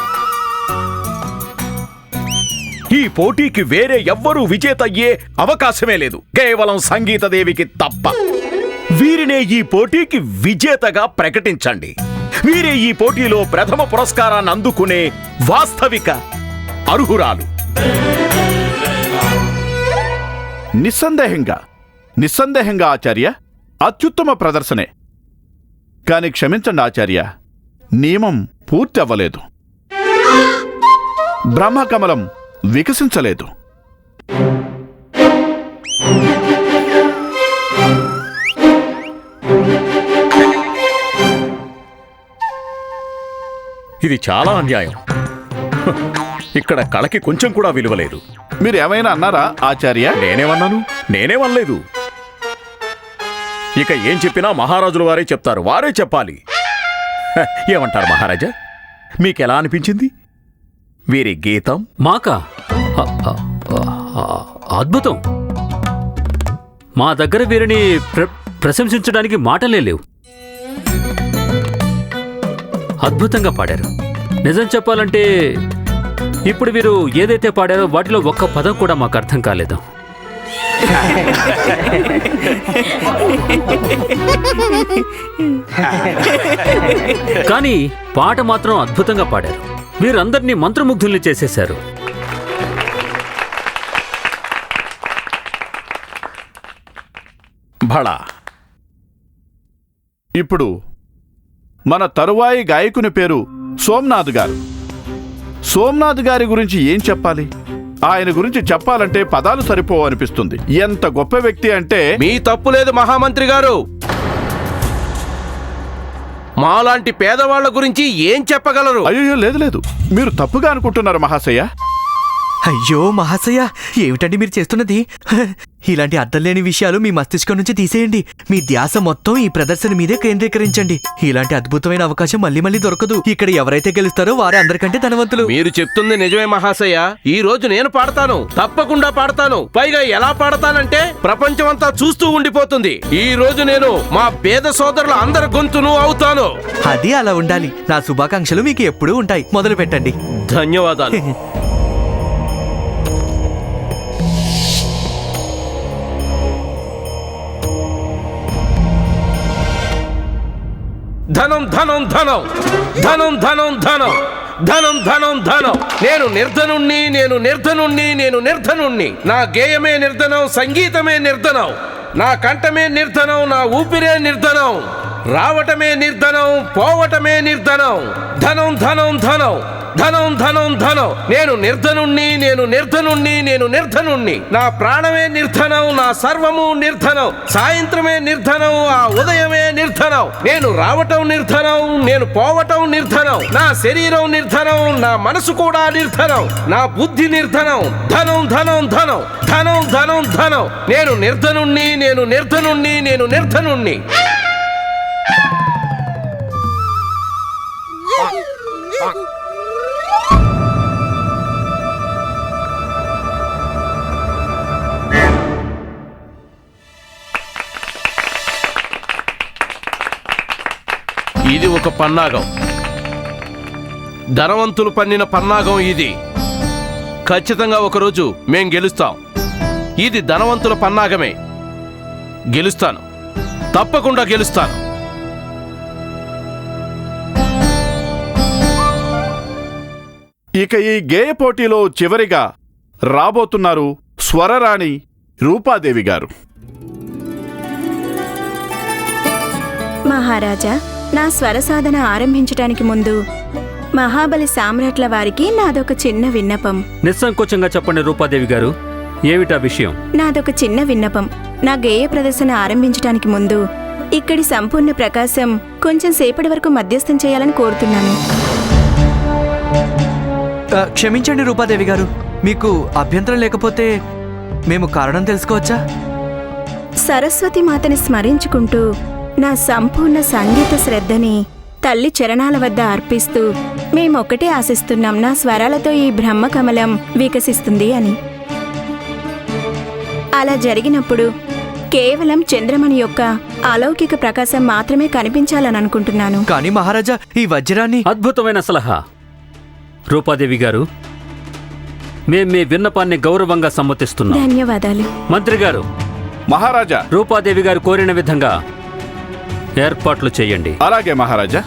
ఈ పోటీకి వేరే ఎవ్వరూ విజేత అయ్యే అవకాశమే లేదు, కేవలం సంగీతదేవికి తప్ప. వీరినే ఈ పోటీకి విజేతగా ప్రకటించండి. వీరే ఈ పోటీలో ప్రథమ పురస్కారాన్ని అందుకునే వాస్తవిక అర్హురాలు. నిస్సందేహంగా ఆచార్య, అత్యుత్తమ ప్రదర్శనే. కాని క్షమించండి ఆచార్య, నియమం పూర్తి అవ్వలేదు. బ్రహ్మకమలం వికసించలేదు. ఇది చాలా అన్యాయం. ఇక్కడ కళకి కొంచెం కూడా విలువలేదు. మీరు ఏమైనా అన్నారా ఆచార్య? నేనేమనలేదు. ఇక ఏం చెప్పినా మహారాజుల వారే చెప్తారు, వారే చెప్పాలి. ఏమంటారు మహారాజా, మీకెలా అనిపించింది వీరి గీతం? మాకా అద్భుతం. మా దగ్గర వీరిని ప్రశంసించడానికి మాటలే లేవు. అద్భుతంగా పాడారు. నిజం చెప్పాలంటే ఇప్పుడు వీరు ఏదైతే పాడారో వాటిలో ఒక్క పదం కూడా మాకు అర్థం కాలేదు. కానీ పాట మాత్రం అద్భుతంగా పాడారు. వీరందరినీ మంత్రముగ్ధుల్ని చేసేశారు. భళా, ఇప్పుడు మన తరువాయి గాయకుని పేరు సోమనాథ్ గారు. సోమనాథ్ గారి గురించి ఏం చెప్పాలి? ఆయన గురించి చెప్పాలంటే పదాలు సరిపోవు అనిపిస్తుంది. ఎంత గొప్ప వ్యక్తి అంటే మీ తప్పు లేదు మహామంత్రి గారు. మాలాంటి పేదవాళ్ల గురించి ఏం చెప్పగలరు? అయ్యో లేదు లేదు, మీరు తప్పుగా అనుకుంటున్నారు మహాశయ. అయ్యో మహాశయ, ఏమిటండి మీరు చేస్తున్నది? ఇలాంటి అర్థం లేని విషయాలు మీ మస్తిష్కం నుంచి తీసేయండి. మీ ధ్యాస మొత్తం ఈ ప్రదర్శన మీదే కేంద్రీకరించండి. ఇలాంటి అద్భుతమైన అవకాశం మళ్ళీ మళ్ళీ దొరకదు. ఇక్కడ ఎవరైతే గెలుస్తారో వారే అందరికంటే ధనవంతులు. మీరు చెప్తుంది నిజమే మహాశయ. ఈ రోజు నేను పాడతాను, తప్పకుండా పాడతాను. పైగా ఎలా పాడతానంటే ప్రపంచం అంతా చూస్తూ ఉండిపోతుంది. ఈ రోజు నేను మా పేద సోదరుల అందరి గొంతును అవుతాను. అది అలా ఉండాలి. నా శుభాకాంక్షలు మీకు ఎప్పుడూ ఉంటాయి. మొదలు పెట్టండి. ధన్యవాదాలు. ధనం ధనం ధనం ధనం ధనం ధనం ధనం ధనం ధనం. నేను నిర్ధనుణ్ణి, నేను నిర్ధనుణ్ణి, నేను నిర్ధనుణ్ణి. నా గేయమే నిర్ధనం, సంగీతమే నిర్ధనం. నా కంఠమే నిర్ధనం, నా ఊపిరే నిర్ధనం. రావటమే నిర్ధనం, పోవటమే నిర్ధనం. ధనం ధనం ధనం ధనం ధనం ధనం. నేను నిర్ధనుణ్ణి, నేను నిర్ధనుణ్ణి, నేను నిర్ధనుణ్ణి. నా ప్రాణమే నిర్ధనం, నా సర్వము నిర్ధనం. సాయంత్రమే నిర్ధనం, ఆ ఉదయమే నిర్ధనం. నేను రావటం నిర్ధనం, నేను పోవటం నిర్ధనం. నా శరీరం నిర్ధనం, నా మనసు కూడా నిర్ధనం. నా బుద్ధి నిర్ధనం. ధనం ధనం ధనం ధనం ధనం ధనం. నేను నిర్ధనుణ్ణి, నేను నిర్ధనుణ్ణి, నేను నిర్ధనుణ్ణి. ఇది ఒక పన్నాగం. ధనవంతులు పన్నిన పన్నాగం ఇది. ఖచ్చితంగా ఒకరోజు మేం గెలుస్తాం. ఇది ధనవంతుల పన్నాగమే. గెలుస్తాను, తప్పకుండా గెలుస్తాను. ఇక ఈ గేయ పోటీలో చివరిగా రాబోతున్నారు స్వరరాణి రూపాదేవి గారు. మహారాజా, నా స్వర సాధన ఆరంభించటానికి ముందు మహాబలి సామ్రాట్ల వారికి నాదొక చిన్న విన్నపం. నిస్సంకోచంగా చెప్పండి రూపాదేవి గారు, ఏమిటా విషయం? నాదొక చిన్న విన్నపం. నా గేయ ప్రదర్శన ఆరంభించటానికి ముందు ఇక్కడి సంపూర్ణ ప్రకాశం కొంచెం సేపటి వరకు మధ్యస్థం చేయాలని కోరుతున్నాను. క్షమించండి రూపాదేవి గారు, మీకు అభ్యంతరం లేకపోతే మేము కారణం తెలుసుకోవచ్చా? సరస్వతి మాతని స్మరించుకుంటూ నా సంపూర్ణ సంగీత శ్రద్ధని తల్లి చరణాల వద్ద అర్పిస్తూ మేమొక్కటే ఆశిస్తున్నాం, నా స్వరాలతో ఈ బ్రహ్మకమలం వికసిస్తుంది అని. అలా జరిగినప్పుడు కేవలం చంద్రమణి యొక్క అలౌకిక ప్రకాశం మాత్రమే కనిపించాలని అనుకుంటున్నాను. కానీ మహారాజా, ఈ వజ్రాన్ని... అద్భుతమైన సలహా రూపాదేవి గారు. మేం మీ విన్నపాన్ని గౌరవంగా సమ్మతిస్తున్నాం. ధన్యవాదాలు. మంత్రి గారు, మహారాజా, రూపాదేవి గారు కోరిన విధంగా ఏర్పాట్లు చేయండి. అలాగే మహారాజా.